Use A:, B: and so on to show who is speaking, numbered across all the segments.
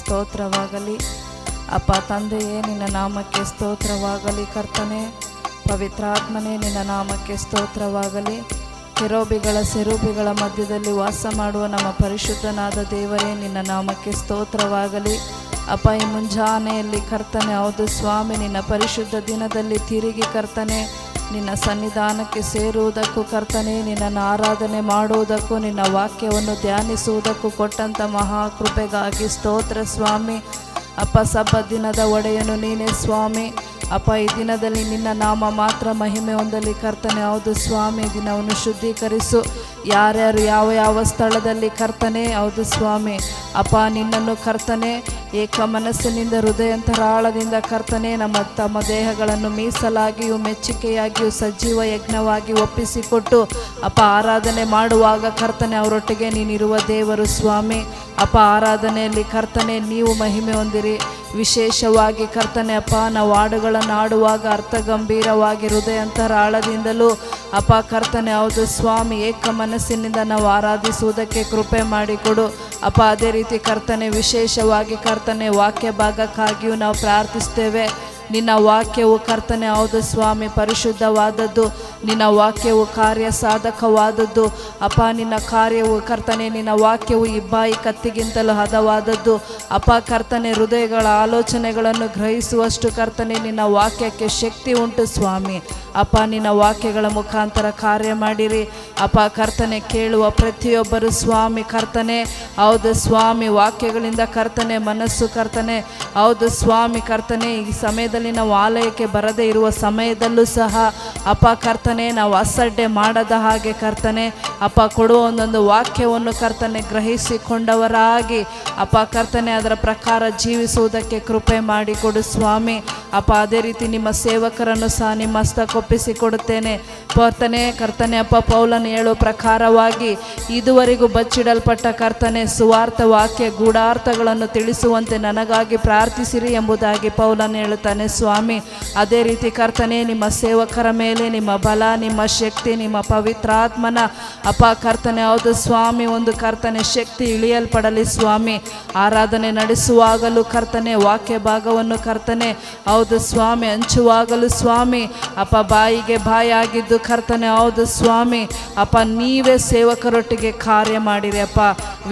A: ಸ್ತೋತ್ರವಾಗಲಿ. ಅಪ್ಪ ತಂದೆಯೇ, ನಿನ್ನ ನಾಮಕ್ಕೆ ಸ್ತೋತ್ರವಾಗಲಿ. ಕರ್ತನೆ, ಪವಿತ್ರಾತ್ಮನೇ, ನಿನ್ನ ನಾಮಕ್ಕೆ ಸ್ತೋತ್ರವಾಗಲಿ. ಕೆರೂಬಿಗಳ ಸೆರೂಬಿಗಳ ಮಧ್ಯದಲ್ಲಿ ವಾಸ ಮಾಡುವ ನಮ್ಮ ಪರಿಶುದ್ಧನಾದ ದೇವರೇ, ನಿನ್ನ ನಾಮಕ್ಕೆ ಸ್ತೋತ್ರವಾಗಲಿ. ಅಪ್ಪ, ಈ ಮುಂಜಾನೆಯಲ್ಲಿ ಕರ್ತನೆ, ಹೌದು ಸ್ವಾಮಿ, ನಿನ್ನ ಪರಿಶುದ್ಧ ದಿನದಲ್ಲಿ ತಿರುಗಿ ಕರ್ತನೆ ನಿನ್ನ ಸನ್ನಿಧಾನಕ್ಕೆ ಸೇರುವುದಕ್ಕೂ ಕರ್ತನೆ, ನಿನ್ನನ್ನು ಆರಾಧನೆ ಮಾಡುವುದಕ್ಕೂ, ನಿನ್ನ ವಾಕ್ಯವನ್ನು ಧ್ಯಾನಿಸುವುದಕ್ಕೂ ಕೊಟ್ಟಂಥ ಮಹಾಕೃಪೆಗಾಗಿ ಸ್ತೋತ್ರ ಸ್ವಾಮಿ. ಅಪ್ಪ, ಸಬ್ಬತ್ ದಿನದ ಒಡೆಯನು ನೀನೇ ಸ್ವಾಮಿ. ಅಪ್ಪ, ಈ ದಿನದಲ್ಲಿ ನಿನ್ನ ನಾಮ ಮಾತ್ರ ಮಹಿಮೆ ಹೊಂದಲಿ ಕರ್ತನೆ. ಹೌದು ಸ್ವಾಮಿ, ದಿನವನ್ನು ಶುದ್ಧೀಕರಿಸು. ಯಾರ್ಯಾರು ಯಾವ ಯಾವ ಸ್ಥಳದಲ್ಲಿ ಕರ್ತನೆ, ಹೌದು ಸ್ವಾಮಿ, ಅಪ್ಪ ನಿನ್ನನ್ನು ಕರ್ತನೆ ಏಕ ಮನಸ್ಸಿನಿಂದ ಹೃದಯಾಂತರಾಳದಿಂದ ಕರ್ತನೆ ತಮ್ಮ ದೇಹಗಳನ್ನು ಮೀಸಲಾಗಿಯೂ ಮೆಚ್ಚುಗೆಯಾಗಿಯೂ ಸಜೀವ ಯಜ್ಞವಾಗಿ ಒಪ್ಪಿಸಿಕೊಟ್ಟು ಅಪ್ಪ ಆರಾಧನೆ ಮಾಡುವಾಗ ಕರ್ತನೆ ಅವರೊಟ್ಟಿಗೆ ನೀನಿರುವ ದೇವರು ಸ್ವಾಮಿ. ಅಪ್ಪ, ಆರಾಧನೆಯಲ್ಲಿ ಕರ್ತನೆ ನೀವು ಮಹಿಮೆ ಹೊಂದಿರಿ. ವಿಶೇಷವಾಗಿ ಕರ್ತನೆ ಅಪ್ಪ, ನಾವು ಹಾಡುಗಳನ್ನು ಆಡುವಾಗ ಅರ್ಥ ಗಂಭೀರವಾಗಿ ಹೃದಯಾಂತರಾಳದಿಂದಲೂ ಅಪ್ಪ ಕರ್ತನೆ, ಹೌದು ಸ್ವಾಮಿ, ಏಕ ಮನಸ್ಸಿನಿಂದ ನಾವು ಆರಾಧಿಸುವುದಕ್ಕೆ ಕೃಪೆ ಮಾಡಿಕೊಡು ಅಪ್ಪ. ಅದೇ ರೀತಿ ಕರ್ತನೆ, ವಿಶೇಷವಾಗಿ ಕರ್ತನೆ ವಾಕ್ಯ ಭಾಗಕ್ಕಾಗಿಯೂ ನಾವು ಪ್ರಾರ್ಥಿಸ್ತೇವೆ. ನಿನ್ನ ವಾಕ್ಯವು ಕರ್ತನೆ, ಹೌದು ಸ್ವಾಮಿ, ಪರಿಶುದ್ಧವಾದದ್ದು. ನಿನ್ನ ವಾಕ್ಯವು ಕಾರ್ಯ ಸಾಧಕವಾದದ್ದು ಅಪ್ಪ. ನಿನ್ನ ಕಾರ್ಯವು ಕರ್ತನೆ, ನಿನ್ನ ವಾಕ್ಯವು ಇಬ್ಬಾಯಿ ಕತ್ತಿಗಿಂತಲೂ ಹದವಾದದ್ದು ಅಪ್ಪ. ಕರ್ತನೆ, ಹೃದಯಗಳ ಆಲೋಚನೆಗಳನ್ನು ಗ್ರಹಿಸುವಷ್ಟು ಕರ್ತನೆ ನಿನ್ನ ವಾಕ್ಯಕ್ಕೆ ಶಕ್ತಿ ಉಂಟು ಸ್ವಾಮಿ. ಅಪ್ಪ, ನಿನ್ನ ವಾಕ್ಯಗಳ ಮುಖಾಂತರ ಕಾರ್ಯ ಮಾಡಿರಿ ಅಪ್ಪ. ಕರ್ತನೆ, ಕೇಳುವ ಪ್ರತಿಯೊಬ್ಬರು ಸ್ವಾಮಿ ಕರ್ತನೆ, ಹೌದು ಸ್ವಾಮಿ, ವಾಕ್ಯಗಳಿಂದ ಕರ್ತನೆ ಮನಸ್ಸು ಕರ್ತನೆ, ಹೌದು ಸ್ವಾಮಿ ಕರ್ತನೆ, ಈ ಸಮಯದಲ್ಲಿ ನಾವು ಆಲಯಕ್ಕೆ ಬರದೇ ಇರುವ ಸಮಯದಲ್ಲೂ ಸಹ ಅಪ್ಪ ಕರ್ತನೆ, ನಾವು ಅಸಡ್ಡೆ ಮಾಡದ ಹಾಗೆ ಕರ್ತನೆ ಅಪ್ಪ ಕೊಡುವ ಒಂದೊಂದು ವಾಕ್ಯವನ್ನು ಕರ್ತನೆ ಗ್ರಹಿಸಿಕೊಂಡವರಾಗಿ ಅಪ್ಪ ಕರ್ತನೆ ಅದರ ಪ್ರಕಾರ ಜೀವಿಸುವುದಕ್ಕೆ ಕೃಪೆ ಮಾಡಿಕೊಡು ಸ್ವಾಮಿ. ಅಪ್ಪ, ಅದೇ ರೀತಿ ನಿಮ್ಮ ಸೇವಕರನ್ನು ಸಹ ನಿಮ್ಮ ಹಸ್ತಕ್ಕೊಪ್ಪಿಸಿಕೊಡುತ್ತೇನೆ ಕರ್ತನೆ ಅಪ್ಪ. ಪೌಲನು ಹೇಳೋ ಪ್ರಕಾರವಾಗಿ ಇದುವರೆಗೂ ಬಚ್ಚಿಡಲ್ಪಟ್ಟ ಕರ್ತನೆ ಸುವಾರ್ಥ ವಾಕ್ಯ ಗೂಢಾರ್ಥಗಳನ್ನು ತಿಳಿಸುವಂತೆ ನನಗಾಗಿ ಪ್ರಾರ್ಥಿಸಿರಿ ಎಂಬುದಾಗಿ ಪೌಲನು ಹೇಳುತ್ತಾನೆ ಸ್ವಾಮಿ. ಅದೇ ರೀತಿ ಕರ್ತನೆ, ನಿಮ್ಮ ಸೇವಕರ ಮೇಲೆ ನಿಮ್ಮ ಬಲ, ನಿಮ್ಮ ಶಕ್ತಿ, ನಿಮ್ಮ ಪವಿತ್ರಾತ್ಮನ ಅಪ್ಪ ಕರ್ತನೆ, ಹೌದು ಸ್ವಾಮಿ, ಒಂದು ಕರ್ತನೆ ಶಕ್ತಿ ಇಳಿಯಲ್ಪಡಲಿ ಸ್ವಾಮಿ. ಆರಾಧನೆ ನಡೆಸುವಾಗಲೂ ಕರ್ತನೆ, ವಾಕ್ಯ ಭಾಗವನ್ನು ಕರ್ತನೆ, ಹೌದು ಸ್ವಾಮಿ, ಹಂಚುವಾಗಲೂ ಸ್ವಾಮಿ ಅಪ್ಪ ಬಾಯಿಗೆ ಬಾಯಾಗಿದ್ದು ಕರ್ತನೆ, ಹೌದು ಸ್ವಾಮಿ ಅಪ್ಪ, ನೀವೇ ಸೇವಕರೊಟ್ಟಿಗೆ ಕಾರ್ಯ ಮಾಡಿರಿ ಅಪ್ಪ.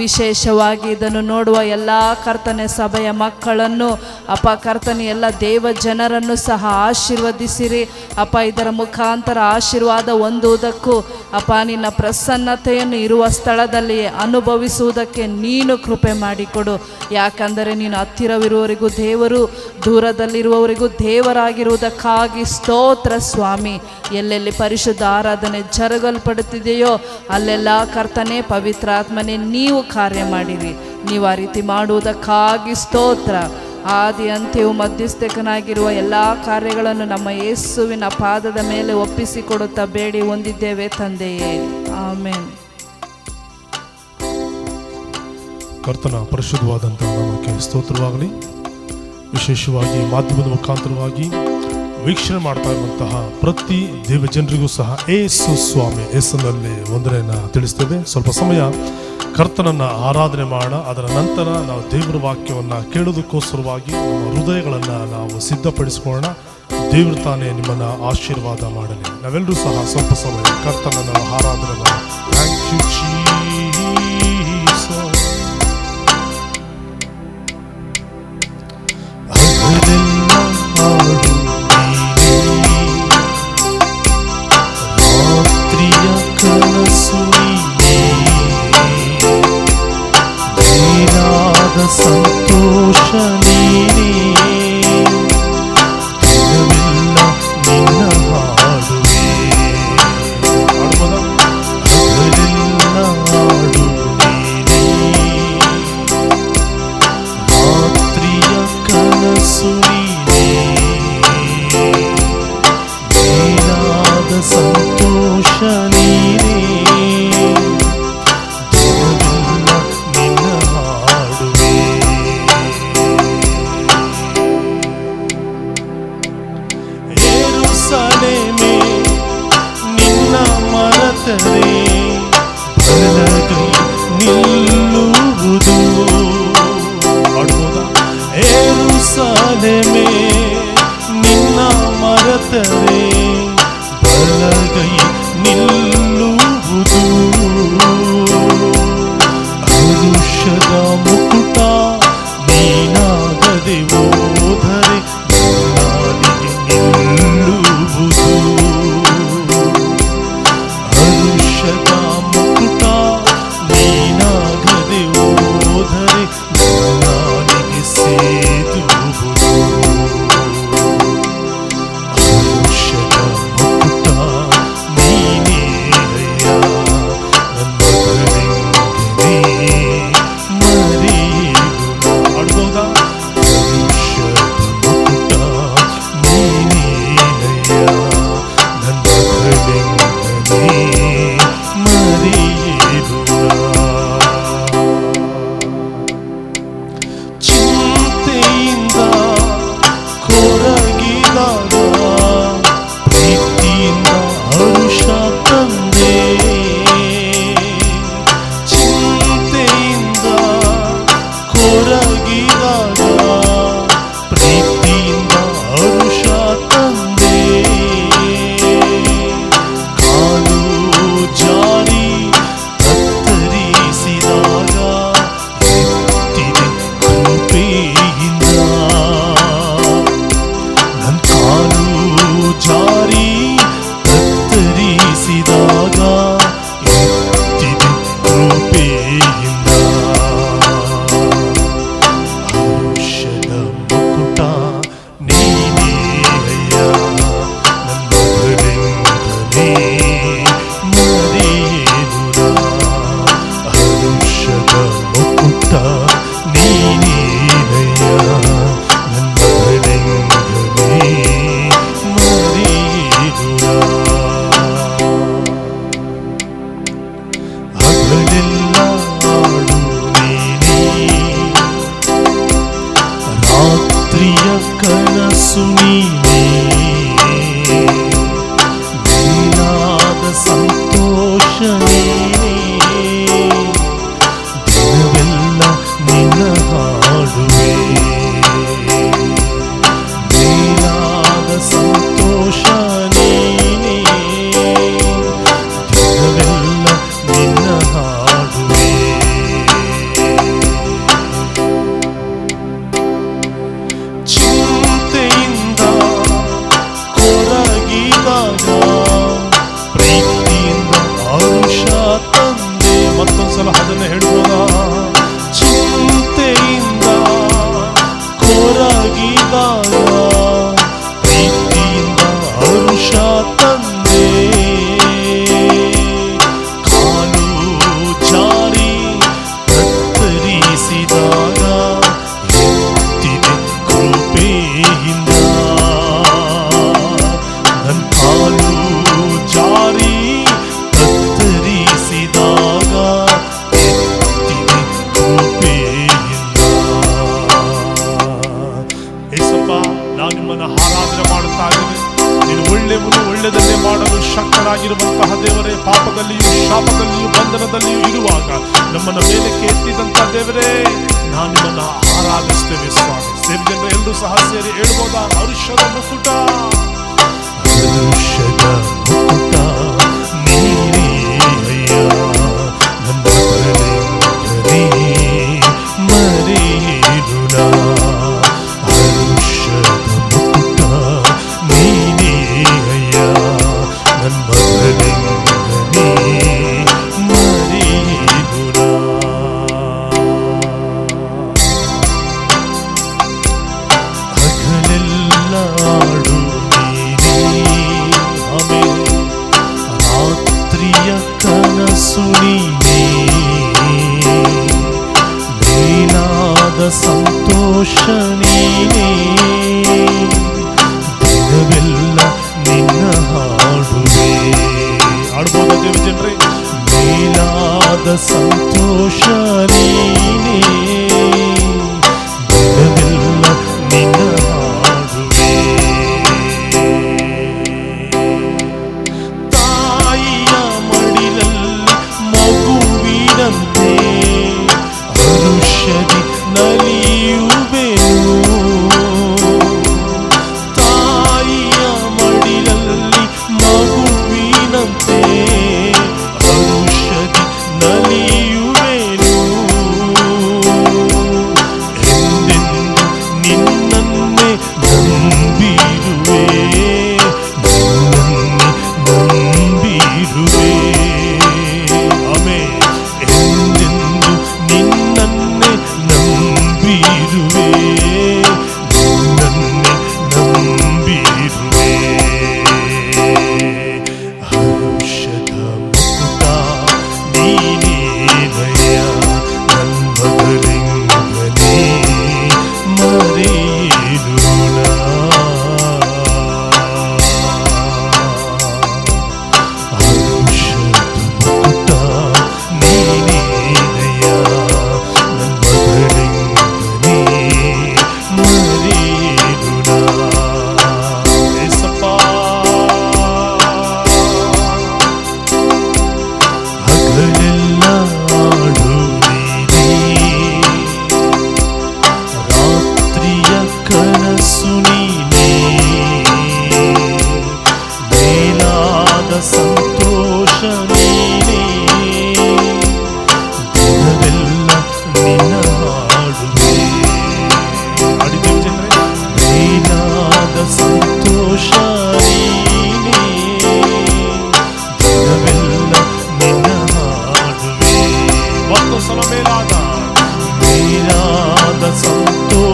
A: ವಿಶೇಷವಾಗಿ ಇದನ್ನು ನೋಡುವ ಎಲ್ಲ ಕರ್ತನೆ ಸಭೆಯ ಮಕ್ಕಳನ್ನು ಅಪ್ಪ ಕರ್ತನೆ, ಎಲ್ಲ ದೇವ ಜನರನ್ನು ಸಹ ಆಶೀರ್ವದಿಸಿರಿ ಅಪ್ಪ. ಇದರ ಮುಖಾಂತರ ಆಶೀರ್ವಾದ ಹೊಂದುವುದಕ್ಕೂ ಅಪ್ಪ ನಿನ್ನ ಪ್ರಸನ್ನತೆಯನ್ನು ಇರುವ ಸ್ಥಳದಲ್ಲಿ ಅನುಭವಿಸುವುದಕ್ಕೆ ನೀನು ಕೃಪೆ ಮಾಡಿಕೊಡು. ಯಾಕಂದರೆ ನೀನು ಹತ್ತಿರವಿರುವವರಿಗೂ ದೇವರು, ದೂರದಲ್ಲಿರುವವರಿಗೂ ದೇವರಾಗಿರುವುದಕ್ಕಾಗಿ ಸ್ತೋತ್ರ ಸ್ವಾಮಿ. ಎಲ್ಲೆಲ್ಲಿ ಪರಿಶುದ್ಧ ಆರಾಧನೆ ಜರುಗಲ್ಪಡುತ್ತಿದೆಯೋ ಅಲ್ಲೆಲ್ಲ ಕರ್ತನೆ ಪವಿತ್ರಾತ್ಮನೇ ನೀವು ಕಾರ್ಯ ಮಾಡಿರಿ. ನೀವು ಆ ರೀತಿ ಮಾಡುವುದಕ್ಕಾಗಿ ಸ್ತೋತ್ರ. ಆದಿ ಅಂತ್ಯವು ಮಧ್ಯಸ್ಥಕನಾಗಿರುವ ಎಲ್ಲ ಕಾರ್ಯಗಳನ್ನು ನಮ್ಮ ಯೇಸುವಿನ ಪಾದದ ಮೇಲೆ ಒಪ್ಪಿಸಿಕೊಡುತ್ತಾ ಬೇಡಿ ಹೊಂದಿದ್ದೇವೆ ತಂದೆಯೇ, ಆಮೇನ್.
B: ಕರ್ತನ ಪರಿಶುದ್ಧವಾದಂಥ ನಾಮಕ್ಕೆ ಸ್ತೋತ್ರವಾಗಲಿ. ವಿಶೇಷವಾಗಿ ಮಾಧ್ಯಮದ ಮುಖಾಂತರವಾಗಿ ವೀಕ್ಷಣೆ ಮಾಡ್ತಾ ಇರುವಂತಹ ಪ್ರತಿ ದೇವಜನರಿಗೂ ಸಹ ಏಸು ಸ್ವಾಮಿ ಹೆಸರಿನಲ್ಲಿ ವಂದನೆಯನ್ನು ತಿಳಿಸ್ತೇವೆ. ಸ್ವಲ್ಪ ಸಮಯ ಕರ್ತನನ್ನು ಆರಾಧನೆ ಮಾಡೋಣ. ಅದರ ನಂತರ ನಾವು ದೇವರ ವಾಕ್ಯವನ್ನು ಕೇಳೋದಕ್ಕೋಸ್ಕರವಾಗಿ ನಮ್ಮ ಹೃದಯಗಳನ್ನು ನಾವು ಸಿದ್ಧಪಡಿಸ್ಕೊಳ್ಳೋಣ. ದೇವರು ತಾನೇ ನಿಮ್ಮನ್ನು ಆಶೀರ್ವಾದ ಮಾಡಲಿ. ನಾವೆಲ್ಲರೂ ಸಹ ಸ್ವಲ್ಪ ಸಮಯ ಕರ್ತನನ್ನು ಆರಾಧನೆ ಮಾಡೋಣ. Thank you Jesus. ರಾತ್ರಿಯ ಕನಸು ನೀನಾದ ಸಂತೋಷ ನೀನೇ, ದಿನವೆಲ್ಲ ನಿನ್ನ ಹಾಡುವೆ. ಹಗಲೆಲ್ಲ ಹಾಡು ನೀನೇ, ರಾತ್ರಿಯ ಕನಸು ನೀನೇ, ನೀನಾದ ಸಂತೋಷ ನೀನೇ, ದಿನವೆಲ್ಲ ನಿನ್ನ ಹಾಡುವೆ. ತಾಳ್ಮೆ ನಿನ್ನ ಮರೆತರೆ ಬಲಗೈ ನಿಲ್ಲುವುದು. ಹರುಷದ ಮುಕುಟ ನೀನಾಗದೆ ಹೋದರೆ ನಾಲಿಗೆ ನಿಲ್ಲುವುದು. ಹರುಷದ ಮುಕುಟ ನೀನಾಗದೆ ಹೋದರೆ ನಾಲಿಗೆ ಸೇದುವುದು. ಹರುಷದ ಮುಕುಟ ನೀನೇ ಅಯ್ಯ ನನ್ನ ಗಂಗೆನೇ ಮರೆಯುವುದ. ಆಡ್ಬೋದಾ? ಹರುಷದ ಮುಕುಟ ನೀನೇ ಅಯ್ಯ ನನ್ನ ಗಂಗೆನೇ ಮರೆಯುವುದ. ಚಿಂತೆಯಿಂದ ಕೊರಗಿದಾಗ ಪ್ರೀತಿಯಿಂದ ಹರುಷ ತಂದೆ. ಚಿಂತೆಯಿಂದ ಕೊರಗಿದಾಗ ಪ್ರೀತಿಯಿಂದ ಹರುಷ ತಂದೆ. ಕಾಲು ಜಾರಿ ತತ್ತರಿಸಿದಾಗ ಎತ್ತಿದೆ ಕೃಪೆಯಿಂದ. ನನ್ನ ಕಾಲು ಜಾರಿ ತತ್ತರಿಸಿದಾಗ ಎತ್ತಿದೆ ಕೃಪೆಯಿಂದ. ಹರುಷದ ಮುಕುಟ ನೀನೇ ಅಯ್ಯ ನನ್ನ ಗಂಗೆನೇ ಮರೆಯುವುದ. ಹರುಷದ ಮುಕುಟ ನೀನೇ ಅಯ್ಯ ನನ್ನ ಗಂಗೆನೇ ಮರೆಯುವುದ. ಹಗಲೆಲ್ಲ ಹಾಡು ನೀನೇ, ರಾತ್ರಿಯ ಕನಸು ನೀನೇ. ಮೇಲಾದ ಸಂತೋಷ ನೀನೇ, ದಿನವೆಲ್ಲ ನಿನ್ನ ಹಾಡುವೆ. ಮೇಲಾದ ಸಂತೋಷ ನೀನೇ, ದಿನವೆಲ್ಲ ನಿನ್ನ ಹಾಡುವೆ. ಚಿಂತೆಯಿಂದ ಕೊರಗಿದಾಗ ಪ್ರೀತಿಯಿಂದ ಹರುಷ ತಂದೆ. ಮತ್ತೊಂದ್ಸಲ ಅದನ್ನ ಹೇಳ್ಬೋದ? ಚಿಂತೆಯಿಂದ ಕೊರಗಿದಾಗ ಪ್ರೀತಿಯಿಂದ ಹರುಷ ತಂದೆ. ಕಾಲು ಜಾರಿ ತತ್ತರಿಸಿದಾಗ ಎತ್ತಿದೆ ಕೃಪೆಯಿಂದ. ನನ್ನ ಕಾಲು ಜಾರಿ ತತ್ತರಿಸಿದಾಗ ಎತ್ತಿದೆ ಕೃಪೆಯಿಂದ. ಏಸಪ್ಪ, ನಾವು ನಿಮ್ಮನ್ನು ಆರಾಧನೆ ಮಾಡುತ್ತಾ ಇದ್ದೇವೆ. ನೀನು ಒಳ್ಳೆಯವನು, ಒಳ್ಳೆಯದನ್ನೇ ಮಾಡಲು ಶಕ್ತರಾಗಿರುವಂತಹ ದೇವರೇ, ಪಾಪದಲ್ಲಿಯೂ ಶಾಪದಲ್ಲಿಯೂ ಬಂಧನದಲ್ಲಿಯೂ ಇರುವಾಗ ನಮ್ಮನ್ನು ಮೇಲಕ್ಕೆ ಎತ್ತಿದಂತ ದೇವರೇ, ನಾವು ನಿಮ್ಮನ್ನು ಆರಾಧಿಸ್ತೇವೆ ಸ್ವಾಮಿ. ಸೇರಿದಂತೆ ಎಲ್ಲರೂ ಸಹ ಸೇರಿ ಹೇಳ್ಬೋದಾ? ಹರುಷದ ಮುಕುಟ. ಹರುಷದ ಮುಕುಟ ನೀನೇ ಅಯ್ಯ ನನ್ನ ಗಂಗೆನೇ ಮರೆಯುವುದ. ಹರುಷದ ಮುಕುಟ ನೀನೇ ಅಯ್ಯ ನನ್ನ ಗಂಗೆನೇ ಮರೆಯುವುದ. ಹಗಲೆಲ್ಲ ಹಾಡು ನೀನೇ, ಆಮೇಲೆ ರಾತ್ರಿಯ ಕನಸು ನೀನೇ. ಮೇಲಾದ ಸಂತೋಷ ನೀನೇ, ದಿನವೆಲ್ಲ ನಿನ್ನ ಹಾಡುವೆ. ಆಡ್ಬೋದ ದೇವ ಜನರೇ? ಮೇಲಾದ ಸಂತೋಷ ನೀನೇ, ದಿನವೆಲ್ಲ ನಿನ್ನ ಹಾಡುವೆ. ತಾಯಿಯ ಮಡಿಲಲ್ಲಿ ಮಗುವಿನಂತೆ ಹರುಷದಿ ನಲಿಯುವೆನು.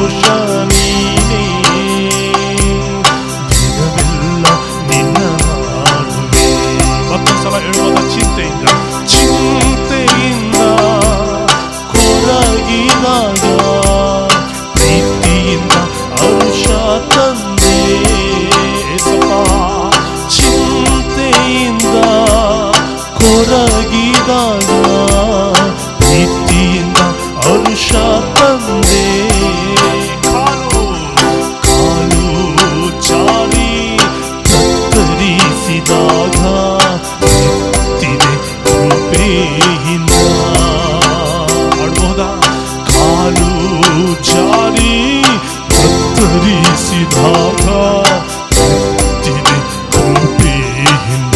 B: ಸಂತೋಷ ನೀನೇ, ದಿನವೆಲ್ಲ ನಿನ್ನ ಹಾಡುವೆ. ಮತ್ತೊಂದ್ಸಲ ಹೇಳುವಾಗ ಚಿಂತೆಯಿಂದ ಕೊರಗಿದಾಗ ಪ್ರೀತಿಯಿಂದ ಹರುಷ ತಂದೆ. ಚಿಂತೆಯಿಂದ ಕೊರಗಿದಾಗ ಪ್ರೀತಿಯಿಂದ ಹರುಷ ತಂದೆ. ಕಾಲು ಚಾರಿ ಕತ್ತರಿಸಿದಾಗ ಎತ್ತಿದೆ ಕೃಪೆಯಿಂದ. ಆಡ್ಬೋದಾ? ಕಾಲು ಜಾರಿ ಕತ್ತರಿಸಿದಾಗ ಎತ್ತಿದೆ ಕೃಪೆಯಿಂದ.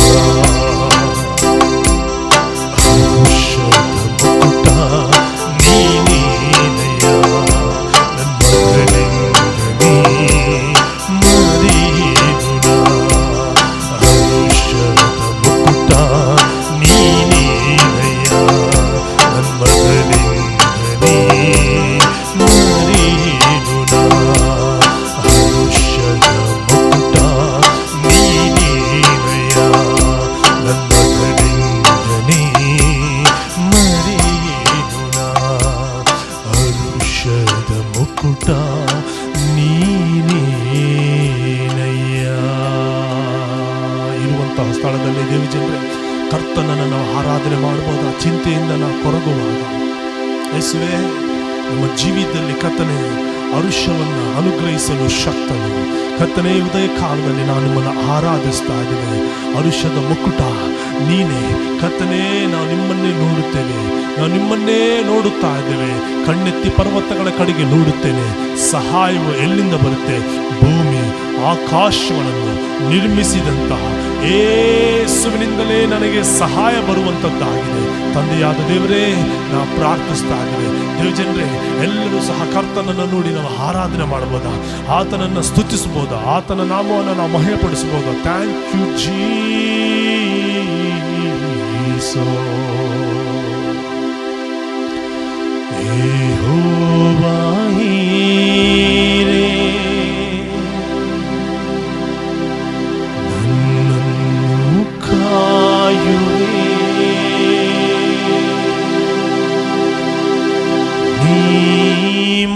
B: ಹರುಷದ ಮುಕುಟ ನೀನೇನಯ್ಯ, ನನ್ನ ಮಗನಿಂಗನೇ ಮರೆಯುಣ. ಹರುಷದ ಮುಕುಟ ನೀನೇನಯ್ಯ, ನನ್ನ ಮಗನಿಂಗನೇ ಮರೆಯುಣ. ಹರುಷದ ಮುಕುಟ ನೀನೇನಯ್ಯ, ನನ್ನ ಮಗನಿಂಗನೇ ಮರೆಯುಣ. ಹರುಷದ ಮುಕುಟ ನೀನೇನಯ್ಯ. ಇರುವಂತಹ ಸ್ಥಳದಲ್ಲಿ ದೇವಜನರೇ, ಕರ್ತನನ್ನು ನಾವು ಆರಾಧನೆ ಮಾಡಬಹುದ? ಚಿಂತೆಯಿಂದ ನಾವು ಕೊರಗುವಾಗ ಯೇಸುವೇ, ನಮ್ಮ ಜೀವಿತದಲ್ಲಿ ಕರ್ತನೆ ಹರುಷವನ್ನು ಅನುಗ್ರಹಿಸಲು ಶಕ್ತನು. ಕರ್ತನೆ, ಉದಯ ಕಾಲದಲ್ಲಿ ನಾವು ನಿಮ್ಮನ್ನು ಆರಾಧಿಸ್ತಾ ಇದ್ದೇವೆ. ಹರುಷದ ಮುಕುಟ ನೀನೇ ಕರ್ತನೆ. ನಾವು ನಿಮ್ಮನ್ನೇ ನೋಡುತ್ತೇವೆ, ನಾವು ನಿಮ್ಮನ್ನೇ ನೋಡುತ್ತಾ ಇದ್ದೇವೆ. ಕಣ್ಣೆತ್ತಿ ಪರ್ವತಗಳ ಕಡೆಗೆ ನೋಡುತ್ತೇನೆ. ಸಹಾಯವು ಎಲ್ಲಿಂದ ಬರುತ್ತೆ? ಭೂಮಿ ಆಕಾಶಗಳನ್ನು ನಿರ್ಮಿಸಿದಂತಹ ಯೇಸುವಿನಿಂದಲೇ ನನಗೆ ಸಹಾಯ ಬರುವಂಥದ್ದಾಗಿದೆ. ತಂದೆಯಾದ ದೇವರೇ, ನಾವು ಪ್ರಾರ್ಥಿಸ್ತಾ ಇದ್ದೇವೆ. ದೇವಜನರೇ, ಎಲ್ಲರೂ ಸಹ ಕರ್ತನನ್ನು ನೋಡಿ ನಾವು ಆರಾಧನೆ ಮಾಡಬಹುದಾ? ಆತನನ್ನು ಸ್ತುತಿಸಬಹುದಾ? ಆತನ ನಾಮವನ್ನು ನಾವು ಮಹಿಮೆಪಡಿಸಬಹುದಾ? Thank you Jesus. Jehovah Jireh, ನನ್ನನ್ನು ಕಾಯುವೆ. ನೀ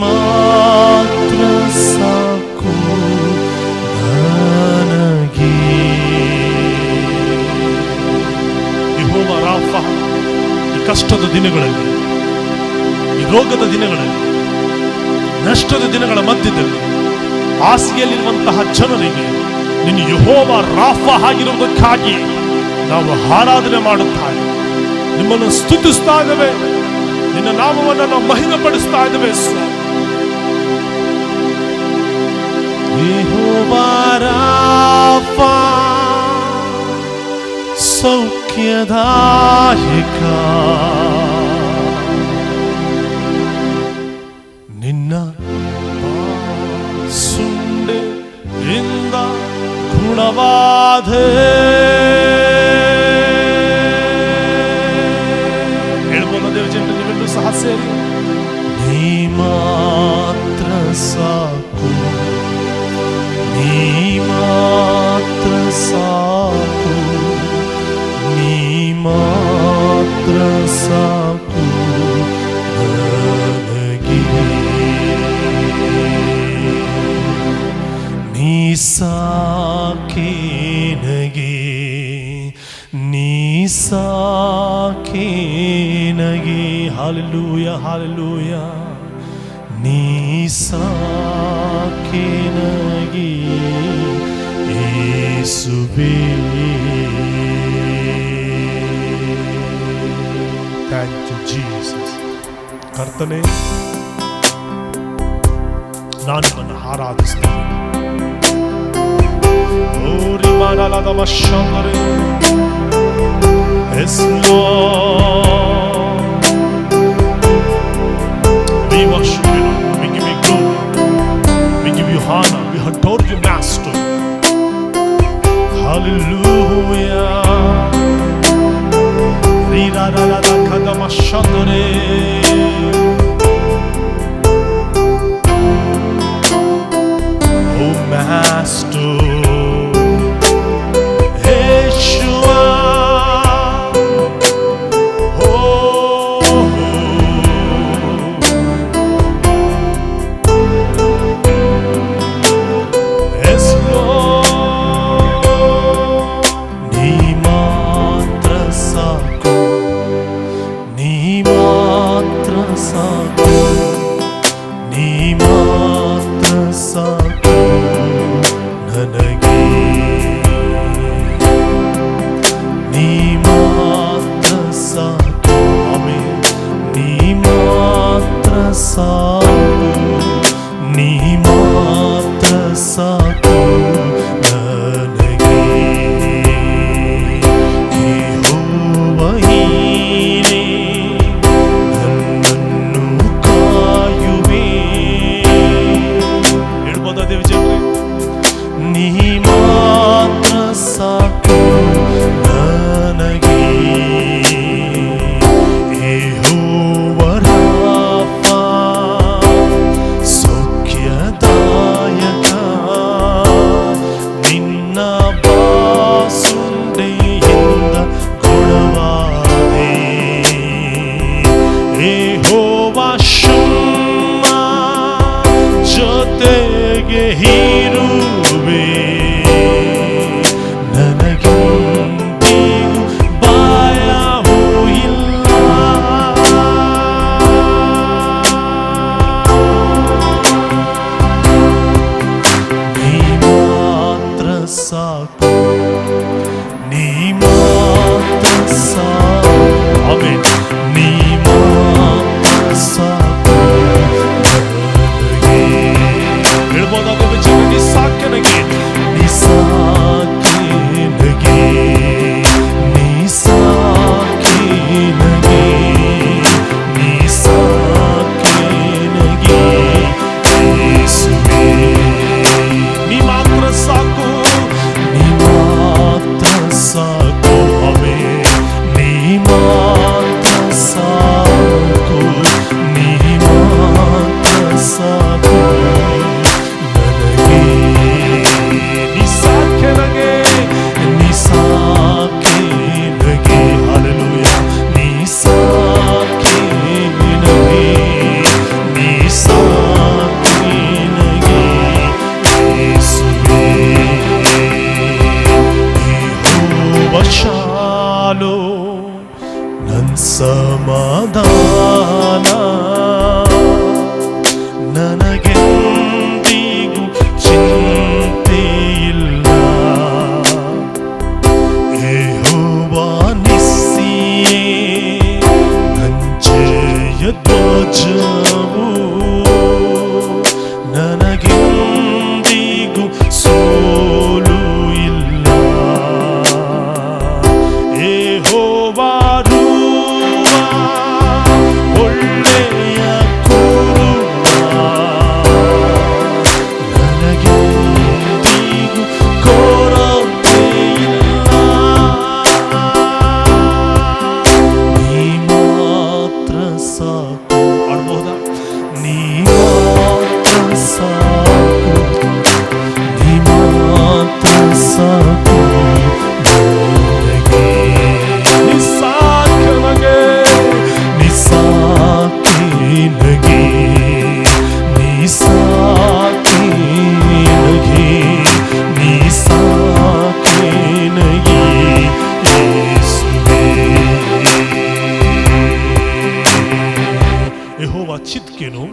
B: ಮಾತ್ರ ಸಾಕು ನನಗೆ. ಯೆಹೋವಾ ರಾಫಾ, ಈ ಕಷ್ಟದ ದಿನಗಳಲ್ಲಿ, ಈ ರೋಗದ ದಿನಗಳಲ್ಲಿ, ನಷ್ಟದ ದಿನಗಳ ಮಧ್ಯದಲ್ಲಿ ಹಾಸಿಗೆಯಲ್ಲಿರುವಂತಹ ಜನರಿಗೆ ನಿನ್ನ ಯೆಹೋವಾ ರಾಫಾ ಆಗಿರುವುದಕ್ಕಾಗಿ ನಾವು ಆರಾಧನೆ ಮಾಡುತ್ತಾರೆ. ನಿಮ್ಮನ್ನು ಸ್ತುತಿಸ್ತಾ ಇದ್ದೇವೆ, ನಿನ್ನ ನಾಮವನ್ನು ನಾವು ಮಹಿಮೆಪಡಿಸ್ತಾ ಇದ್ದೇವೆ. ಯೆಹೋವಾ ರಾಫಾ, ಸೌಖ್ಯದಾಯಕ, ನಿನ್ನ ಸುಂಡೆಯಿಂದ ಗುಣವಾದೆ. ಹೇಳ್ಬೋದ ದೇವಜನರು? ನೀವೆಲ್ಲರೂ ಸಹ ಸೇರಿ ನೀ ಮಾತ್ರ ಸಾಕು, ನೀ ಮಾತ್ರ ಸಾಕು, ನೀ ಮಾತ್ರ ಸಾಕು ನನಗೆ. ನೀ ಸಾಕೆ ನಗೆ, ನೀ ಸಾಕೆ ನಗೆ. Hallelujah, hallelujah. ನೀ ಸಾಕೆ ನಗೆ ಯೇಸುವೇ. Thank you Jesus. ಕರ್ತನೇ, ನಾನು ನಿಮ್ಮನ್ನು ಆರಾಧಿಸ್ತೇನೆ. ಓರಿ ಮಾನಲದ ಮಶಂದರೆ. Yes, Lord. We worship you, Lord. We give you glory. We give you honor. We adore you, Master. Hallelujah. Rira la la la kadama shandore. ಸಾಕು, ನೀ ಮಾತ್ರ ಸಾಕು ನನಗೆ. ಯೆಹೋವ ನೀನೇ ನನ್ನನ್ನು ಕಾಯುವೆ. ಹೇಳ್ಬೋದಾ ದೇವಜನರೇ? ನೀ ಮಾತ್ರ ಸಾಕು ನನಗೆ. ಯೆಹೋವ ರಾಫ ಸೌಖ್ಯದಾಯಕ, ನಿನ್ನ ಬಾಸುಂಡೆಯಿಂದ ಗುಣವಾದೆ. ಯೆಹೋವ ಶಮ್ಮ ಜೊತೆಗೆ ಇರುವೆ. ನನಗೆಂದಿಗೂ ಭಯವೂ ಇಲ್ಲ. ನೀ ಮಾತ್ರ ಸಾಕು, ನೀ ಮಾತ್ರ ಸಾಕು. ಆಮೆನ್. ನೀ ಮಾತ್ರ ಸಾಕು ನನಗೆ. ಹೇಳ್ಬೋದಾದ ವಿಚಾರ, ನೀ ಸಾಕು ನನಗೆ, ನೀ ಸಾಕು ನನಗೆ, ನೀ ಸಾಕು ನನಗೆ, ನೀ ಸಾಕು ನನಗೆ ಯೇಸುವೇ. ನೀ ಮಾತ್ರ ಸಾಕು, ನೀ ಮಾತ್ರ ಸಾಕು. ಆಮೆನ್. ನೀ ಮಾತ್ರ ಸಾಕು, ನೀ ಮಾತ್ರ ಸಾಕು ನನಗೆ. ನೀ ಸಾಕೆ ನನಗೆ, ನೀ ಸಾಕೆ ನನಗೆ. ಹಲ್ಲೆಲೂಯಾ. ನೀ ಸಾಕೆ ನನಗೆ, ನೀ ಸಾಕೆ ನನಗೆ ಯೇಸುವೇ. ಯೆಹೋವ ಶಾಲೋಮ್ ನನ್ನ ಸಮಾಧಾನ, ನನಗೆಂದಿಗೂ ಚಿಂತೆ ಇಲ್ಲ. ಯೆಹೋವ ನಿಸ್ಸಿಯೇ ನನ್ನ ಜಯ ಧ್ವಜವು, ನನಗೆಂದಿಗೂ ಸೋಲು ಇಲ್ಲ. ಯೆಹೋವ ರೂವ ಒಳ್ಳೆಯ ಕುರುವ, ನನಗೆಂದಿಗೂ ಕೊರತೆ ಇಲ್ಲ. ನೀ ಮಾತ್ರ ಸಾಕು. ಆಡ್ಬೋದಾ? ನೀ ಮಾತ್ರ ಸಾಕು, ನೀ ಮಾತ್ರ ಸಾಕು ನನಗೆ. ನೀ ಸಾಕು ನನಗೆ, ನೀ ಸಾಕು ನನಗೆ, ನೀ ಸಾಕು ನನಗೆ, ನೀ ಸಾಕು ನನಗೆ ಯೇಸುವೇ. ಯೆಹೋವ ಚಿದ್ಕೇನು.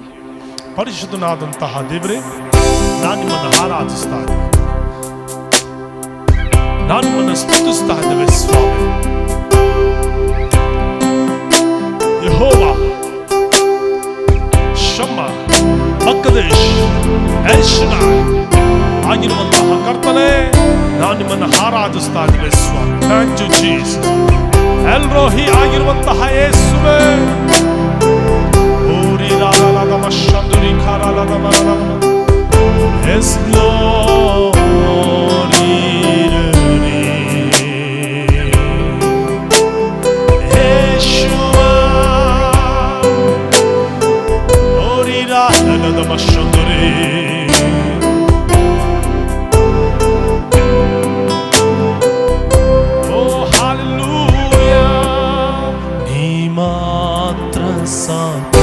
B: ಪರಿಶುದ್ಧನಾದಂತಹ ದೇವರೇ, ನಾನು ನಿಮ್ಮನ್ನು ಆರಾಧಿಸ್ತಾ ಇದ್ದೇನೆ, ನಾನು ನಿಮ್ಮನ್ನು ಸ್ತುತಿಸ್ತಾ ಇದ್ದೇವೆ ಸ್ವಾಮಿ. ಯೆಹೋವ ಶಮ್ಮ ಮಕ್ಕದೇಶ್ ಎಲ್ಶಡಾಯ್ ಆಗಿರುವಂತಹ ಕರ್ತನೇ, ನಾನು ನಿಮ್ಮನ್ನು ಆರಾಧಿಸ್ತಾ ಇದ್ದೇವೆ ಸ್ವಾಮಿ. Thank you Jesus. El Roi ಆಗಿರುವಂತಹ ಯೇಸುವೇ. ಓರಿ ರಾಲಾದ ಮಶಂದುರಿ ಖಾರಾಲಾದ ಮರಲಾದ. S glory ಯೇಶುವಾ. ಓರಿ ರಾಲಾದ ಮಶಂದುರಿ. ಸಾಕು,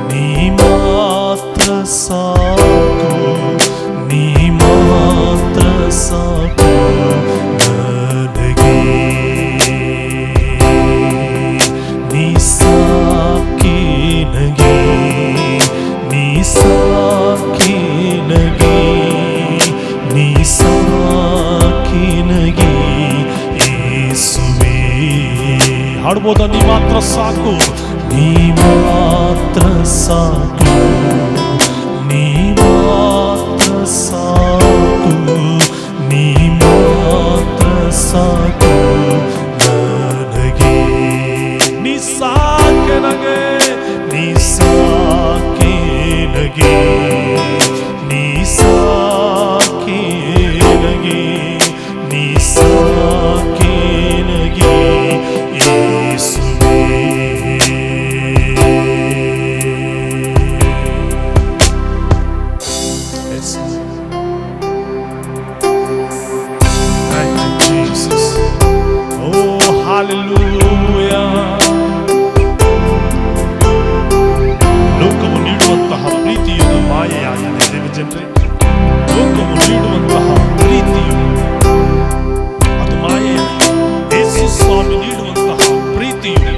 B: ನೀ ಮಾತ್ರ ಸಾಕು, ನೀ ಮಾತ್ರ ಸಾಕು ನನಗೆ. ನೀ ಸಾಕಿ ನನಗೆ, ನೀ ಸಾಕಿ ನನಗೆ, ನೀ ಸಾಕಿ ನನಗೆ ಯೇಸುವೇ. ಹಾಡ್ಬೋದ? ನೀ ಮಾತ್ರ ಸಾಕು, ನೀ ಮಾತ್ರ ಸಾಕು, ನೀ ಮಾತ್ರ ಸಾಕು, ನೀ ಮಾತ್ರ ಸಾಕು ನನಗೆ. ನೀ ಸಾಕೆ ನನಗೆ, ನೀ ಸಾಕೆ ನನಗೆ, ನೀ ಸಾಕೆ ನನಗೆ, ನೀ ಸಾಕೆ ನನಗೆ ಯೇಸುವೇ. Yes. Thank you, Jesus. Oh, hallelujah. ಲೋಕವು ನೀಡುವಂತಹ ಪ್ರೀತಿಯು ಮಾಯೆಯಾಗಿದೆ ದೇವಜನರೇ. ಲೋಕವು ನೀಡುವಂತಹ ಪ್ರೀತಿಯು ಅದು ಮಾಯೆಯಾಗಿದೆ. ಯೇಸು ಸ್ವಾಮಿ ನೀಡುವಂತಹ ಪ್ರೀತಿಯು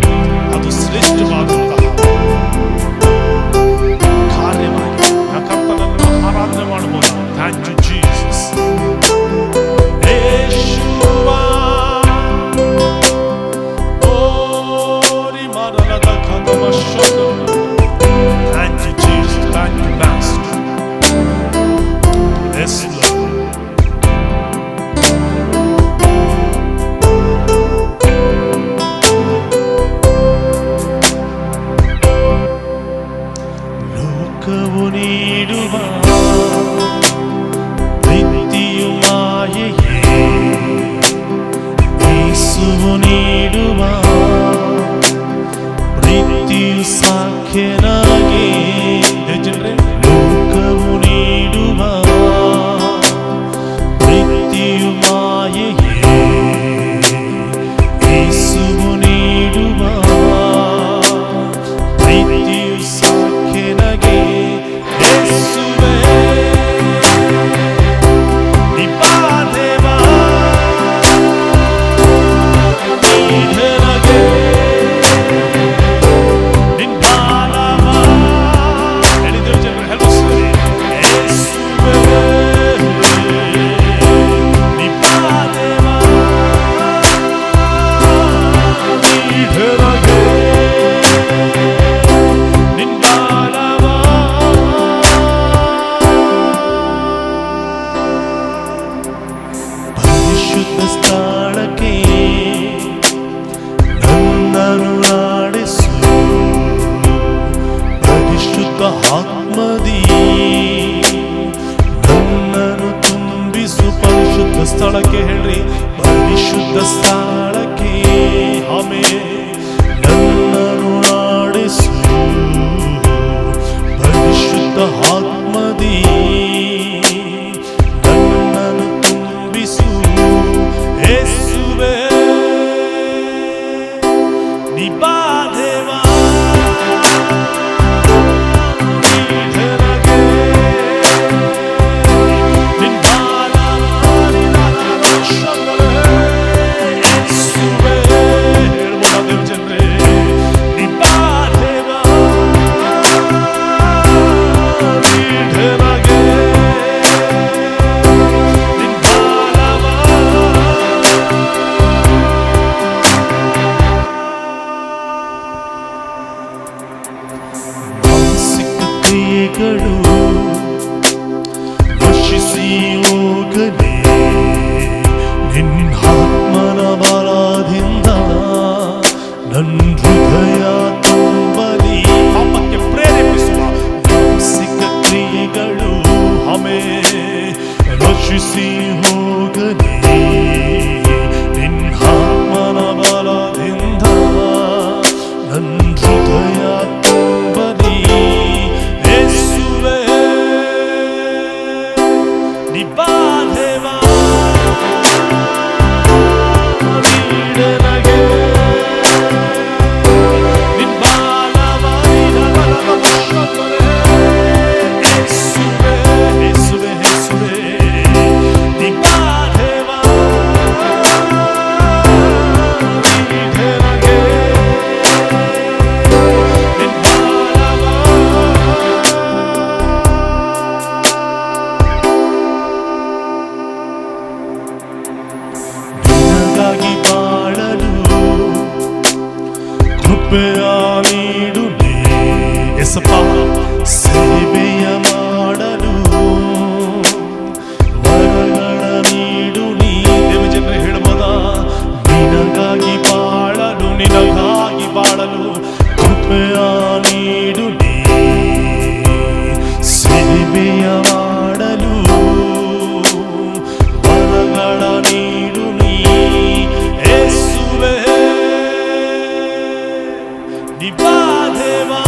B: ಅದು ಶ್ರೇಷ್ಠವಾದಂತಹ ಕಾರ್ಯವಾಗಿದೆ. ಆ ಕರ್ತನನ್ನು ಆರಾಧನೆ ಮಾಡಬಹುದು. Thank you Jesus. ಯೇಸುವಾ ಓರಿ ಮರಣದ ಕದಮ ಶಬ್ದ. Thank you, Jesus. Thank you, Master. Yes, Lord. ಲೋಕವು ನೀಡುವ ಪ್ರೀತಿಯು ಮಾಯೆಯೇ, ಯೇಸುವು ನೀಡುವ ಪ್ರೀತಿಯು ಸಾಖ್ಯನಾಗಿ. ಜನರೇ, ಲೋಕವು ನೀಡುವ ಪ್ರೀತಿಯು ಮಾಯೆಯೇ, ಯೇಸುವು ನೀಡುವ ಪ್ರೀತಿಯು ಸಾಖ್ಯನಾಗಿ. ಯೇಸುವೇ ನೀ ಬಾ ದೇವಾ, ನೀ ನನಗೆ ಸ್ಥಳಕ್ಕೆ ನನ್ನನ್ನು ನಡೆಸು, ಪರಿಶುದ್ಧ ಆತ್ಮದಿ ನನ್ನನ್ನು ತುಂಬಿಸು. ಪರಿಶುದ್ಧ ಸ್ಥಳಕ್ಕೆ ಹೇಳ್ರಿ, ಪರಿಶುದ್ಧ ಸ್ಥಳಕ್ಕೆ ಆಮೇಲೆ ನನ್ನನ್ನು ನಡೆಸು, ಪರಿಶುದ್ಧ ಆತ್ಮದಿ ನನ್ನನ್ನು ತುಂಬಿಸು. ಯೇಸುವೇ ನೀ ಬಾ ದೇವಾ, ನೀ ನನಗೆ ನಿನ್ನ ಬಾಲವಾರಿನ ಶಬ್ದವೇ. ಯೇಸುವೇ ಹೇಳ್ಬೋದ ದೇವಜನರೇ, ನೀ ಬಾ ದೇವಾ, ನೀ ನನಗೆ ಕ್ರಿಯೆಗಳು ನಶಿಸಿ ಹೋಗಲಿ, ನಿನ್ನ ಆತ್ಮನ ಬಲದಿಂದ ನನ್ನ ಹೃದಯ ತುಂಬಲಿ. ಪಾಪಕ್ಕೆ ಪ್ರೇರೇಪಿಸುವ ಮಾನಸಿಕ ಕ್ರಿಯೆಗಳು ನಶಿಸಿ ಹೋಗಲಿ, ನಿನ್ನ ಆತ್ಮನ ಬಲದಿಂದ ನನ್ನ ಹೃದಯ ತುಂಬಲಿ. ಯೇಸುವೇ ಸೇವೆಯ ಮಾಡಲು ವರಗಳ ನೀಡು ನೀ. ದೇವಜನರೇ ಹೇಳಬಹುದ, ನಿನಗಾಗಿ ಬಾಳಲು, ನಿನಗಾಗಿ ಬಾಳಲು ಕೃಪೆಯ ನೀಡು ನೀ. ಸೇವೆಯ ಮಾಡಲು ವರಗಳ ನೀಡು ನೀ. ಯೇಸುವೇ ನಿ ಬಾ ದೇವಾ,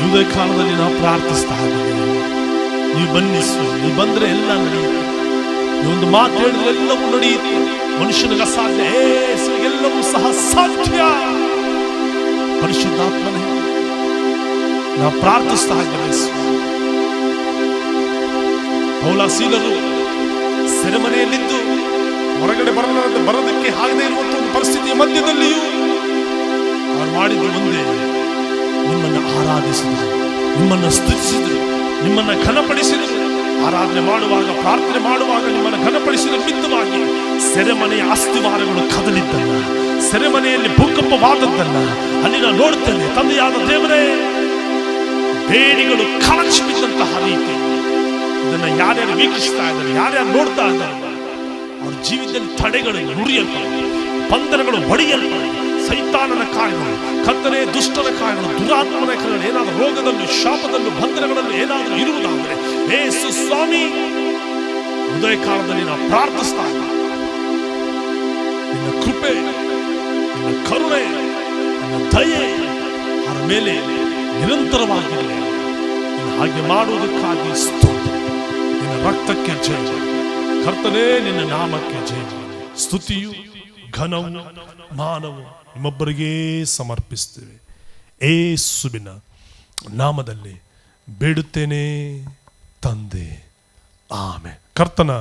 B: ಯುದ್ಧ ಕಾಲದಲ್ಲಿ ನಾವು ಪ್ರಾರ್ಥಿಸ್ತಾ ಇದ್ದೀವಿ. ನೀವು ಬನ್ನಿಸು, ನೀವು ಬಂದ್ರೆ ಎಲ್ಲ ನಡೆಯುತ್ತೆ. ಒಂದು ಮಾತು ಹೇಳಿದ್ರೆ ಎಲ್ಲವೂ ನಡೆಯುತ್ತೆ. ಮನುಷ್ಯನಿಗೆ ಅಸಾಧ್ಯ, ಎಲ್ಲವೂ ಸಹ ಸಾಧ್ಯ. ಪರಿಶುದ್ಧಾತ್ಮನೇ, ನಾವು ಪ್ರಾರ್ಥಿಸ್ತಾ ಇದ್ದೇವೆ. ಪೌಲ ಸೀಲರು ಸೆರೆಮನೆಯಲ್ಲಿದ್ದು ಹೊರಗಡೆ ಬರೋದಕ್ಕೆ ಆಗದೆ ಇರುವಂತಹ ಒಂದು ಪರಿಸ್ಥಿತಿಯ ಮಧ್ಯದಲ್ಲಿಯೂ ಅವರು ಮಾಡಿದ್ದು ಒಂದೇ, ನಿಮ್ಮನ್ನು ಆರಾಧಿಸಿದರು, ನಿಮ್ಮನ್ನು ಸ್ತುತಿಸಿದರು, ನಿಮ್ಮನ್ನು ಘನಪಡಿಸಿದರು. ಆರಾಧನೆ ಮಾಡುವಾಗ, ಪ್ರಾರ್ಥನೆ ಮಾಡುವಾಗ ನಿಮ್ಮನ್ನು ಘನಪಡಿಸಿದ ನಿಮಿತ್ತವಾಗಿ ಸೆರೆಮನೆಯ ಅಸ್ಥಿವಾರಗಳು ಕದಲಿದ್ದಲ್ಲ, ಸೆರೆಮನೆಯಲ್ಲಿ ಭೂಕಂಪವಾದದ್ದಲ್ಲ ಅಲ್ಲಿ ನಾವು ನೋಡ್ತೇವೆ. ತಂದೆಯಾದ ದೇವರೇ, ಬೇಡಿಗಳು ಕಳಚಿ ಬಿದ್ದಂತಹ ರೀತಿ ಇದನ್ನ ಯಾರ್ಯಾರು ವೀಕ್ಷಿಸ್ತಾ ಇದ್ದಾರೆ, ಯಾರ್ಯಾರು ನೋಡ್ತಾ ಇದ್ದಾರೆ, ಅವ್ರ ಜೀವಿತದಲ್ಲಿ ತಡೆಗಳು ನುರಿಯಲ್ಪಡುತ್ತೆ, ಬಂಧನಗಳು ಹೊಡೆಯಲ್ಪಡುತ್ತೆ. ಸೈತಾನನ ಕಾರ್ಯಗಳು, ಕತ್ತನೆ ದುಷ್ಟನ ಕಾರ್ಯಗಳು, ದುರಾತ್ಮನ ಕಾರ್ಯಗಳು, ಏನಾದರೂ ರೋಗದಲ್ಲೂ ಶಾಪದಲ್ಲೂ ಬಂಧನಗಳಲ್ಲೂ ಏನಾದರೂ ಇರುವುದಾದರೆ ಯೇಸು ಸ್ವಾಮಿ, ಉದಯ ಕಾಲದಲ್ಲಿ ನಾವು ಪ್ರಾರ್ಥಿಸ್ತಾ ಇದ್ದೀವಿ. ನಿನ್ನ ಕೃಪೆ, ನಿನ್ನ ಕರುಣೆ, ನಿನ್ನ ದಯೆ ಅವರ ಮೇಲೆ ನಿರಂತರವಾಗಿರಲಿ. ನಿನ್ನ ಹಾಗೆ ಮಾಡುವುದಕ್ಕಾಗಿ ಸ್ತೋತ್ರ. ನಿನ್ನ ರಕ್ತಕ್ಕೆ ಜಯ, ಕರ್ತನೇ ನಿನ್ನ ನಾಮಕ್ಕೆ ಜಯ. ಸ್ತುತಿಯು ಘನವು ಮಾನವು ನಿಮ್ಮೊಬ್ಬರಿಗೇ ಸಮರ್ಪಿಸ್ತೇವೆ. ಯೇಸುವಿನ ನಾಮದಲ್ಲಿ ಬೇಡುತ್ತೇನೆ ತಂದೆ, ಆಮೆನ್. ಕರ್ತನ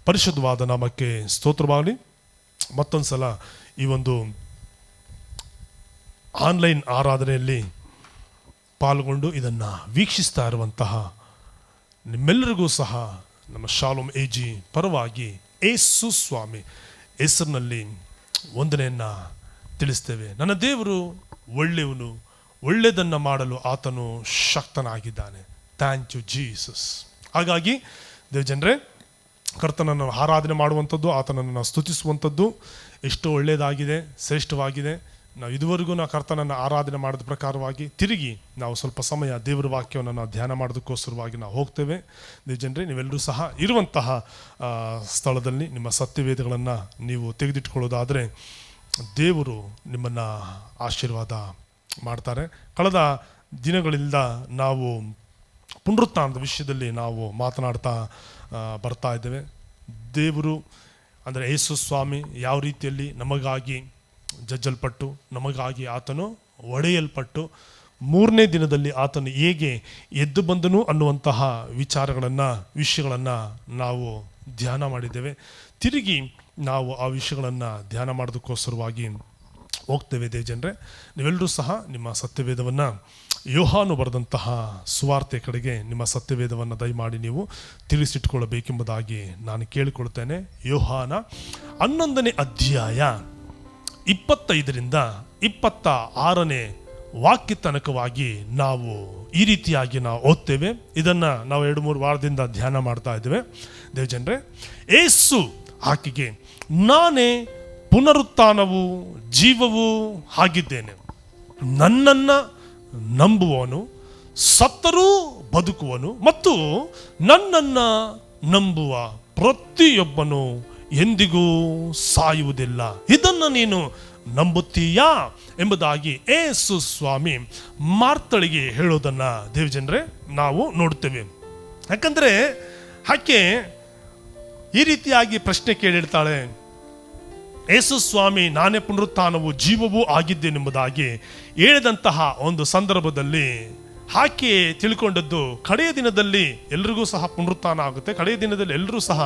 B: ಪರಿಶುದ್ಧವಾದ ನಾಮಕ್ಕೆ ಸ್ತೋತ್ರವಾಗಲಿ. ಮತ್ತೊಂದ್ಸಲ ಈ ಒಂದು ಆನ್ಲೈನ್ ಆರಾಧನೆಯಲ್ಲಿ ಪಾಲ್ಗೊಂಡು ಇದನ್ನು ವೀಕ್ಷಿಸ್ತಾ ಇರುವಂತಹ ನಿಮ್ಮೆಲ್ಲರಿಗೂ ಸಹ ನಮ್ಮ ಶಾಲೋಮ್ ಎಜಿ ಪರವಾಗಿ ಯೇಸು ಸ್ವಾಮಿ ಹೆಸರಿನಲ್ಲಿ ವಂದನೆಯನ್ನು ತಿಳಿಸ್ತೇವೆ. ನನ್ನ ದೇವರು ಒಳ್ಳೆಯವನು, ಒಳ್ಳೆಯದನ್ನು ಮಾಡಲು ಆತನು ಶಕ್ತನಾಗಿದ್ದಾನೆ. Thank you Jesus. ಹಾಗಾಗಿ ದೇವಜನರೇ, ಕರ್ತನನ್ನು ಆರಾಧನೆ ಮಾಡುವಂಥದ್ದು, ಆತನನ್ನು ಸ್ತುತಿಸುವಂಥದ್ದು ಎಷ್ಟೋ ಒಳ್ಳೆಯದಾಗಿದೆ, ಶ್ರೇಷ್ಠವಾಗಿದೆ. ನಾವು ಇದುವರೆಗೂ ಕರ್ತನನ್ನು ಆರಾಧನೆ ಮಾಡಿದ ಪ್ರಕಾರವಾಗಿ ತಿರುಗಿ ನಾವು ಸ್ವಲ್ಪ ಸಮಯ ದೇವರ ವಾಕ್ಯವನ್ನು ನಾವು ಧ್ಯಾನ ಮಾಡೋದಕ್ಕೋಸ್ಕರವಾಗಿ ನಾವು ಹೋಗ್ತೇವೆ. ದೇವಜನರೇ, ನೀವೆಲ್ಲರೂ ಸಹ ಇರುವಂತಹ ಸ್ಥಳದಲ್ಲಿ ನಿಮ್ಮ ಸತ್ಯವೇದಗಳನ್ನು ನೀವು ತೆಗೆದಿಟ್ಕೊಳ್ಳೋದಾದರೆ ದೇವರು ನಿಮ್ಮನ್ನು ಆಶೀರ್ವಾದ ಮಾಡ್ತಾರೆ. ಕಳೆದ ದಿನಗಳಿಂದ ನಾವು ಪುನರುತ್ಥಾನದ ವಿಷಯದಲ್ಲಿ ನಾವು ಮಾತನಾಡ್ತಾ ಬರ್ತಾ ಇದ್ದೇವೆ. ದೇವರು ಅಂದರೆ ಯೇಸು ಸ್ವಾಮಿ ಯಾವ ರೀತಿಯಲ್ಲಿ ನಮಗಾಗಿ ಜಜ್ಜಲ್ಪಟ್ಟು, ನಮಗಾಗಿ ಆತನು ಒಡೆಯಲ್ಪಟ್ಟು, ಮೂರನೇ ದಿನದಲ್ಲಿ ಆತನು ಹೇಗೆ ಎದ್ದು ಬಂದನು ಅನ್ನುವಂತಹ ವಿಷಯಗಳನ್ನು ನಾವು ಧ್ಯಾನ ಮಾಡಿದ್ದೇವೆ. ತಿರುಗಿ ನಾವು ಆ ವಿಷಯಗಳನ್ನು ಧ್ಯಾನ ಮಾಡೋದಕ್ಕೋಸ್ಕರವಾಗಿ ಹೋಗ್ತೇವೆ. ದೇವಜನರೇ, ನೀವೆಲ್ಲರೂ ಸಹ ನಿಮ್ಮ ಸತ್ಯವೇದವನ್ನು, ಯೋಹಾನು ಬರೆದಂತಹ ಸುವಾರ್ತೆ ಕಡೆಗೆ ನಿಮ್ಮ ಸತ್ಯವೇದವನ್ನು ದಯಮಾಡಿ ನೀವು ತಿಳಿಸಿಟ್ಕೊಳ್ಳಬೇಕೆಂಬುದಾಗಿ ನಾನು ಕೇಳಿಕೊಳ್ತೇನೆ. ಯೋಹಾನ 11ನೇ ಅಧ್ಯಾಯ 25ರಿಂದ 26ನೇ ವಾಕ್ಯ ತನಕವಾಗಿ ನಾವು ಈ ರೀತಿಯಾಗಿ ನಾವು ಓದ್ತೇವೆ. ಇದನ್ನು ನಾವು 2-3 ವಾರದಿಂದ ಧ್ಯಾನ ಮಾಡ್ತಾ ಇದ್ದೇವೆ. ದೇವಜನರೇ, ಯೇಸು ಆಕೆಗೆ, ನಾನೇ ಪುನರುತ್ಥಾನವೂ ಜೀವವೂ ಆಗಿದ್ದೇನೆ. ನನ್ನನ್ನು ನಂಬುವವನು ಸತ್ತರೂ ಬದುಕುವನು, ಮತ್ತು ನನ್ನನ್ನು ನಂಬುವ ಪ್ರತಿಯೊಬ್ಬನು ಎಂದಿಗೂ ಸಾಯುವುದಿಲ್ಲ. ಇದನ್ನು ನೀನು ನಂಬುತ್ತೀಯಾ ಎಂಬುದಾಗಿ ಯೇಸು ಸ್ವಾಮಿ ಮಾರ್ತಳಿಗೆ ಹೇಳೋದನ್ನು ದೇವಜನರೇ ನಾವು ನೋಡ್ತೇವೆ. ಯಾಕಂದರೆ ಆಕೆ ಈ ರೀತಿಯಾಗಿ ಪ್ರಶ್ನೆ ಕೇಳಿರ್ತಾಳೆ, ಯೇಸು ಸ್ವಾಮಿ ನಾನೇ ಪುನರುತ್ಥಾನವೂ ಜೀವವೂ ಆಗಿದ್ದೇನೆಂಬುದಾಗಿ ಹೇಳಿದಂತಹ ಒಂದು ಸಂದರ್ಭದಲ್ಲಿ ಆಕೆ ತಿಳ್ಕೊಂಡದ್ದು, ಕಡೆಯ ದಿನದಲ್ಲಿ ಎಲ್ರಿಗೂ ಸಹ ಪುನರುತ್ಥಾನ ಆಗುತ್ತೆ, ಕಡೆಯ ದಿನದಲ್ಲಿ ಎಲ್ಲರೂ ಸಹ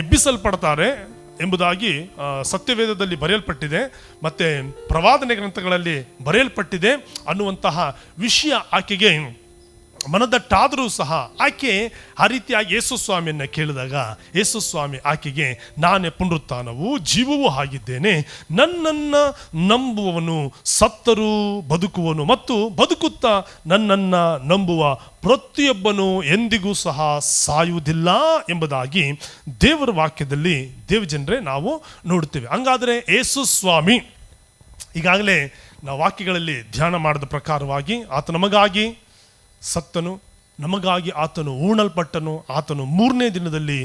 B: ಎಬ್ಬಿಸಲ್ಪಡ್ತಾರೆ ಎಂಬುದಾಗಿ ಸತ್ಯವೇದದಲ್ಲಿ ಬರೆಯಲ್ಪಟ್ಟಿದೆ, ಮತ್ತು ಪ್ರವಾದನೆ ಗ್ರಂಥಗಳಲ್ಲಿ ಬರೆಯಲ್ಪಟ್ಟಿದೆ ಅನ್ನುವಂತಹ ವಿಷಯ ಆಕೆಗೆ ಮನದಟ್ಟಾದರೂ ಸಹ ಆಕೆ ಆ ರೀತಿಯಾಗಿ ಯೇಸು ಸ್ವಾಮಿಯನ್ನು ಕೇಳಿದಾಗ ಯೇಸು ಸ್ವಾಮಿ ಆಕೆಗೆ, ನಾನೇ ಪುನರುತ್ಥಾನವೂ ಜೀವವೂ ಆಗಿದ್ದೇನೆ, ನನ್ನನ್ನು ನಂಬುವವನು ಸತ್ತರೂ ಬದುಕುವನು, ಮತ್ತು ಬದುಕುತ್ತಾ ನನ್ನನ್ನು ನಂಬುವ ಪ್ರತಿಯೊಬ್ಬನು ಎಂದಿಗೂ ಸಹ ಸಾಯುವುದಿಲ್ಲ ಎಂಬುದಾಗಿ ದೇವರ ವಾಕ್ಯದಲ್ಲಿ ದೇವಜನರೇ ನಾವು ನೋಡ್ತೇವೆ. ಹಂಗಾದರೆ ಯೇಸು ಸ್ವಾಮಿ ಈಗಾಗಲೇ ನಾವು ವಾಕ್ಯಗಳಲ್ಲಿ ಧ್ಯಾನ ಮಾಡಿದ ಪ್ರಕಾರವಾಗಿ ಆತ ನಮಗಾಗಿ ಸತ್ತನು, ನಮಗಾಗಿ ಆತನು ಹೂಣಲ್ಪಟ್ಟನು, ಆತನು 3ನೇ ದಿನದಲ್ಲಿ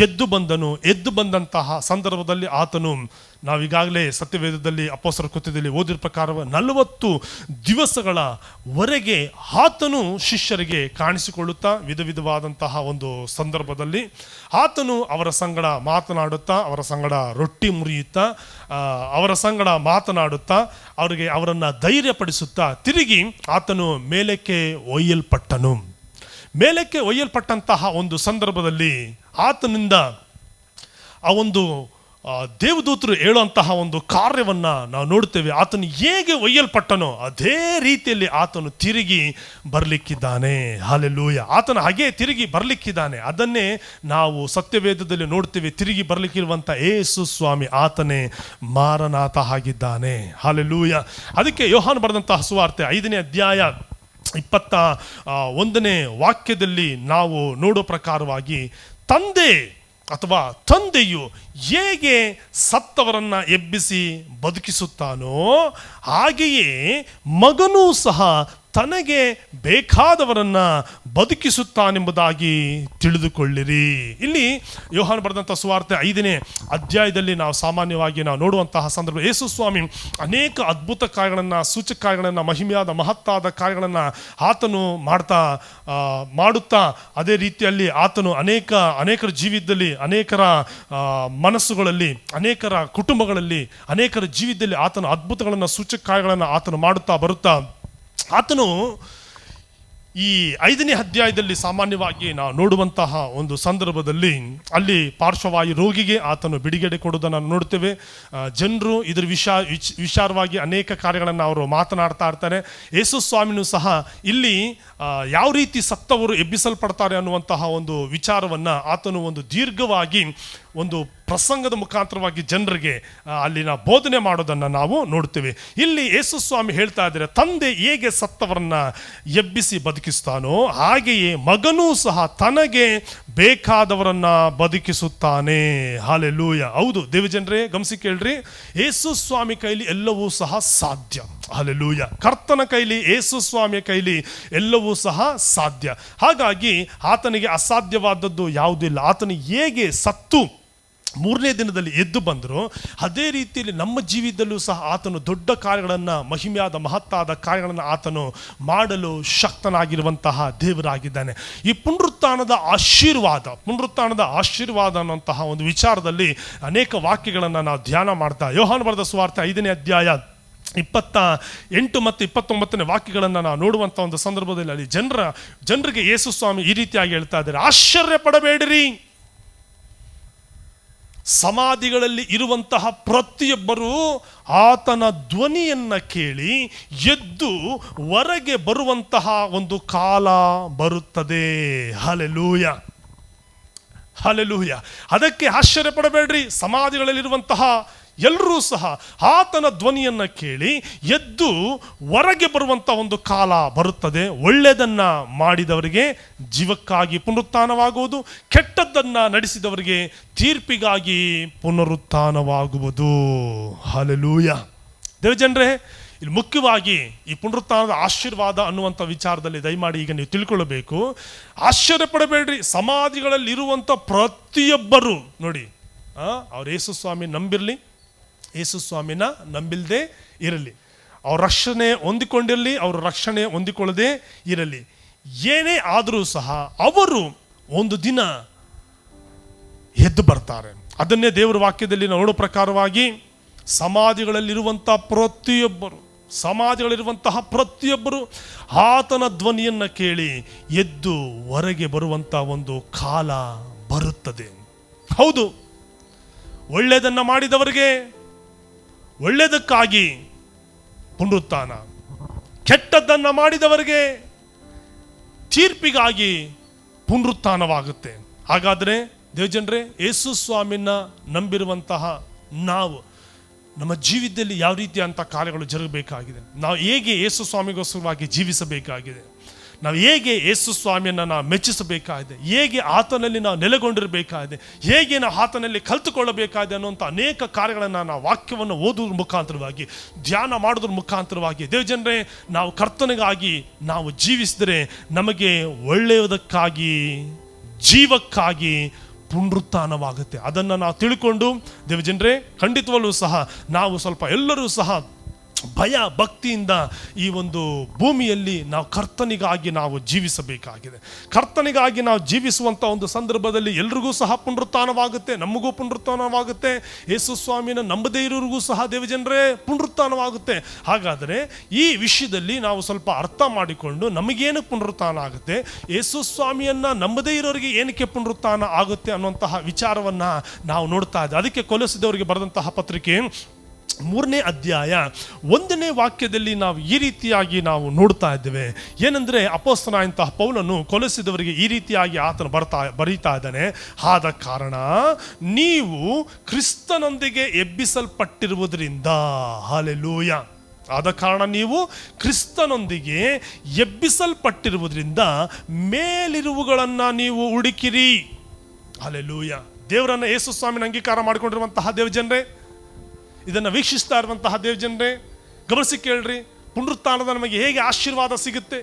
B: ಎದ್ದು ಬಂದನು. ಎದ್ದು ಬಂದಂತಹ ಸಂದರ್ಭದಲ್ಲಿ ಆತನು, ನಾವೀಗಾಗಲೇ ಸತ್ಯವೇದದಲ್ಲಿ ಅಪೊಸ್ತಲರ ಕೃತ್ಯದಲ್ಲಿ ಓದಿದ ಪ್ರಕಾರ 40 ದಿವಸಗಳವರೆಗೆ ಆತನು ಶಿಷ್ಯರಿಗೆ ಕಾಣಿಸಿಕೊಳ್ಳುತ್ತಾ ವಿಧ ವಿಧವಾದಂತಹ ಒಂದು ಸಂದರ್ಭದಲ್ಲಿ ಆತನು ಅವರ ಸಂಗಡ ಮಾತನಾಡುತ್ತಾ, ಅವರ ಸಂಗಡ ರೊಟ್ಟಿ ಮುರಿಯುತ್ತಾ, ಅವರ ಸಂಗಡ ಮಾತನಾಡುತ್ತಾ ಅವರನ್ನು ಧೈರ್ಯಪಡಿಸುತ್ತಾ ತಿರುಗಿ ಆತನು ಮೇಲಕ್ಕೆ ಒಯ್ಯಲ್ಪಟ್ಟನು. ಮೇಲಕ್ಕೆ ಒಯ್ಯಲ್ಪಟ್ಟಂತಹ ಒಂದು ಸಂದರ್ಭದಲ್ಲಿ ಆತನಿಂದ ಆ ಒಂದು ದೇವದೂತರು ಹೇಳುವಂತಹ ಒಂದು ಕಾರ್ಯವನ್ನು ನಾವು ನೋಡ್ತೇವೆ. ಆತನು ಹೇಗೆ ಒಯ್ಯಲ್ಪಟ್ಟನೋ ಅದೇ ರೀತಿಯಲ್ಲಿ ಆತನು ತಿರುಗಿ ಬರಲಿಕ್ಕಿದ್ದಾನೆ. ಹಲ್ಲೆಲೂಯ. ಆತನು ಹಾಗೆ ತಿರುಗಿ ಬರಲಿಕ್ಕಿದ್ದಾನೆ. ಅದನ್ನೇ ನಾವು ಸತ್ಯವೇದದಲ್ಲಿ ನೋಡ್ತೇವೆ. ತಿರುಗಿ ಬರಲಿಕ್ಕಿರುವಂಥ ಯೇಸು ಸ್ವಾಮಿ ಆತನೇ ಮಾರನಾಥ ಆಗಿದ್ದಾನೆ. ಹಲ್ಲೆಲೂಯ. ಅದಕ್ಕೆ ಯೋಹಾನ ಬರೆದಂತಹ ಸುವಾರ್ತೆ 5ನೇ ಅಧ್ಯಾಯ 21ನೇ ವಾಕ್ಯದಲ್ಲಿ ನಾವು ನೋಡೋ ಪ್ರಕಾರವಾಗಿ, ತಂದೆಯು ಹೇಗೆ ಸತ್ತವರನ್ನು ಎಬ್ಬಿಸಿ ಬದುಕಿಸುತ್ತಾನೋ ಹಾಗೆಯೇ ಮಗನೂ ಸಹ ತನಗೆ ಬೇಕಾದವರನ್ನು ಬದುಕಿಸುತ್ತಾನೆಂಬುದಾಗಿ ತಿಳಿದುಕೊಳ್ಳಿರಿ. ಇಲ್ಲಿ ಯೋಹಾನ ಬರೆದಂಥ ಸುವಾರ್ತೆ 5ನೇ ಅಧ್ಯಾಯದಲ್ಲಿ ನಾವು ಸಾಮಾನ್ಯವಾಗಿ ನಾವು ನೋಡುವಂತಹ ಸಂದರ್ಭ, ಯೇಸು ಸ್ವಾಮಿ ಅನೇಕ ಅದ್ಭುತ ಕಾರ್ಯಗಳನ್ನು, ಸೂಚಕ ಕಾರ್ಯಗಳನ್ನು, ಮಹಿಮೆಯಾದ ಮಹತ್ತಾದ ಕಾರ್ಯಗಳನ್ನು ಆತನು ಮಾಡುತ್ತಾ ಅದೇ ರೀತಿಯಲ್ಲಿ ಆತನು ಅನೇಕರ ಜೀವಿತದಲ್ಲಿ, ಅನೇಕರ ಮನಸ್ಸುಗಳಲ್ಲಿ, ಅನೇಕರ ಕುಟುಂಬಗಳಲ್ಲಿ, ಅನೇಕರ ಜೀವಿತದಲ್ಲಿ ಆತನು ಅದ್ಭುತಗಳನ್ನು, ಸೂಚಕ ಕಾರ್ಯಗಳನ್ನು ಆತನು ಮಾಡುತ್ತಾ ಬರುತ್ತಾ ಆತನು ಈ 5ನೇ ಅಧ್ಯಾಯದಲ್ಲಿ ಸಾಮಾನ್ಯವಾಗಿ ನಾವು ನೋಡುವಂತಹ ಒಂದು ಸಂದರ್ಭದಲ್ಲಿ ಅಲ್ಲಿ ಪಾರ್ಶ್ವವಾಯು ರೋಗಿಗೆ ಆತನು ಬಿಡುಗಡೆ ಕೊಡುವುದನ್ನು ನೋಡ್ತೇವೆ. ಜನರು ಇದರ ವಿಚಾರವಾಗಿ ಅನೇಕ ಕಾರ್ಯಗಳನ್ನು ಅವರು ಮಾತನಾಡ್ತಾ ಇರ್ತಾರೆ. ಯೇಸು ಸ್ವಾಮಿನೂ ಸಹ ಇಲ್ಲಿ ಯಾವ ರೀತಿ ಸತ್ತವರು ಎಬ್ಬಿಸಲ್ಪಡ್ತಾರೆ ಅನ್ನುವಂತಹ ಒಂದು ವಿಚಾರವನ್ನು ಆತನು ಒಂದು ದೀರ್ಘವಾಗಿ ಒಂದು ಪ್ರಸಂಗದ ಮುಖಾಂತರವಾಗಿ ಜನರಿಗೆ ಅಲ್ಲಿನ ಬೋಧನೆ ಮಾಡೋದನ್ನು ನಾವು ನೋಡ್ತೇವೆ. ಇಲ್ಲಿ ಯೇಸು ಸ್ವಾಮಿ ಹೇಳ್ತಾ ಇದ್ದಾರೆ, ತಂದೆ ಹೇಗೆ ಸತ್ತವರನ್ನ ಎಬ್ಬಿಸಿ ಬದುಕಿಸ್ತಾನೋ ಹಾಗೆಯೇ ಮಗನೂ ಸಹ ತನಗೆ ಬೇಕಾದವರನ್ನ ಬದುಕಿಸುತ್ತಾನೆ. ಹಲ್ಲೆಲೂಯ. ಹೌದು ದೇವಜನರೇ, ಗಮನಿಸಿ ಕೇಳ್ರಿ, ಯೇಸು ಸ್ವಾಮಿ ಕೈಲಿ ಎಲ್ಲವೂ ಸಹ ಸಾಧ್ಯ. ಹಲ್ಲೆಲೂಯ. ಕರ್ತನ ಕೈಲಿ, ಯೇಸು ಸ್ವಾಮಿಯ ಕೈಲಿ ಎಲ್ಲವೂ ಸಹ ಸಾಧ್ಯ. ಹಾಗಾಗಿ ಆತನಿಗೆ ಅಸಾಧ್ಯವಾದದ್ದು ಯಾವುದಿಲ್ಲ. ಆತನು ಹೇಗೆ ಸತ್ತು 3ನೇ ದಿನದಲ್ಲಿ ಎದ್ದು ಬಂದರು, ಅದೇ ರೀತಿಯಲ್ಲಿ ನಮ್ಮ ಜೀವಿತದಲ್ಲೂ ಸಹ ಆತನು ದೊಡ್ಡ ಕಾರ್ಯಗಳನ್ನು, ಮಹಿಮೆಯಾದ ಮಹತ್ತಾದ ಕಾರ್ಯಗಳನ್ನು ಆತನು ಮಾಡಲು ಶಕ್ತನಾಗಿರುವಂತಹ ದೇವರಾಗಿದ್ದಾನೆ. ಈ ಪುನರುತ್ಥಾನದ ಆಶೀರ್ವಾದ ಅನ್ನುವಂತಹ ಒಂದು ವಿಚಾರದಲ್ಲಿ ಅನೇಕ ವಾಕ್ಯಗಳನ್ನು ನಾವು ಧ್ಯಾನ ಮಾಡ್ತಾ, ಯೋಹಾನ ಬರೆದ ಸುವಾರ್ತೆ 5ನೇ ಅಧ್ಯಾಯ 28 ಮತ್ತು 29ನೇ ವಾಕ್ಯಗಳನ್ನು ನಾವು ನೋಡುವಂಥ ಒಂದು ಸಂದರ್ಭದಲ್ಲಿ ಅಲ್ಲಿ ಜನರಿಗೆ ಯೇಸು ಸ್ವಾಮಿ ಈ ರೀತಿಯಾಗಿ ಹೇಳ್ತಾ ಇದ್ದಾರೆ, ಆಶ್ಚರ್ಯ ಪಡಬೇಡಿರಿ, ಸಮಾಧಿಗಳಲ್ಲಿ ಇರುವಂತಹ ಪ್ರತಿಯೊಬ್ಬರೂ ಆತನ ಧ್ವನಿಯನ್ನು ಕೇಳಿ ಎದ್ದು ಹೊರಗೆ ಬರುವಂತಹ ಒಂದು ಕಾಲ ಬರುತ್ತದೆ. Hallelujah, hallelujah. ಅದಕ್ಕೆ ಆಶ್ಚರ್ಯ ಪಡಬೇಡ್ರಿ, ಸಮಾಧಿಗಳಲ್ಲಿರುವಂತಹ ಎಲ್ಲರೂ ಸಹ ಆತನ ಧ್ವನಿಯನ್ನು ಕೇಳಿ ಎದ್ದು ಹೊರಗೆ ಬರುವಂಥ ಒಂದು ಕಾಲ ಬರುತ್ತದೆ. ಒಳ್ಳೆಯದನ್ನು ಮಾಡಿದವರಿಗೆ ಜೀವಕ್ಕಾಗಿ ಪುನರುತ್ಥಾನವಾಗುವುದು, ಕೆಟ್ಟದ್ದನ್ನು ನಡೆಸಿದವರಿಗೆ ತೀರ್ಪಿಗಾಗಿ ಪುನರುತ್ಥಾನವಾಗುವುದು. ಹಲ್ಲೆಲೂಯಾ. ದೇವಜನರೇ, ಇಲ್ಲಿ ಮುಖ್ಯವಾಗಿ ಈ ಪುನರುತ್ಥಾನದ ಆಶೀರ್ವಾದ ಅನ್ನುವಂಥ ವಿಚಾರದಲ್ಲಿ ದಯಮಾಡಿ ಈಗ ನೀವು ತಿಳ್ಕೊಳ್ಳಬೇಕು. ಆಶ್ಚರ್ಯ ಪಡಬೇಡ್ರಿ. ಸಮಾಧಿಗಳಲ್ಲಿ ಇರುವಂಥ ಪ್ರತಿಯೊಬ್ಬರು ನೋಡಿ, ಅವ್ರು ಯೇಸು ಸ್ವಾಮಿ ನಂಬಿರಲಿ, ಯೇಸು ಸ್ವಾಮಿನ ನಂಬಿಲ್ಲದೆ ಇರಲಿ, ಅವ್ರ ರಕ್ಷಣೆ ಹೊಂದಿಕೊಂಡಿರಲಿ, ಅವ್ರ ರಕ್ಷಣೆ ಹೊಂದಿಕೊಳ್ಳದೆ ಇರಲಿ, ಏನೇ ಆದರೂ ಸಹ ಅವರು ಒಂದು ದಿನ ಎದ್ದು ಬರ್ತಾರೆ. ಅದನ್ನೇ ದೇವರ ವಾಕ್ಯದಲ್ಲಿ ನಾವು ನೋಡೋ ಪ್ರಕಾರವಾಗಿ ಸಮಾಧಿಗಳಲ್ಲಿರುವಂತಹ ಪ್ರತಿಯೊಬ್ಬರು ಆತನ ಧ್ವನಿಯನ್ನು ಕೇಳಿ ಎದ್ದು ಹೊರಗೆ ಬರುವಂಥ ಒಂದು ಕಾಲ ಬರುತ್ತದೆ. ಹೌದು, ಒಳ್ಳೆಯದನ್ನು ಮಾಡಿದವರಿಗೆ ಒಳ್ಳೆಯದಕ್ಕಾಗಿ ಪುನರುತ್ಥಾನ, ಕೆಟ್ಟದ್ದನ್ನು ಮಾಡಿದವರಿಗೆ ತೀರ್ಪಿಗಾಗಿ ಪುನರುತ್ಥಾನವಾಗುತ್ತೆ. ಹಾಗಾದರೆ ದೇವಜನರೇ, ಯೇಸು ಸ್ವಾಮಿನ ನಂಬಿರುವಂತಹ ನಾವು ನಮ್ಮ ಜೀವಿತದಲ್ಲಿ ಯಾವ ರೀತಿಯಂಥ ಕಾರ್ಯಗಳು ಜರುಗಬೇಕಾಗಿದೆ, ನಾವು ಹೇಗೆ ಯೇಸು ಸ್ವಾಮಿಗೋಸ್ಕರವಾಗಿ ಜೀವಿಸಬೇಕಾಗಿದೆ, ನಾವು ಹೇಗೆ ಯೇಸು ಸ್ವಾಮಿಯನ್ನು ನಾವು ಮೆಚ್ಚಿಸಬೇಕಾಗಿದೆ, ಹೇಗೆ ಆತನಲ್ಲಿ ನಾವು ನೆಲೆಗೊಂಡಿರಬೇಕಾಗಿದೆ, ಹೇಗೆ ನಾವು ಆತನಲ್ಲಿ ಕಲಿತುಕೊಳ್ಳಬೇಕಾಗಿದೆ ಅನ್ನುವಂಥ ಅನೇಕ ಕಾರ್ಯಗಳನ್ನು ನಾವು ವಾಕ್ಯವನ್ನು ಓದುವುದ್ರ ಮುಖಾಂತರವಾಗಿ, ಧ್ಯಾನ ಮಾಡೋದ್ರ ಮುಖಾಂತರವಾಗಿ ದೇವಜನರೇ ನಾವು ಕರ್ತನಿಗಾಗಿ ನಾವು ಜೀವಿಸಿದರೆ ನಮಗೆ ಒಳ್ಳೆಯದಕ್ಕಾಗಿ, ಜೀವಕ್ಕಾಗಿ ಪುನರುತ್ಥಾನವಾಗುತ್ತೆ. ಅದನ್ನು ನಾವು ತಿಳ್ಕೊಂಡು ದೇವಜನರೇ ಖಂಡಿತವಲ್ಲೂ ಸಹ ನಾವು ಸ್ವಲ್ಪ ಎಲ್ಲರೂ ಸಹ ಭಯ ಭಕ್ತಿಯಿಂದ ಈ ಒಂದು ಭೂಮಿಯಲ್ಲಿ ನಾವು ಕರ್ತನಿಗಾಗಿ ನಾವು ಜೀವಿಸಬೇಕಾಗಿದೆ. ಕರ್ತನಿಗಾಗಿ ನಾವು ಜೀವಿಸುವಂಥ ಒಂದು ಸಂದರ್ಭದಲ್ಲಿ ಎಲ್ರಿಗೂ ಸಹ ಪುನರುತ್ಥಾನವಾಗುತ್ತೆ, ನಮಗೂ ಪುನರುತ್ಥಾನವಾಗುತ್ತೆ, ಯೇಸು ಸ್ವಾಮಿನ ನಂಬದೇ ಇರೋರಿಗೂ ಸಹ ದೇವಜನರೇ ಪುನರುತ್ಥಾನವಾಗುತ್ತೆ. ಹಾಗಾದರೆ ಈ ವಿಷಯದಲ್ಲಿ ನಾವು ಸ್ವಲ್ಪ ಅರ್ಥ ಮಾಡಿಕೊಂಡು ನಮಗೇನು ಪುನರುತ್ಥಾನ ಆಗುತ್ತೆ, ಯೇಸು ಸ್ವಾಮಿಯನ್ನು ನಂಬದೇ ಇರೋರಿಗೆ ಏನಕ್ಕೆ ಪುನರುತ್ಥಾನ ಆಗುತ್ತೆ ಅನ್ನುವಂತಹ ವಿಚಾರವನ್ನು ನಾವು ನೋಡ್ತಾ ಇದ್ದೇವೆ. ಅದಕ್ಕೆ ಕೊಲೊಸ್ಸದವರಿಗೆ ಬರೆದಂತಹ ಪತ್ರಿಕೆ 3ನೇ ಅಧ್ಯಾಯ 1ನೇ ವಾಕ್ಯದಲ್ಲಿ ನಾವು ಈ ರೀತಿಯಾಗಿ ನಾವು ನೋಡ್ತಾ ಇದ್ದೇವೆ. ಏನಂದರೆ ಅಪೊಸ್ತಲನಾದಂತಹ ಪೌಲನು ಕೊಲೊಸ್ಸದವರಿಗೆ ಈ ರೀತಿಯಾಗಿ ಆತನು ಬರೀತಾ ಇದ್ದಾನೆ. ಆದ ಕಾರಣ ನೀವು ಕ್ರಿಸ್ತನೊಂದಿಗೆ ಎಬ್ಬಿಸಲ್ಪಟ್ಟಿರುವುದರಿಂದ, ಹಲ್ಲೆಲೂಯಾ, ಆದ ಕಾರಣ ನೀವು ಕ್ರಿಸ್ತನೊಂದಿಗೆ ಎಬ್ಬಿಸಲ್ಪಟ್ಟಿರುವುದರಿಂದ ಮೇಲಿರುವುಗಳನ್ನು ನೀವು ಹುಡುಕಿರಿ. ಹಲ್ಲೆಲೂಯಾ. ದೇವರನ್ನು ಯೇಸು ಸ್ವಾಮಿನ ಅಂಗೀಕಾರ ಮಾಡಿಕೊಂಡಿರುವಂತಹ ದೇವಜನರೇ, ಇದನ್ನು ವೀಕ್ಷಿಸ್ತಾ ಇರುವಂತಹ ದೇವಜನರೇ ಗಮನಿಸಿ ಕೇಳ್ರಿ. ಪುನರುತ್ಥಾನದ ನಮಗೆ ಹೇಗೆ ಆಶೀರ್ವಾದ ಸಿಗುತ್ತೆ,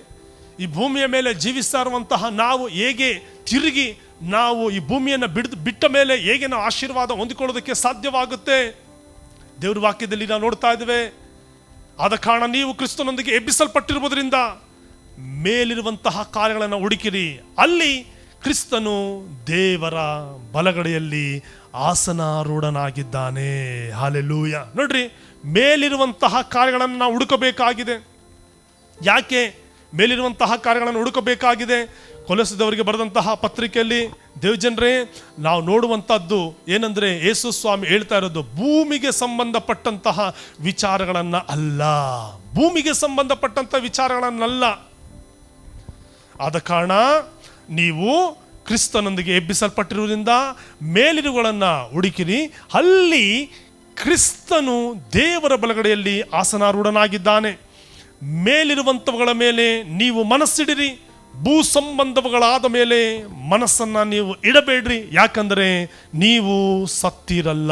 B: ಈ ಭೂಮಿಯ ಮೇಲೆ ಜೀವಿಸ್ತಾ ಇರುವಂತಹ ನಾವು ಹೇಗೆ ತಿರುಗಿ ನಾವು ಈ ಭೂಮಿಯನ್ನು ಬಿಟ್ಟ ಮೇಲೆ ಹೇಗೆ ನಾವು ಆಶೀರ್ವಾದ ಹೊಂದಿಕೊಳ್ಳೋದಕ್ಕೆ ಸಾಧ್ಯವಾಗುತ್ತೆ, ದೇವರ ವಾಕ್ಯದಲ್ಲಿ ನಾವು ನೋಡ್ತಾ ಇದ್ದೇವೆ. ಆದ ಕಾರಣ ನೀವು ಕ್ರಿಸ್ತನೊಂದಿಗೆ ಎಬ್ಬಿಸಲ್ಪಟ್ಟಿರುವುದರಿಂದ ಮೇಲಿರುವಂತಹ ಕಾರ್ಯಗಳನ್ನು ಹುಡುಕಿರಿ, ಅಲ್ಲಿ ಕ್ರಿಸ್ತನು ದೇವರ ಬಲಗಡೆಯಲ್ಲಿ ಆಸನಾರೂಢನಾಗಿದ್ದಾನೆ. ಹಲ್ಲೆಲೂಯಾ. ನೋಡ್ರಿ, ಮೇಲಿರುವಂತಹ ಕಾರ್ಯಗಳನ್ನು ನಾವು ಹುಡುಕಬೇಕಾಗಿದೆ. ಯಾಕೆ ಮೇಲಿರುವಂತಹ ಕಾರ್ಯಗಳನ್ನು ಹುಡುಕಬೇಕಾಗಿದೆ? ಕೊಲೊಸ್ಸದವರಿಗೆ ಬರೆದಂತಹ ಪತ್ರಿಕೆಯಲ್ಲಿ ದೇವಜನರೇ ನಾವು ನೋಡುವಂಥದ್ದು ಏನಂದರೆ, ಯೇಸು ಸ್ವಾಮಿ ಹೇಳ್ತಾ ಇರೋದು ಭೂಮಿಗೆ ಸಂಬಂಧಪಟ್ಟಂತಹ ವಿಚಾರಗಳನ್ನು ಅಲ್ಲ, ಭೂಮಿಗೆ ಸಂಬಂಧಪಟ್ಟಂಥ ವಿಚಾರಗಳನ್ನಲ್ಲ. ಆದ ಕಾರಣ ನೀವು ಕ್ರಿಸ್ತನೊಂದಿಗೆ ಎಬ್ಬಿಸಲ್ಪಟ್ಟಿರುವುದರಿಂದ ಮೇಲಿರುವುಗಳನ್ನು ಹುಡುಕಿರಿ, ಅಲ್ಲಿ ಕ್ರಿಸ್ತನು ದೇವರ ಬಲಗಡೆಯಲ್ಲಿ ಆಸನಾರೂಢನಾಗಿದ್ದಾನೆ. ಮೇಲಿರುವಂಥವುಗಳ ಮೇಲೆ ನೀವು ಮನಸ್ಸಿಡಿರಿ, ಭೂ ಸಂಬಂಧಗಳಾದ ಮೇಲೆ ಮನಸ್ಸನ್ನು ನೀವು ಇಡಬೇಡ್ರಿ, ಯಾಕಂದರೆ ನೀವು ಸತ್ತಿರಲ್ಲ.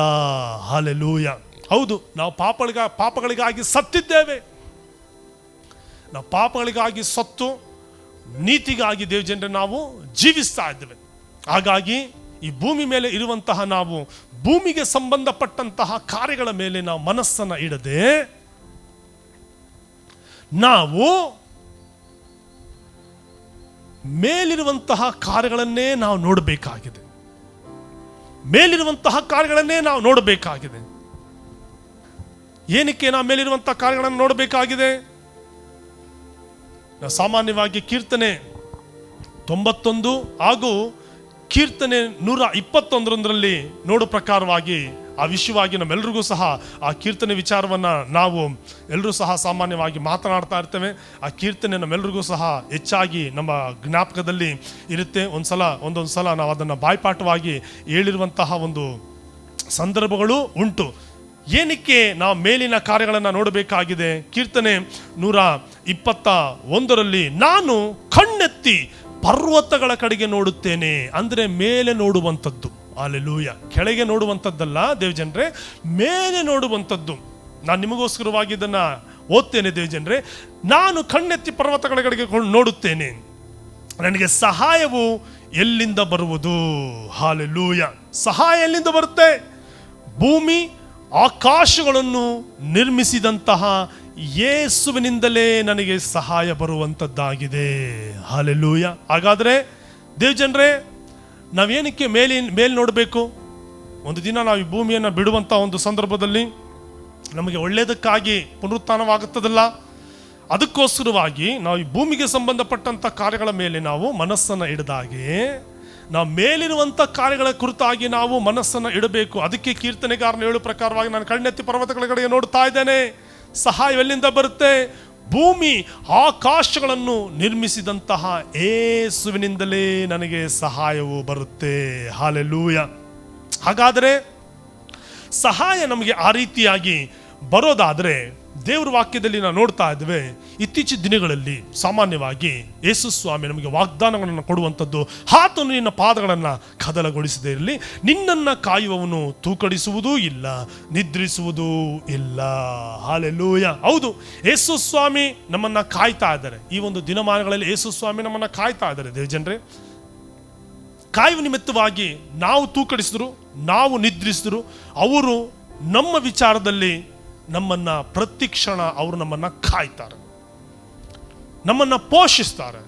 B: ಹಲ್ಲೆಲೂಯಾ. ಹೌದು, ನಾವು ಪಾಪಗಳಿಗಾಗಿ ಸತ್ತಿದ್ದೇವೆ. ನಾವು ಪಾಪಗಳಿಗಾಗಿ ಸತ್ತು ನೀತಿಗಾಗಿ ದೇವಜನರೇ ನಾವು ಜೀವಿಸ್ತಾ ಇದ್ದೇವೆ. ಹಾಗಾಗಿ ಈ ಭೂಮಿ ಮೇಲೆ ಇರುವಂತಹ ನಾವು ಭೂಮಿಗೆ ಸಂಬಂಧಪಟ್ಟಂತಹ ಕಾರ್ಯಗಳ ಮೇಲೆ ನಾವು ಮನಸ್ಸನ್ನು ಇಡದೆ ನಾವು ಮೇಲಿರುವಂತಹ ಕಾರ್ಯಗಳನ್ನೇ ನಾವು ನೋಡಬೇಕಾಗಿದೆ, ಮೇಲಿರುವಂತಹ ಕಾರ್ಯಗಳನ್ನೇ ನಾವು ನೋಡಬೇಕಾಗಿದೆ. ಏನಕ್ಕೆ ನಾವು ಮೇಲಿರುವಂತಹ ಕಾರ್ಯಗಳನ್ನು ನೋಡಬೇಕಾಗಿದೆ? ಸಾಮಾನ್ಯವಾಗಿ ಕೀರ್ತನೆ 91 ಹಾಗೂ ಕೀರ್ತನೆ 121 ನೋಡೋ ಪ್ರಕಾರವಾಗಿ ಆ ವಿಷಯವಾಗಿ ನಮ್ಮೆಲ್ಲರಿಗೂ ಸಹ ಆ ಕೀರ್ತನೆ ವಿಚಾರವನ್ನು ನಾವು ಎಲ್ಲರೂ ಸಹ ಸಾಮಾನ್ಯವಾಗಿ ಮಾತನಾಡ್ತಾ ಇರ್ತೇವೆ. ಆ ಕೀರ್ತನೆ ನಮ್ಮೆಲ್ಲರಿಗೂ ಸಹ ಹೆಚ್ಚಾಗಿ ನಮ್ಮ ಜ್ಞಾಪಕದಲ್ಲಿ ಇರುತ್ತೆ. ಒಂದೊಂದು ಸಲ ನಾವು ಅದನ್ನು ಬಾಯ್ಪಾಠವಾಗಿ ಹೇಳಿರುವಂತಹ ಒಂದು ಸಂದರ್ಭಗಳು ಉಂಟು. ಏನಕ್ಕೆ ನಾವು ಮೇಲಿನ ಕಾರ್ಯಗಳನ್ನು ನೋಡಬೇಕಾಗಿದೆ? ಕೀರ್ತನೆ 121 ನಾನು ಕಣ್ಣೆತ್ತಿ ಪರ್ವತಗಳ ಕಡೆಗೆ ನೋಡುತ್ತೇನೆ. ಅಂದರೆ ಮೇಲೆ ನೋಡುವಂಥದ್ದು. ಹಲ್ಲೆಲೂಯಾ. ಕೆಳಗೆ ನೋಡುವಂಥದ್ದಲ್ಲ ದೇವಜನರೇ, ಮೇಲೆ ನೋಡುವಂಥದ್ದು. ನಾನು ನಿಮಗೋಸ್ಕರವಾಗಿ ಇದನ್ನು ಓದ್ತೇನೆ ದೇವಜನರೇ. ನಾನು ಕಣ್ಣೆತ್ತಿ ಪರ್ವತಗಳ ಕಡೆಗೆ ನೋಡುತ್ತೇನೆ, ನನಗೆ ಸಹಾಯವು ಎಲ್ಲಿಂದ ಬರುವುದು? ಹಲ್ಲೆಲೂಯಾ. ಸಹಾಯ ಎಲ್ಲಿಂದ ಬರುತ್ತೆ? ಭೂಮಿ ಆಕಾಶಗಳನ್ನು ನಿರ್ಮಿಸಿದಂತಹ ಯೇಸುವಿನಿಂದಲೇ ನನಗೆ ಸಹಾಯ ಬರುವಂಥದ್ದಾಗಿದೆ. ಹಲ್ಲೆಲೂಯಾ. ಹಾಗಾದರೆ ದೇವಜನರೇ, ನಾವೇನಕ್ಕೆ ಮೇಲೆ ನೋಡಬೇಕು? ಒಂದು ದಿನ ನಾವು ಈ ಭೂಮಿಯನ್ನು ಬಿಡುವಂಥ ಒಂದು ಸಂದರ್ಭದಲ್ಲಿ ನಮಗೆ ಒಳ್ಳೆಯದಕ್ಕಾಗಿ ಪುನರುತ್ಥಾನವಾಗುತ್ತದಲ್ಲ, ಅದಕ್ಕೋಸ್ಕರವಾಗಿ ನಾವು ಈ ಭೂಮಿಗೆ ಸಂಬಂಧಪಟ್ಟಂಥ ಕಾರ್ಯಗಳ ಮೇಲೆ ನಾವು ಮನಸ್ಸನ್ನು ಇಡದಾಗೆ ನಾವು ಮೇಲಿರುವಂಥ ಕಾರ್ಯಗಳ ಕುರಿತಾಗಿ ನಾವು ಮನಸ್ಸನ್ನು ಇಡಬೇಕು. ಅದಕ್ಕೆ ಕೀರ್ತನೆಗಾರನ ಹೇಳುವ ಪ್ರಕಾರವಾಗಿ ನಾನು ಕಣ್ಣೆತ್ತಿ ಪರ್ವತಗಳ ಕಡೆಗೆ ನೋಡ್ತಾ ಇದ್ದೇನೆ, ಸಹಾಯ ಎಲ್ಲಿಂದ ಬರುತ್ತೆ? ಭೂಮಿ ಆಕಾಶಗಳನ್ನು ನಿರ್ಮಿಸಿದಂತಹ ಯೇಸುವಿನಿಂದಲೇ ನನಗೆ ಸಹಾಯವು ಬರುತ್ತೆ. ಹಲ್ಲೆಲೂಯಾ. ಹಾಗಾದರೆ ಸಹಾಯ ನಮಗೆ ಆ ರೀತಿಯಾಗಿ ಬರೋದಾದರೆ ದೇವರ ವಾಕ್ಯದಲ್ಲಿ ನಾವು ನೋಡ್ತಾ ಇದ್ದೇವೆ, ಇತ್ತೀಚಿನ ದಿನಗಳಲ್ಲಿ ಸಾಮಾನ್ಯವಾಗಿ ಯೇಸು ಸ್ವಾಮಿ ನಮಗೆ ವಾಗ್ದಾನಗಳನ್ನು ಕೊಡುವಂಥದ್ದು, ಆತನು ನಿನ್ನ ಪಾದಗಳನ್ನು ಕದಲಗೊಳಿಸದೇ ಇರಲಿ, ನಿನ್ನನ್ನು ಕಾಯುವವನು ತೂಕಡಿಸುವುದೂ ಇಲ್ಲ, ನಿದ್ರಿಸುವುದೂ ಇಲ್ಲ. ಹಲ್ಲೆಲೂಯಾ. ಹೌದು, ಯೇಸು ಸ್ವಾಮಿ ನಮ್ಮನ್ನು ಕಾಯ್ತಾ ಇದ್ದಾರೆ. ಈ ಒಂದು ದಿನಮಾನಗಳಲ್ಲಿ ಯೇಸು ಸ್ವಾಮಿ ನಮ್ಮನ್ನು ಕಾಯ್ತಾ ಇದ್ದಾರೆ ದೇವಜನರೇ. ಕಾಯುವ ನಿಮಿತ್ತವಾಗಿ ನಾವು ತೂಕಡಿಸಿದ್ರು, ನಾವು ನಿದ್ರಿಸಿದ್ರು, ಅವರು ನಮ್ಮ ವಿಚಾರದಲ್ಲಿ ನಮ್ಮನ್ನು ಪ್ರತಿಕ್ಷಣ ಅವರು ನಮ್ಮನ್ನು ಕಾಯ್ತಾರೆ, ನಮ್ಮನ್ನು ಪೋಷಿಸ್ತಾರೆ,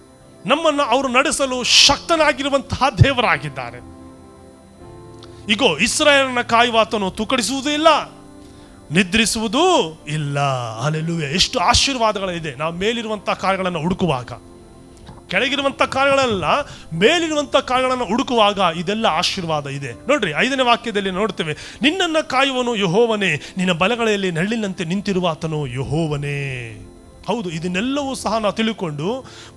B: ನಮ್ಮನ್ನು ಅವರು ನಡೆಸಲು ಶಕ್ತನಾಗಿರುವಂತಹ ದೇವರಾಗಿದ್ದಾರೆ. ಈಗ ಇಸ್ರಾಯೇಲನ ಕಾಯುವಾತನು ತೂಕಡಿಸುವುದೂ ಇಲ್ಲ, ನಿದ್ರಿಸುವುದೂ ಇಲ್ಲ. ಹಲ್ಲೆಲೂಯಾ. ಎಷ್ಟು ಆಶೀರ್ವಾದಗಳಿದೆ ನಾವು ಮೇಲಿರುವಂಥ ಕಾರ್ಯಗಳನ್ನು ಹುಡುಕುವಾಗ. ಕೆಳಗಿರುವಂಥ ಕಾರ್ಯಗಳಲ್ಲ, ಮೇಲಿರುವಂಥ ಕಾರ್ಯಗಳನ್ನು ಹುಡುಕುವಾಗ ಇದೆಲ್ಲ ಆಶೀರ್ವಾದ ಇದೆ. ನೋಡ್ರಿ, 5ನೇ ವಾಕ್ಯದಲ್ಲಿ ನೋಡ್ತೇವೆ, ನಿನ್ನನ್ನು ಕಾಯುವನು ಯೆಹೋವನೇ, ನಿನ್ನ ಬಲಗಳಲ್ಲಿ ನೆರಳಿನಂತೆ ನಿಂತಿರುವ ಆತನು ಯೆಹೋವನೇ. ಹೌದು, ಇದನ್ನೆಲ್ಲವೂ ಸಹ ನಾವು ತಿಳ್ಕೊಂಡು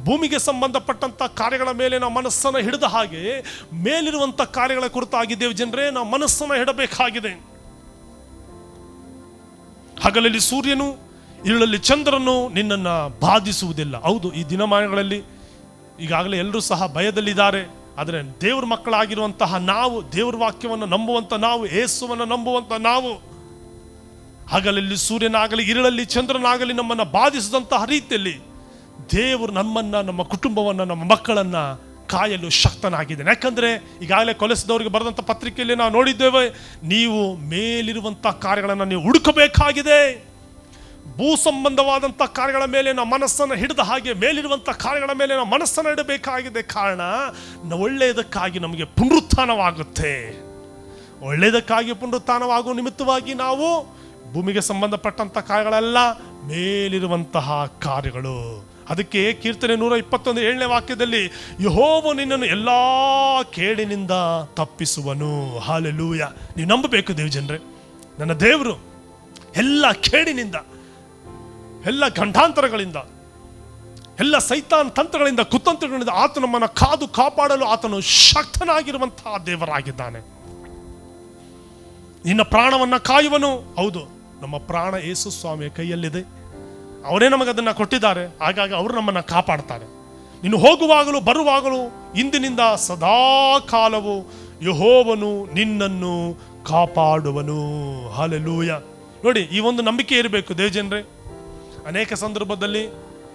B: ಭೂಮಿಗೆ ಸಂಬಂಧಪಟ್ಟಂಥ ಕಾರ್ಯಗಳ ಮೇಲೆ ನಾವು ಮನಸ್ಸನ್ನು ಹಿಡಿದ ಹಾಗೆ ಮೇಲಿರುವಂಥ ಕಾರ್ಯಗಳ ಕುರಿತಾಗಿ ದೇವಜನರೇ ನಾವು ಮನಸ್ಸನ್ನು ಇಡಬೇಕಾಗಿದೆ. ಹಗಲಲ್ಲಿ ಸೂರ್ಯನು, ಇರುಳಲ್ಲಿ ಚಂದ್ರನು ನಿನ್ನನ್ನು ಬಾಧಿಸುವುದಿಲ್ಲ. ಹೌದು, ಈ ದಿನಮಾನಗಳಲ್ಲಿ ಈಗಾಗಲೇ ಎಲ್ಲರೂ ಸಹ ಭಯದಲ್ಲಿದ್ದಾರೆ. ಆದರೆ ದೇವ್ರ ಮಕ್ಕಳಾಗಿರುವಂತಹ ನಾವು, ದೇವ್ರ ವಾಕ್ಯವನ್ನು ನಂಬುವಂಥ ನಾವು, ಯೇಸುವನ್ನು ನಂಬುವಂಥ ನಾವು, ಹಗಲಲ್ಲಿ ಸೂರ್ಯನಾಗಲಿ ಇರುಳಲ್ಲಿ ಚಂದ್ರನಾಗಲಿ ನಮ್ಮನ್ನು ಬಾಧಿಸಿದಂತಹ ರೀತಿಯಲ್ಲಿ ದೇವರು ನಮ್ಮನ್ನು, ನಮ್ಮ ಕುಟುಂಬವನ್ನು, ನಮ್ಮ ಮಕ್ಕಳನ್ನು ಕಾಯಲು ಶಕ್ತನಾಗಿದ್ದಾನೆ. ಯಾಕಂದರೆ ಈಗಾಗಲೇ ಕೊಲೆಸಿದವರಿಗೆ ಬರೆದಂಥ ಪತ್ರಿಕೆಯಲ್ಲಿ ನಾವು ನೋಡಿದ್ದೇವೆ, ನೀವು ಮೇಲಿರುವಂಥ ಕಾರ್ಯಗಳನ್ನು ನೀವು ಹುಡುಕಬೇಕಾಗಿದೆ. ಭೂ ಸಂಬಂಧವಾದಂಥ ಕಾರ್ಯಗಳ ಮೇಲೆ ನಾವು ಮನಸ್ಸನ್ನು ಹಿಡಿದ ಹಾಗೆ ಮೇಲಿರುವಂಥ ಕಾರ್ಯಗಳ ಮೇಲೆ ನಾವು ಮನಸ್ಸನ್ನು ಇಡಬೇಕಾಗಿದೆ. ಕಾರಣ ಒಳ್ಳೆಯದಕ್ಕಾಗಿ ನಮಗೆ ಪುನರುತ್ಥಾನವಾಗುತ್ತೆ. ಒಳ್ಳೆಯದಕ್ಕಾಗಿ ಪುನರುತ್ಥಾನವಾಗುವ ನಿಮಿತ್ತವಾಗಿ ನಾವು ಭೂಮಿಗೆ ಸಂಬಂಧಪಟ್ಟಂಥ ಕಾರ್ಯಗಳೆಲ್ಲ ಮೇಲಿರುವಂತಹ ಕಾರ್ಯಗಳು. ಅದಕ್ಕೆ ಕೀರ್ತನೆ 121 ವಾಕ್ಯದಲ್ಲಿ ಯೆಹೋವ ನಿನ್ನನ್ನು ಎಲ್ಲ ಕೇಡಿನಿಂದ ತಪ್ಪಿಸುವನು. ಹಲ್ಲೆಲೂಯಾ. ನೀವು ನಂಬಬೇಕು ದೇವಜನರೇ, ನನ್ನ ದೇವರು ಎಲ್ಲ ಕೇಡಿನಿಂದ, ಎಲ್ಲ ಗಂಡಾಂತರಗಳಿಂದ, ಎಲ್ಲ ಸೈತಾನ್ ತಂತ್ರಗಳಿಂದ, ಕುತಂತ್ರಗಳಿಂದ ಆತ ನಮ್ಮನ್ನು ಕಾದು ಕಾಪಾಡಲು ಆತನು ಶಕ್ತನಾಗಿರುವಂತಹ ದೇವರಾಗಿದ್ದಾನೆ. ನಿನ್ನ ಪ್ರಾಣವನ್ನು ಕಾಯುವನು. ಹೌದು, ನಮ್ಮ ಪ್ರಾಣ ಯೇಸು ಸ್ವಾಮಿಯ ಕೈಯಲ್ಲಿದೆ, ಅವರೇ ನಮಗದನ್ನು ಕೊಟ್ಟಿದ್ದಾರೆ. ಹಾಗಾಗಿ ಅವರು ನಮ್ಮನ್ನು ಕಾಪಾಡ್ತಾರೆ. ನೀನು ಹೋಗುವಾಗಲೂ ಬರುವಾಗಲೂ ಇಂದಿನಿಂದ ಸದಾ ಕಾಲವು ಯೆಹೋವನು ನಿನ್ನನ್ನು ಕಾಪಾಡುವನು. ಹಲ್ಲೆಲೂಯಾ. ನೋಡಿ, ಈ ಒಂದು ನಂಬಿಕೆ ಇರಬೇಕು ದೇವಜನರೇ. ಅನೇಕ ಸಂದರ್ಭದಲ್ಲಿ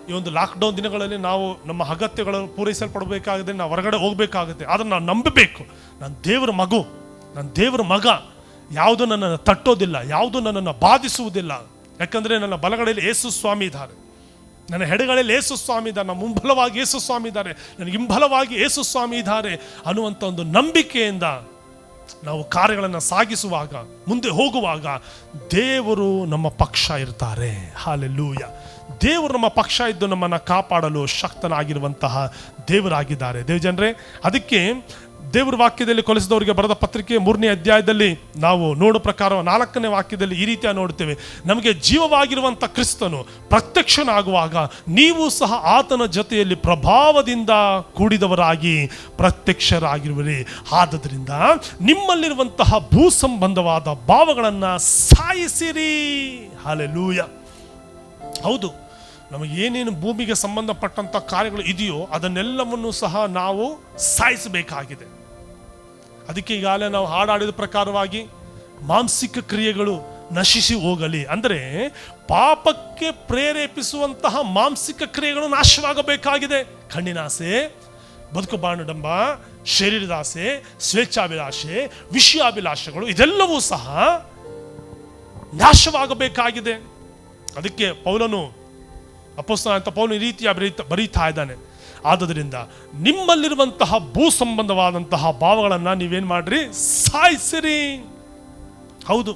B: ಈ ಒಂದು ಲಾಕ್ಡೌನ್ ದಿನಗಳಲ್ಲಿ ನಾವು ನಮ್ಮ ಅಗತ್ಯಗಳನ್ನು ಪೂರೈಸಲ್ಪಡಬೇಕಾಗಿದೆ, ನಾವು ಹೊರಗಡೆ ಹೋಗಬೇಕಾಗುತ್ತೆ. ಆದರೆ ನಾವು ನಂಬಬೇಕು, ನಾನು ದೇವರ ಮಗು, ನಾನು ದೇವರ ಮಗ, ಯಾವುದು ನನ್ನನ್ನು ತಟ್ಟೋದಿಲ್ಲ, ಯಾವುದು ನನ್ನನ್ನು ಬಾಧಿಸುವುದಿಲ್ಲ. ಯಾಕಂದರೆ ನನ್ನ ಬಲಗಳಲ್ಲಿ ಯೇಸು ಸ್ವಾಮಿ ಇದ್ದಾರೆ, ನನ್ನ ಎಡಗಳಲ್ಲಿ ಯೇಸು ಸ್ವಾಮಿ ಇದ್ದಾರೆ, ನನ್ನ ಮುಂಬಲವಾಗಿ ಯೇಸು ಸ್ವಾಮಿ ಇದ್ದಾರೆ, ನನಗೆ ಹಿಂಬಲವಾಗಿ ಯೇಸು ಸ್ವಾಮಿ ಇದ್ದಾರೆ ಅನ್ನುವಂಥ ಒಂದು ನಂಬಿಕೆಯಿಂದ ನಾವು ಕಾರ್ಯಗಳನ್ನು ಸಾಗಿಸುವಾಗ, ಮುಂದೆ ಹೋಗುವಾಗ ದೇವರು ನಮ್ಮ ಪಕ್ಷ ಇರ್ತಾರೆ. ಹಲ್ಲೆಲೂಯಾ. ದೇವರು ನಮ್ಮ ಪಕ್ಷ ಇದ್ದು ನಮ್ಮನ್ನು ಕಾಪಾಡಲು ಶಕ್ತನಾಗಿರುವಂತಹ ದೇವರಾಗಿದ್ದಾರೆ ದೇವಜನರೇ. ಅದಕ್ಕೆ ದೇವರ ವಾಕ್ಯದಲ್ಲಿ ಕೊಲೆಸಿದವರಿಗೆ ಬರೆದ ಪತ್ರಿಕೆ 3ನೇ ಅಧ್ಯಾಯದಲ್ಲಿ ನಾವು ನೋಡೋ ಪ್ರಕಾರ 4ನೇ ವಾಕ್ಯದಲ್ಲಿ ಈ ರೀತಿಯ ನೋಡ್ತೇವೆ, ನಮಗೆ ಜೀವವಾಗಿರುವಂಥ ಕ್ರಿಸ್ತನು ಪ್ರತ್ಯಕ್ಷನಾಗುವಾಗ ನೀವು ಸಹ ಆತನ ಜೊತೆಯಲ್ಲಿ ಪ್ರಭಾವದಿಂದ ಕೂಡಿದವರಾಗಿ ಪ್ರತ್ಯಕ್ಷರಾಗಿರುವಿರಿ. ಆದ್ದರಿಂದ ನಿಮ್ಮಲ್ಲಿರುವಂತಹ ಭೂ ಸಂಬಂಧವಾದ ಭಾವಗಳನ್ನು ಸಾಯಿಸಿರಿ. ಹಲ್ಲೆಲೂಯಾ. ಹೌದು, ನಮಗೇನೇನು ಭೂಮಿಗೆ ಸಂಬಂಧಪಟ್ಟಂಥ ಕಾರ್ಯಗಳು ಇದೆಯೋ ಅದನ್ನೆಲ್ಲವನ್ನು ಸಹ ನಾವು ಸಾಯಿಸಬೇಕಾಗಿದೆ. ಅದಕ್ಕೆ ಈಗಾಗಲೇ ನಾವು ಹಾಡಾಡಿದ ಪ್ರಕಾರವಾಗಿ ಮಾಂಸಿಕ ಕ್ರಿಯೆಗಳು ನಶಿಸಿ ಹೋಗಲಿ, ಅಂದರೆ ಪಾಪಕ್ಕೆ ಪ್ರೇರೇಪಿಸುವಂತಹ ಮಾಂಸಿಕ ಕ್ರಿಯೆಗಳು ನಾಶವಾಗಬೇಕಾಗಿದೆ. ಕಣ್ಣಿನಾಸೆ, ಬದುಕು ಬಾಣಡಂಬ, ಶರೀರದಾಸೆ, ಸ್ವೇಚ್ಛಾಭಿಲಾಷೆ, ವಿಷಯಾಭಿಲಾಷೆಗಳು ಇದೆಲ್ಲವೂ ಸಹ ನಾಶವಾಗಬೇಕಾಗಿದೆ. ಅದಕ್ಕೆ ಪೌಲನು, ಅಪೊಸ್ತಲನಾದ ಪೌಲನು ಈ ರೀತಿಯ ಬರೀತಾ ಇದ್ದಾನೆ, ಆದುದರಿಂದ ನಿಮ್ಮಲ್ಲಿರುವಂತಹ ಭೂ ಸಂಬಂಧವಾದಂತಹ ಭಾವಗಳನ್ನು ನೀವೇನು ಮಾಡ್ರಿ, ಸಾಯಿಸಿರಿ. ಹೌದು,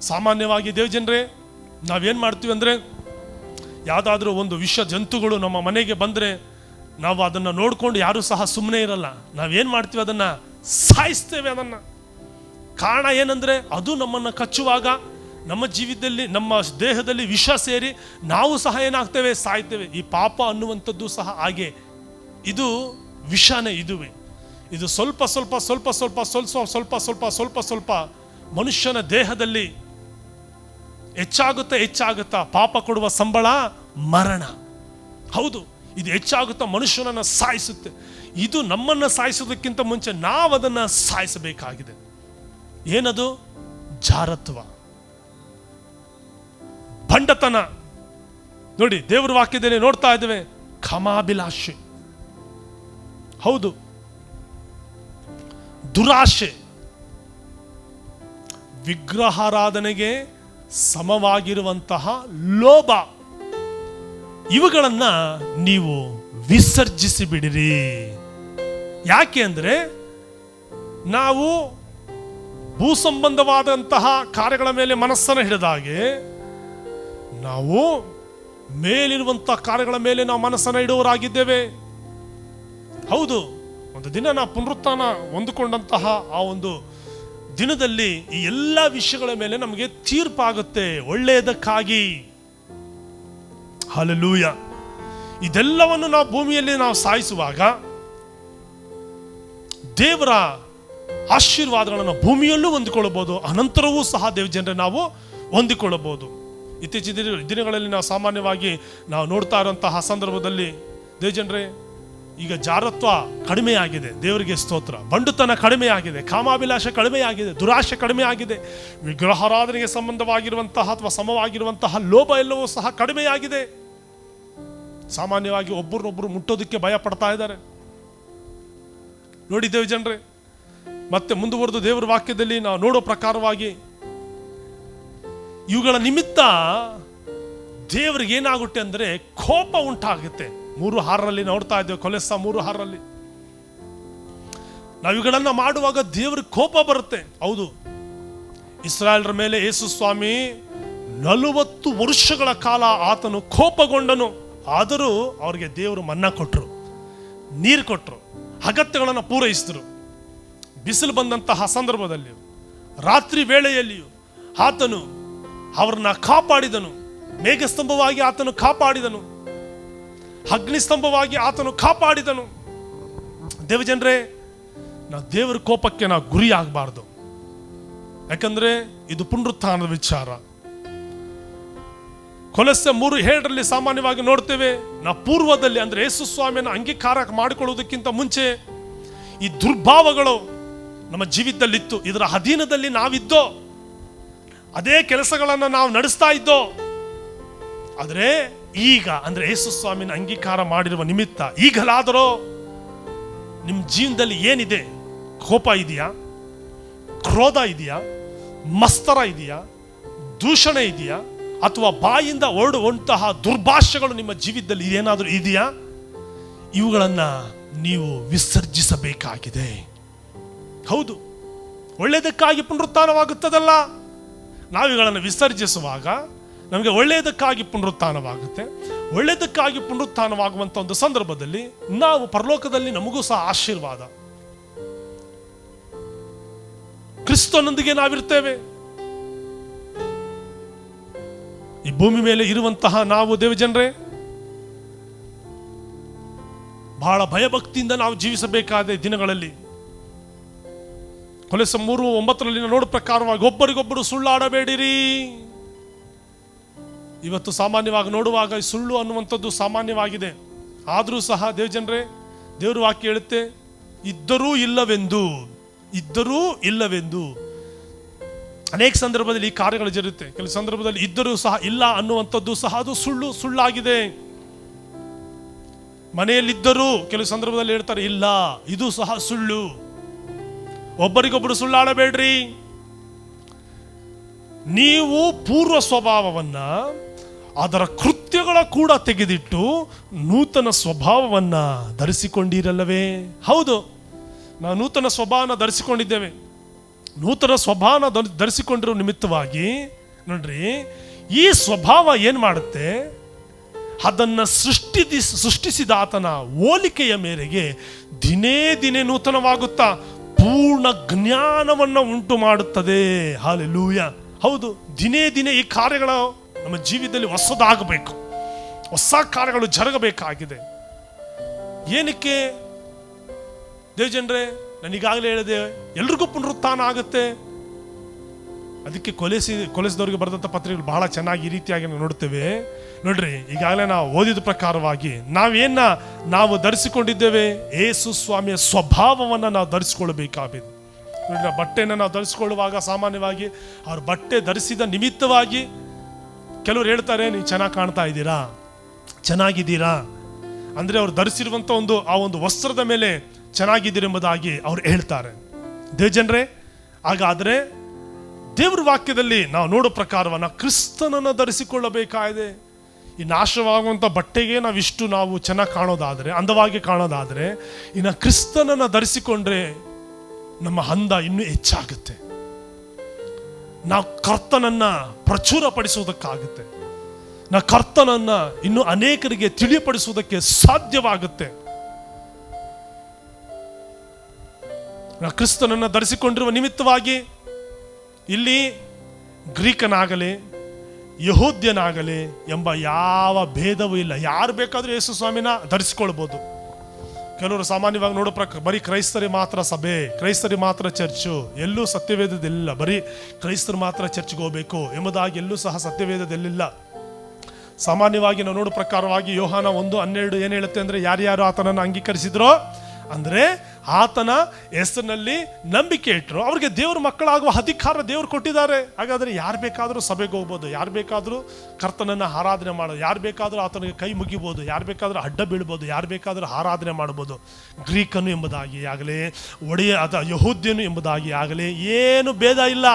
B: ಸಾಮಾನ್ಯವಾಗಿ ದೇವಜನರೇ ನಾವೇನು ಮಾಡ್ತೀವಿ ಅಂದರೆ, ಯಾವುದಾದ್ರೂ ಒಂದು ವಿಷ ಜಂತುಗಳು ನಮ್ಮ ಮನೆಗೆ ಬಂದರೆ ನಾವು ಅದನ್ನು ನೋಡಿಕೊಂಡು ಯಾರೂ ಸಹ ಸುಮ್ಮನೆ ಇರಲ್ಲ. ನಾವೇನು ಮಾಡ್ತೀವಿ, ಅದನ್ನು ಸಾಯಿಸ್ತೇವೆ. ಅದನ್ನು ಕಾರಣ ಏನಂದರೆ, ಅದು ನಮ್ಮನ್ನು ಕಚ್ಚುವಾಗ ನಮ್ಮ ಜೀವಿತದಲ್ಲಿ, ನಮ್ಮ ದೇಹದಲ್ಲಿ ವಿಷ ಸೇರಿ ನಾವು ಸಹ ಏನಾಗ್ತೇವೆ, ಸಾಯ್ತೇವೆ. ಈ ಪಾಪ ಅನ್ನುವಂಥದ್ದು ಸಹ ಹಾಗೆ, ಇದು ವಿಷನೇ. ಇದುವೇ ಇದು ಸ್ವಲ್ಪ ಸ್ವಲ್ಪ ಸ್ವಲ್ಪ ಸ್ವಲ್ಪ ಸ್ವಲ್ಪ ಸ್ವಲ್ಪ ಸ್ವಲ್ಪ ಸ್ವಲ್ಪ ಸ್ವಲ್ಪ ಮನುಷ್ಯನ ದೇಹದಲ್ಲಿ ಹೆಚ್ಚಾಗುತ್ತಾ ಪಾಪ ಕೊಡುವ ಸಂಬಳ ಮರಣ. ಹೌದು, ಇದು ಹೆಚ್ಚಾಗುತ್ತಾ ಮನುಷ್ಯನನ್ನು ಸಾಯಿಸುತ್ತೆ. ಇದು ನಮ್ಮನ್ನು ಸಾಯಿಸೋದಕ್ಕಿಂತ ಮುಂಚೆ ನಾವು ಅದನ್ನು ಸಾಯಿಸಬೇಕಾಗಿದೆ. ಏನದು? ಜಾರತ್ವ, ಭಂಡತನ. ನೋಡಿ, ದೇವರ ವಾಕ್ಯದಲ್ಲಿ ನೋಡ್ತಾ ಇದ್ದೇವೆ, ಕಾಮಾಭಿಲಾಷೆ, ಹೌದು, ದುರಾಶೆ, ವಿಗ್ರಹಾರಾಧನೆಗೆ ಸಮವಾಗಿರುವಂತಹ ಲೋಭ, ಇವುಗಳನ್ನ ನೀವು ವಿಸರ್ಜಿಸಿ ಬಿಡಿರಿ. ಯಾಕೆ ಅಂದರೆ, ನಾವು ಭೂ ಸಂಬಂಧವಾದಂತಹ ಕಾರ್ಯಗಳ ಮೇಲೆ ಮನಸ್ಸನ್ನು ಹಿಡಿದಾಗೆ ನಾವು ಮೇಲಿರುವಂತಹ ಕಾರ್ಯಗಳ ಮೇಲೆ ನಾವು ಮನಸ್ಸನ್ನು ಇಡುವವರಾಗಿದ್ದೇವೆ. ಹೌದು, ಒಂದು ದಿನ ನಾವು ಪುನರುತ್ಥಾನ ಹೊಂದಿಕೊಂಡಂತಹ ಆ ಒಂದು ದಿನದಲ್ಲಿ ಈ ಎಲ್ಲ ವಿಷಯಗಳ ಮೇಲೆ ನಮಗೆ ತೀರ್ಪಾಗುತ್ತೆ, ಒಳ್ಳೆಯದಕ್ಕಾಗಿ. ಹಲ್ಲೆಲೂಯಾ. ಇದೆಲ್ಲವನ್ನು ನಾವು ಭೂಮಿಯಲ್ಲಿ ನಾವು ಸಾಯಿಸುವಾಗ ದೇವರ ಆಶೀರ್ವಾದಗಳನ್ನು ಭೂಮಿಯಲ್ಲೂ ಹೊಂದಿಕೊಳ್ಳಬಹುದು, ಅನಂತರವೂ ಸಹ ದೇವಜನರೇ ನಾವು ಹೊಂದಿಕೊಳ್ಳಬಹುದು. ಇತ್ತೀಚಿನ ದಿನಗಳಲ್ಲಿ ನಾವು ಸಾಮಾನ್ಯವಾಗಿ ನಾವು ನೋಡ್ತಾ ಇರುವಂತಹ ಸಂದರ್ಭದಲ್ಲಿ ದೇವಜನರೇ, ಈಗ ಜಾರತ್ವ ಕಡಿಮೆಯಾಗಿದೆ, ದೇವರಿಗೆ ಸ್ತೋತ್ರ. ಬಂಡುತನ ಕಡಿಮೆಯಾಗಿದೆ, ಕಾಮಾಭಿಲಾಷೆ ಕಡಿಮೆಯಾಗಿದೆ, ದುರಾಶೆ ಕಡಿಮೆಯಾಗಿದೆ, ವಿಗ್ರಹಾರಾಧನೆಗೆ ಸಂಬಂಧವಾಗಿರುವಂತಹ ಅಥವಾ ಸಮವಾಗಿರುವಂತಹ ಲೋಭ ಎಲ್ಲವೂ ಸಹ ಕಡಿಮೆಯಾಗಿದೆ. ಸಾಮಾನ್ಯವಾಗಿ ಒಬ್ಬರನ್ನೊಬ್ಬರು ಮುಟ್ಟೋದಕ್ಕೆ ಭಯ ಪಡ್ತಾ ಇದ್ದಾರೆ. ನೋಡಿ ದೇವಜನರೇ, ಮತ್ತೆ ಮುಂದುವರೆದು ದೇವರ ವಾಕ್ಯದಲ್ಲಿ ನಾವು ನೋಡೋ ಪ್ರಕಾರವಾಗಿ ಇವುಗಳ ನಿಮಿತ್ತ ದೇವರಿಗೆ ಏನಾಗುತ್ತೆ ಅಂದರೆ ಕೋಪ ಉಂಟಾಗುತ್ತೆ. 3:6 ನೋಡ್ತಾ ಇದ್ದೇವೆ, ಕೊಲೆಸ 3:6. ನಾವು ಇವುಗಳನ್ನ ಮಾಡುವಾಗ ದೇವರಿಗೆ ಕೋಪ ಬರುತ್ತೆ. ಹೌದು, ಇಸ್ರಾಯೇಲರ ಮೇಲೆ ಯೇಸು ಸ್ವಾಮಿ 40 ವರ್ಷಗಳ ಕಾಲ ಆತನು ಕೋಪಗೊಂಡನು. ಆದರೂ ಅವರಿಗೆ ದೇವರು ಮನ್ನಾ ಕೊಟ್ಟರು, ನೀರು ಕೊಟ್ಟರು, ಅಗತ್ಯಗಳನ್ನು ಪೂರೈಸಿದ್ರು. ಬಿಸಿಲು ಬಂದಂತಹ ಸಂದರ್ಭದಲ್ಲಿ, ರಾತ್ರಿ ವೇಳೆಯಲ್ಲಿಯೂ ಆತನು ಅವರನ್ನ ಕಾಪಾಡಿದನು. ಮೇಘಸ್ತಂಭವಾಗಿ ಆತನು ಕಾಪಾಡಿದನು, ಅಗ್ನಿಸ್ತಂಭವಾಗಿ ಆತನು ಕಾಪಾಡಿದನು. ದೇವಜನರೇ, ನಾವು ದೇವರ ಕೋಪಕ್ಕೆ ನಾವು ಗುರಿ ಆಗಬಾರ್ದು. ಯಾಕಂದ್ರೆ ಇದು ಪುನರುತ್ಥಾನದ ವಿಚಾರ. ಕೊಲೊಸ್ಸೆ 3:7 ಸಾಮಾನ್ಯವಾಗಿ ನೋಡ್ತೇವೆ, ನಾವು ಪೂರ್ವದಲ್ಲಿ ಅಂದ್ರೆ ಯೇಸು ಸ್ವಾಮಿಯನ್ನು ಅಂಗೀಕಾರ ಮಾಡಿಕೊಳ್ಳುವುದಕ್ಕಿಂತ ಮುಂಚೆ ಈ ದುರ್ಭಾವಗಳು ನಮ್ಮ ಜೀವಿತದಲ್ಲಿತ್ತು. ಇದರ ಅಧೀನದಲ್ಲಿ ನಾವಿದ್ದೋ, ಅದೇ ಕೆಲಸಗಳನ್ನು ನಾವು ನಡೆಸ್ತಾ ಇದ್ದೋ. ಆದರೆ ಈಗ ಅಂದ್ರೆ ಯೇಸು ಸ್ವಾಮಿನ ಅಂಗೀಕಾರ ಮಾಡಿರುವ ನಿಮಿತ್ತ ಈಗಲಾದರೂ ನಿಮ್ಮ ಜೀವನದಲ್ಲಿ ಏನಿದೆ? ಕೋಪ ಇದೆಯಾ? ಕ್ರೋಧ ಇದೆಯಾ? ಮತ್ಸರ ಇದೆಯಾ? ದೂಷಣೆ ಇದೆಯಾ? ಅಥವಾ ಬಾಯಿಂದ ಹೊರಡುವಂತಹ ದುರ್ಭಾಷೆಗಳು ನಿಮ್ಮ ಜೀವಿತದಲ್ಲಿ ಏನಾದರೂ ಇದೆಯಾ? ಇವುಗಳನ್ನ ನೀವು ವಿಸರ್ಜಿಸಬೇಕಾಗಿದೆ. ಹೌದು, ಒಳ್ಳೆಯದಕ್ಕಾಗಿ ಪುನರುತ್ಥಾನವಾಗುತ್ತದಲ್ಲ. ನಾವು ಇವುಗಳನ್ನು ವಿಸರ್ಜಿಸುವಾಗ ನಮಗೆ ಒಳ್ಳೆಯದಕ್ಕಾಗಿ ಪುನರುತ್ಥಾನವಾಗುತ್ತೆ. ಒಳ್ಳೆಯದಕ್ಕಾಗಿ ಪುನರುತ್ಥಾನವಾಗುವಂಥ ಒಂದು ಸಂದರ್ಭದಲ್ಲಿ ನಾವು ಪರಲೋಕದಲ್ಲಿ ನಮಗೂ ಸಹ ಆಶೀರ್ವಾದ. ಕ್ರಿಸ್ತನೊಂದಿಗೆ ನಾವಿರ್ತೇವೆ. ಈ ಭೂಮಿ ಮೇಲೆ ಇರುವಂತಹ ನಾವು ದೇವಜನರೇ ಬಹಳ ಭಯಭಕ್ತಿಯಿಂದ ನಾವು ಜೀವಿಸಬೇಕಾದ ದಿನಗಳಲ್ಲಿ ಕೊಲೊಸ್ಸೆ 3:9 ನೋಡ ಪ್ರಕಾರವಾಗಿ ಒಬ್ಬರಿಗೊಬ್ಬರು ಸುಳ್ಳಾಡಬೇಡಿರಿ. ಇವತ್ತು ಸಾಮಾನ್ಯವಾಗಿ ನೋಡುವಾಗ ಸುಳ್ಳು ಅನ್ನುವಂಥದ್ದು ಸಾಮಾನ್ಯವಾಗಿದೆ. ಆದರೂ ಸಹ ದೇವಜನರೇ ದೇವ್ರ ವಾಕ್ಯ ಹೇಳುತ್ತೆ, ಇದ್ದರೂ ಇಲ್ಲವೆಂದು. ಅನೇಕ ಸಂದರ್ಭದಲ್ಲಿ ಈ ಕಾರ್ಯಗಳು ಜರುತ್ತೆ. ಕೆಲವು ಸಂದರ್ಭದಲ್ಲಿ ಇದ್ದರೂ ಸಹ ಇಲ್ಲ ಅನ್ನುವಂಥದ್ದು ಸಹ ಅದು ಸುಳ್ಳಾಗಿದೆ. ಮನೆಯಲ್ಲಿದ್ದರೂ ಕೆಲವು ಸಂದರ್ಭದಲ್ಲಿ ಹೇಳ್ತಾರೆ ಇಲ್ಲ, ಇದು ಸಹ ಸುಳ್ಳು. ಒಬ್ಬರಿಗೊಬ್ಬರು ಸುಳ್ಳಾಡಬೇಡ್ರಿ. ನೀವು ಪೂರ್ವ ಸ್ವಭಾವವನ್ನ ಅದರ ಕೃತ್ಯಗಳ ಕೂಡ ತೆಗೆದಿಟ್ಟು ನೂತನ ಸ್ವಭಾವವನ್ನ ಧರಿಸಿಕೊಂಡಿರಲ್ಲವೇ? ಹೌದು, ನಾವು ನೂತನ ಸ್ವಭಾವನ ಧರಿಸಿಕೊಂಡಿದ್ದೇವೆ. ನೂತನ ಸ್ವಭಾವ ಧರಿಸಿಕೊಂಡಿರೋ ನಿಮಿತ್ತವಾಗಿ ನೋಡ್ರಿ, ಈ ಸ್ವಭಾವ ಏನ್ ಮಾಡುತ್ತೆ, ಅದನ್ನ ಸೃಷ್ಟಿಸಿದ ಆತನ ಹೋಲಿಕೆಯ ಮೇರೆಗೆ ದಿನೇ ನೂತನವಾಗುತ್ತಾ ಪೂರ್ಣ ಜ್ಞಾನವನ್ನು ಉಂಟು ಮಾಡುತ್ತದೆ. ಹಾಲೆಲೂಯ. ಹೌದು, ದಿನೇ ಈ ಕಾರ್ಯಗಳು ನಮ್ಮ ಜೀವಿತದಲ್ಲಿ ಹೊಸದಾಗಬೇಕು, ಹೊಸ ಕಾರ್ಯಗಳು ಜರುಗಬೇಕಾಗಿದೆ. ಏನಕ್ಕೆ ದೇವಜನರೇ? ನಾನೀಗಾಗಲೇ ಹೇಳಿದೆ, ಎಲ್ರಿಗೂ ಪುನರುತ್ಥಾನ ಆಗುತ್ತೆ. ಅದಕ್ಕೆ ಕೊಲೆಸಿದವರಿಗೆ ಬರೆದಂಥ ಪತ್ರಿಕೆಗಳು ಬಹಳ ಚೆನ್ನಾಗಿ ಈ ರೀತಿಯಾಗಿ ನಾವು ನೋಡ್ತೇವೆ. ನೋಡ್ರಿ, ಈಗಾಗಲೇ ನಾವು ಓದಿದ ಪ್ರಕಾರವಾಗಿ ನಾವು ಧರಿಸಿಕೊಂಡಿದ್ದೇವೆ, ಯೇಸು ಸ್ವಾಮಿಯ ಸ್ವಭಾವವನ್ನು ನಾವು ಧರಿಸಿಕೊಳ್ಳಬೇಕಾಗಿದೆ. ನೋಡ್ರಿ, ಬಟ್ಟೆಯನ್ನು ನಾವು ಧರಿಸಿಕೊಳ್ಳುವಾಗ ಸಾಮಾನ್ಯವಾಗಿ ಅವ್ರ ಬಟ್ಟೆ ಧರಿಸಿದ ನಿಮಿತ್ತವಾಗಿ ಕೆಲವರು ಹೇಳ್ತಾರೆ, ನೀವು ಚೆನ್ನಾಗಿ ಕಾಣ್ತಾ ಇದ್ದೀರಾ, ಚೆನ್ನಾಗಿದ್ದೀರಾ ಅಂದ್ರೆ ಅವ್ರು ಧರಿಸಿರುವಂಥ ಒಂದು ವಸ್ತ್ರದ ಮೇಲೆ ಚೆನ್ನಾಗಿದ್ದೀರೆಂಬುದಾಗಿ ಅವ್ರು ಹೇಳ್ತಾರೆ. ದೇವಜನರೇ, ಹಾಗಾದ್ರೆ ದೇವ್ರ ವಾಕ್ಯದಲ್ಲಿ ನಾವು ನೋಡೋ ಪ್ರಕಾರವನ್ನ ಕ್ರಿಸ್ತನನ್ನು ಧರಿಸಿಕೊಳ್ಳಬೇಕಾಗಿದೆ. ಈ ನಾಶವಾಗುವಂಥ ಬಟ್ಟೆಗೆ ನಾವು ಚೆನ್ನಾಗಿ ಕಾಣೋದಾದ್ರೆ, ಅಂದವಾಗಿ ಕಾಣೋದಾದ್ರೆ, ಇನ್ನು ಕ್ರಿಸ್ತನನ್ನು ಧರಿಸಿಕೊಂಡ್ರೆ ನಮ್ಮ ಅಂದ ಇನ್ನೂ ಹೆಚ್ಚಾಗುತ್ತೆ. ನಾವು ಕರ್ತನನ್ನ ಪ್ರಚುರಪಡಿಸುವುದಕ್ಕಾಗುತ್ತೆ. ನಾವು ಕರ್ತನನ್ನ ಇನ್ನು ಅನೇಕರಿಗೆ ತಿಳಿಯಪಡಿಸುವುದಕ್ಕೆ ಸಾಧ್ಯವಾಗುತ್ತೆ. ನಾವು ಕ್ರಿಸ್ತನನ್ನು ಧರಿಸಿಕೊಂಡಿರುವ ನಿಮಿತ್ತವಾಗಿ ಇಲ್ಲಿ ಗ್ರೀಕನಾಗಲಿ ಯಹೂದ್ಯನಾಗಲಿ ಎಂಬ ಯಾವ ಭೇದವೂ ಇಲ್ಲ. ಯಾರು ಬೇಕಾದರೂ ಯೇಸು ಸ್ವಾಮಿನ ಧರಿಸಿಕೊಳ್ಬೋದು. ಕೆಲವರು ಸಾಮಾನ್ಯವಾಗಿ ನೋಡೋ ಬರೀ ಕ್ರೈಸ್ತರಿಗೆ ಮಾತ್ರ ಸಭೆ, ಕ್ರೈಸ್ತರಿಗೆ ಮಾತ್ರ ಚರ್ಚು, ಎಲ್ಲೂ ಸತ್ಯವೇದದಲ್ಲಿಲ್ಲ. ಬರೀ ಕ್ರೈಸ್ತರು ಮಾತ್ರ ಚರ್ಚ್ಗೆ ಹೋಗಬೇಕು ಎಂಬುದಾಗಿ ಎಲ್ಲೂ ಸಹ ಸತ್ಯವೇದದಲ್ಲಿಲ್ಲ. ಸಾಮಾನ್ಯವಾಗಿ ನಾವು ನೋಡೋ ಪ್ರಕಾರವಾಗಿ ಯೋಹಾನ 1:12 ಏನು ಹೇಳುತ್ತೆ ಅಂದರೆ, ಯಾರ್ಯಾರು ಆತನನ್ನು ಅಂಗೀಕರಿಸಿದ್ರೋ ಅಂದರೆ ಆತನ ಹೆಸರಿನಲ್ಲಿ ನಂಬಿಕೆ ಇಟ್ಟರು ಅವ್ರಿಗೆ ದೇವ್ರ ಮಕ್ಕಳಾಗುವ ಅಧಿಕಾರ ದೇವ್ರು ಕೊಟ್ಟಿದ್ದಾರೆ. ಹಾಗಾದರೆ ಯಾರು ಬೇಕಾದರೂ ಸಭೆಗೆ ಹೋಗ್ಬೋದು, ಯಾರು ಬೇಕಾದರೂ ಕರ್ತನನ್ನು ಆರಾಧನೆ ಮಾಡೋದು, ಯಾರು ಬೇಕಾದರೂ ಆತನಿಗೆ ಕೈ ಮುಗಿಬೋದು, ಯಾರು ಬೇಕಾದರೂ ಅಡ್ಡ ಬೀಳ್ಬೋದು, ಯಾರು ಬೇಕಾದರೂ ಆರಾಧನೆ ಮಾಡ್ಬೋದು. ಗ್ರೀಕನು ಎಂಬುದಾಗಿ ಆಗಲಿ, ಯಹೂದ್ಯನು ಎಂಬುದಾಗಿ ಆಗಲಿ ಏನು ಭೇದ ಇಲ್ಲ.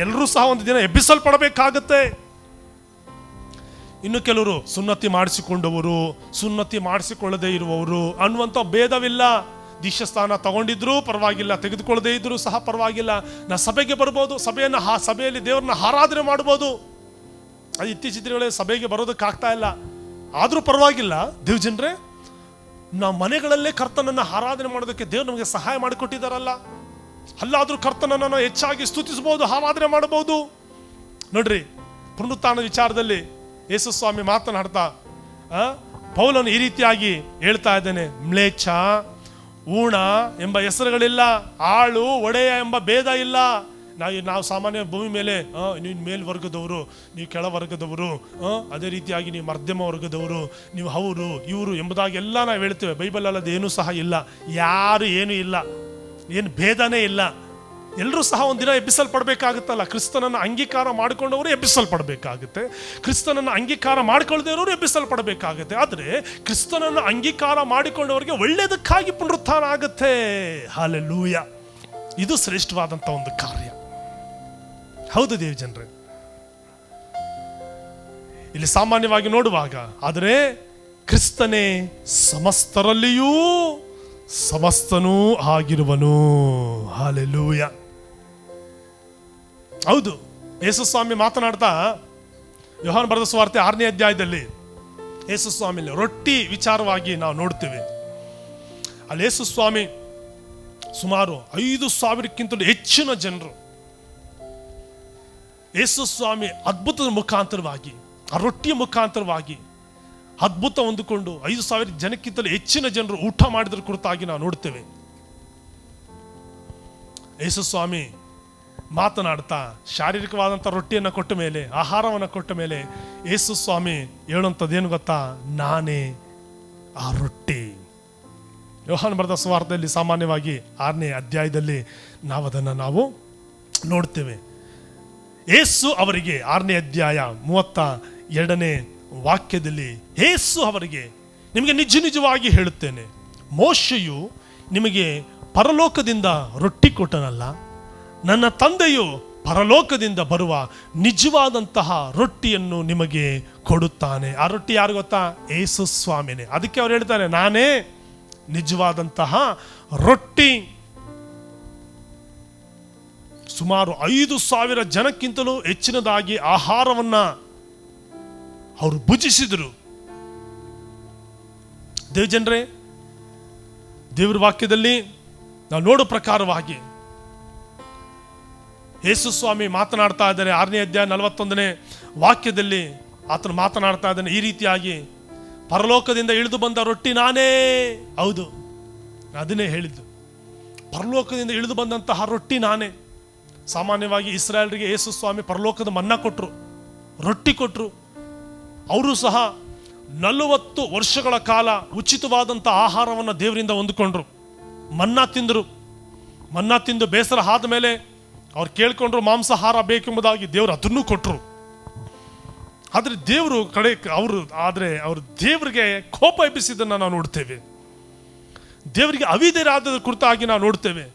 B: ಎಲ್ಲರೂ ಸಹ ಒಂದು ದಿನ ಎಬ್ಬಿಸಲ್ಪಡಬೇಕಾಗತ್ತೆ. ಇನ್ನು ಕೆಲವರು ಸುನ್ನತಿ ಮಾಡಿಸಿಕೊಂಡವರು, ಸುನ್ನತಿ ಮಾಡಿಸಿಕೊಳ್ಳದೇ ಇರುವವರು ಅನ್ನುವಂಥ ಭೇದವಿಲ್ಲ. ದೀಕ್ಷಾಸ್ಥಾನ ತಗೊಂಡಿದ್ರು ಪರವಾಗಿಲ್ಲ, ತೆಗೆದುಕೊಳ್ಳದೇ ಇದ್ರು ಸಹ ಪರವಾಗಿಲ್ಲ. ನಾ ಸಭೆಗೆ ಬರ್ಬೋದು, ಸಭೆಯಲ್ಲಿ ದೇವ್ರನ್ನ ಆರಾಧನೆ ಮಾಡ್ಬೋದು. ಅದು ಇತ್ತೀಚಿನ ದಿನಗಳಲ್ಲಿ ಸಭೆಗೆ ಬರೋದಕ್ಕಾಗ್ತಾ ಇಲ್ಲ, ಆದರೂ ಪರವಾಗಿಲ್ಲ. ದೇವಜನರೇ, ನಾವು ಮನೆಗಳಲ್ಲೇ ಕರ್ತನನ್ನು ಆರಾಧನೆ ಮಾಡೋದಕ್ಕೆ ದೇವ್ರು ನಮಗೆ ಸಹಾಯ ಮಾಡಿಕೊಟ್ಟಿದ್ದಾರಲ್ಲ. ಅಲ್ಲಾದರೂ ಕರ್ತನನ್ನು ನಾವು ಹೆಚ್ಚಾಗಿ ಸ್ತುತಿಸಬಹುದು, ಆರಾಧನೆ ಮಾಡಬಹುದು. ನೋಡ್ರಿ, ಪುನರುತ್ಥಾನದ ವಿಚಾರದಲ್ಲಿ ಯೇಸು ಸ್ವಾಮಿ ಮಾತನಾಡ್ತಾ ಪೌಲನು ಈ ರೀತಿಯಾಗಿ ಹೇಳ್ತಾ ಇದ್ದಾನೆ, ಮ್ಲೇಚ್ಛ, ಊಣ ಎಂಬ ಹೆಸರುಗಳಿಲ್ಲ, ಆಳು ಒಡೆಯ ಎಂಬ ಭೇದ ಇಲ್ಲ. ನಾವು ಸಾಮಾನ್ಯ ಭೂಮಿ ಮೇಲೆ ನೀವು ಮೇಲ್ವರ್ಗದವರು, ನೀವು ಕೆಳವರ್ಗದವರು, ಅದೇ ರೀತಿಯಾಗಿ ನೀವು ಮಧ್ಯಮ ವರ್ಗದವರು, ನೀವು ಅವರು ಇವರು ಎಂಬುದಾಗಿ ಎಲ್ಲ ನಾವು ಹೇಳ್ತೇವೆ. ಬೈಬಲ್ ಅಲ್ಲದ ಏನೂ ಸಹ ಇಲ್ಲ, ಯಾರು ಏನೂ ಇಲ್ಲ, ಏನು ಭೇದನೇ ಇಲ್ಲ. ಎಲ್ಲರೂ ಸಹ ಒಂದಿನ ಎಬ್ಬಿಸಲ್ಪಡಬೇಕಾಗುತ್ತಲ್ಲ. ಕ್ರಿಸ್ತನನ್ನು ಅಂಗೀಕಾರ ಮಾಡಿಕೊಂಡವರು ಎಬ್ಬಿಸಲ್ಪಡಬೇಕಾಗುತ್ತೆ, ಕ್ರಿಸ್ತನನ್ನು ಅಂಗೀಕಾರ ಮಾಡಿಕೊಳ್ಳದವರು ಎಬ್ಬಿಸಲ್ಪಡಬೇಕಾಗುತ್ತೆ. ಆದರೆ ಕ್ರಿಸ್ತನನ್ನು ಅಂಗೀಕಾರ ಮಾಡಿಕೊಂಡವರಿಗೆ ಒಳ್ಳೆಯದಕ್ಕಾಗಿ ಪುನರುತ್ಥಾನ ಆಗುತ್ತೆ. ಹಲ್ಲೆಲೂಯಾ. ಇದು ಶ್ರೇಷ್ಠವಾದಂಥ ಒಂದು ಕಾರ್ಯ. ಹೌದು ದೇವಜನರೇ, ಇಲ್ಲಿ ಸಾಮಾನ್ಯವಾಗಿ ನೋಡುವಾಗ ಆದರೆ ಕ್ರಿಸ್ತನೇ ಸಮಸ್ತರಲ್ಲಿಯೂ ಸಮಸ್ತನೂ ಆಗಿರುವನು. ಹಲ್ಲೆಲೂಯಾ. ಹೌದು, ಯೇಸು ಸ್ವಾಮಿ ಮಾತನಾಡ್ತಾ ಯೋಹಾನ ಬರೆದ ಸುವಾರ್ತೆ 6ನೇ ಅಧ್ಯಾಯದಲ್ಲಿ ಯೇಸು ಸ್ವಾಮಿ ರೊಟ್ಟಿ ವಿಚಾರವಾಗಿ ನಾವು ನೋಡ್ತೇವೆ. ಅಲ್ಲಿ ಯೇಸು ಸ್ವಾಮಿ ಸುಮಾರು 5,000ಕ್ಕಿಂತಲೂ ಹೆಚ್ಚಿನ ಜನರು ಯೇಸು ಸ್ವಾಮಿ ಅದ್ಭುತದ ಮುಖಾಂತರವಾಗಿ, ಆ ರೊಟ್ಟಿಯ ಮುಖಾಂತರವಾಗಿ ಅದ್ಭುತ ಹೊಂದಿಕೊಂಡು 5,000 ಜನಕ್ಕಿಂತಲೂ ಹೆಚ್ಚಿನ ಜನರು ಊಟ ಮಾಡಿದ್ರ ಕುರಿತಾಗಿ ನಾವು ನೋಡ್ತೇವೆ. ಯೇಸು ಸ್ವಾಮಿ ಮಾತನಾಡ್ತಾ ಶಾರೀರಿಕವಾದಂಥ ರೊಟ್ಟಿಯನ್ನು ಕೊಟ್ಟ ಮೇಲೆ, ಆಹಾರವನ್ನು ಕೊಟ್ಟ ಮೇಲೆ ಯೇಸು ಸ್ವಾಮಿ ಹೇಳುವಂಥದ್ದೇನು ಗೊತ್ತಾ? ನಾನೇ ಆ ರೊಟ್ಟಿ. ಯೋಹಾನ ಬರೆದ ಸುವಾರ್ತೆಯಲ್ಲಿ ಸಾಮಾನ್ಯವಾಗಿ 6ನೇ ಅಧ್ಯಾಯದಲ್ಲಿ ನಾವು ನೋಡ್ತೇವೆ. ಯೇಸು ಅವರಿಗೆ 6ನೇ ಅಧ್ಯಾಯ 32ನೇ ವಾಕ್ಯದಲ್ಲಿ ಯೇಸು ಅವರಿಗೆ, ನಿಮಗೆ ನಿಜ ನಿಜವಾಗಿ ಹೇಳುತ್ತೇನೆ, ಮೋಶೆಯು ನಿಮಗೆ ಪರಲೋಕದಿಂದ ರೊಟ್ಟಿ ಕೊಟ್ಟನಲ್ಲ, ನನ್ನ ತಂದೆಯು ಪರಲೋಕದಿಂದ ಬರುವ ನಿಜವಾದಂತಹ ರೊಟ್ಟಿಯನ್ನು ನಿಮಗೆ ಕೊಡುತ್ತಾನೆ. ಆ ರೊಟ್ಟಿ ಯಾರು ಗೊತ್ತಾ? ಯೇಸು ಸ್ವಾಮಿನೇ. ಅದಕ್ಕೆ ಅವ್ರು ಹೇಳ್ತಾರೆ, ನಾನೇ ನಿಜವಾದಂತಹ ರೊಟ್ಟಿ. ಸುಮಾರು 5,000 ಜನಕ್ಕಿಂತಲೂ ಹೆಚ್ಚಿನದಾಗಿ ಆಹಾರವನ್ನ ಅವರು ಭುಜಿಸಿದರು. ದೇವಜನರೇ, ದೇವರ ವಾಕ್ಯದಲ್ಲಿ ನಾವು ನೋಡೋ ಪ್ರಕಾರವಾಗಿ ಯೇಸು ಸ್ವಾಮಿ ಮಾತನಾಡ್ತಾ ಇದ್ದಾರೆ. 6ನೇ ಅಧ್ಯಾಯ 41ನೇ ವಾಕ್ಯದಲ್ಲಿ ಆತನು ಮಾತನಾಡ್ತಾ ಇದ್ದಾನೆ ಈ ರೀತಿಯಾಗಿ, ಪರಲೋಕದಿಂದ ಇಳಿದು ಬಂದ ರೊಟ್ಟಿ ನಾನೇ. ಹೌದು, ಅದನ್ನೇ ಹೇಳಿದ್ದು, ಪರಲೋಕದಿಂದ ಇಳಿದು ಬಂದಂತಹ ರೊಟ್ಟಿ ನಾನೇ. ಸಾಮಾನ್ಯವಾಗಿ ಇಸ್ರಾಯೇಲರಿಗೆ ಯೇಸು ಸ್ವಾಮಿ ಪರಲೋಕದ ಮನ್ನಾ ಕೊಟ್ಟರು, ರೊಟ್ಟಿ ಕೊಟ್ಟರು. ಅವರು ಸಹ 40 ವರ್ಷಗಳ ಕಾಲ ಉಚಿತವಾದಂಥ ಆಹಾರವನ್ನು ದೇವರಿಂದ ಹೊಂದಿಕೊಂಡ್ರು. ಮನ್ನಾ ತಿಂದರು. ಮನ್ನಾ ತಿಂದು ಬೇಸರ ಆದ ಮೇಲೆ ಅವ್ರು ಕೇಳ್ಕೊಂಡ್ರು, ಮಾಂಸಾಹಾರ ಬೇಕೆಂಬುದಾಗಿ ದೇವರು ಅದನ್ನು ಕೊಟ್ಟರು. ಆದರೆ ದೇವರು ಅವರು ದೇವರಿಗೆ ಕೋಪ ಎಬ್ಬಿಸಿದ್ದನ್ನು ನಾವು ನೋಡ್ತೇವೆ. ದೇವರಿಗೆ ಅವಿಧೇಯರಾದ ಕುರಿತಾಗಿ ನಾವು ನೋಡ್ತೇವೆ.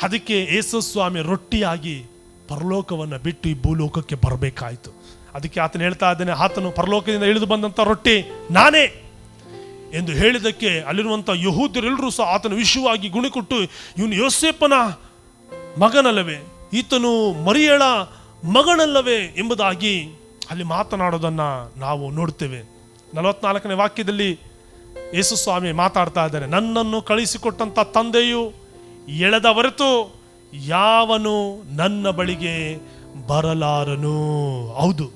B: ಅದಕ್ಕೆ ಯೇಸು ಸ್ವಾಮಿ ರೊಟ್ಟಿಯಾಗಿ ಪರಲೋಕವನ್ನು ಬಿಟ್ಟು ಈ ಭೂಲೋಕಕ್ಕೆ ಬರಬೇಕಾಯಿತು. ಅದಕ್ಕೆ ಆತನು ಹೇಳ್ತಾ ಇದ್ದಾನೆ, ಆತನು ಪರಲೋಕದಿಂದ ಇಳಿದು ಬಂದಂಥ ರೊಟ್ಟಿ ನಾನೇ ಎಂದು ಹೇಳಿದ್ದಕ್ಕೆ ಅಲ್ಲಿರುವಂಥ ಯಹೂದ್ಯರೆಲ್ಲರೂ ಸಹ ಆತನ ವಿಷಯವಾಗಿ ಗುಣಿಕೊಟ್ಟು, ಇವನು ಯೋಸೇಫನ ಮಗನಲ್ಲವೇ, ಈತನು ಮರಿಯಳ ಮಗನಲ್ಲವೇ ಎಂಬುದಾಗಿ ಅಲ್ಲಿ ಮಾತನಾಡೋದನ್ನು ನಾವು ನೋಡ್ತೇವೆ. 44ನೇ ವಾಕ್ಯದಲ್ಲಿ ಯೇಸು ಸ್ವಾಮಿ ಮಾತಾಡ್ತಾ ಇದ್ದಾರೆ, ನನ್ನನ್ನು ಕಳಿಸಿಕೊಟ್ಟಂಥ ತಂದೆಯು ಎಳೆದ ಹೊರತು ಯಾವನು ನನ್ನ ಬಳಿಗೆ ಬರಲಾರನು. ಹೌದು,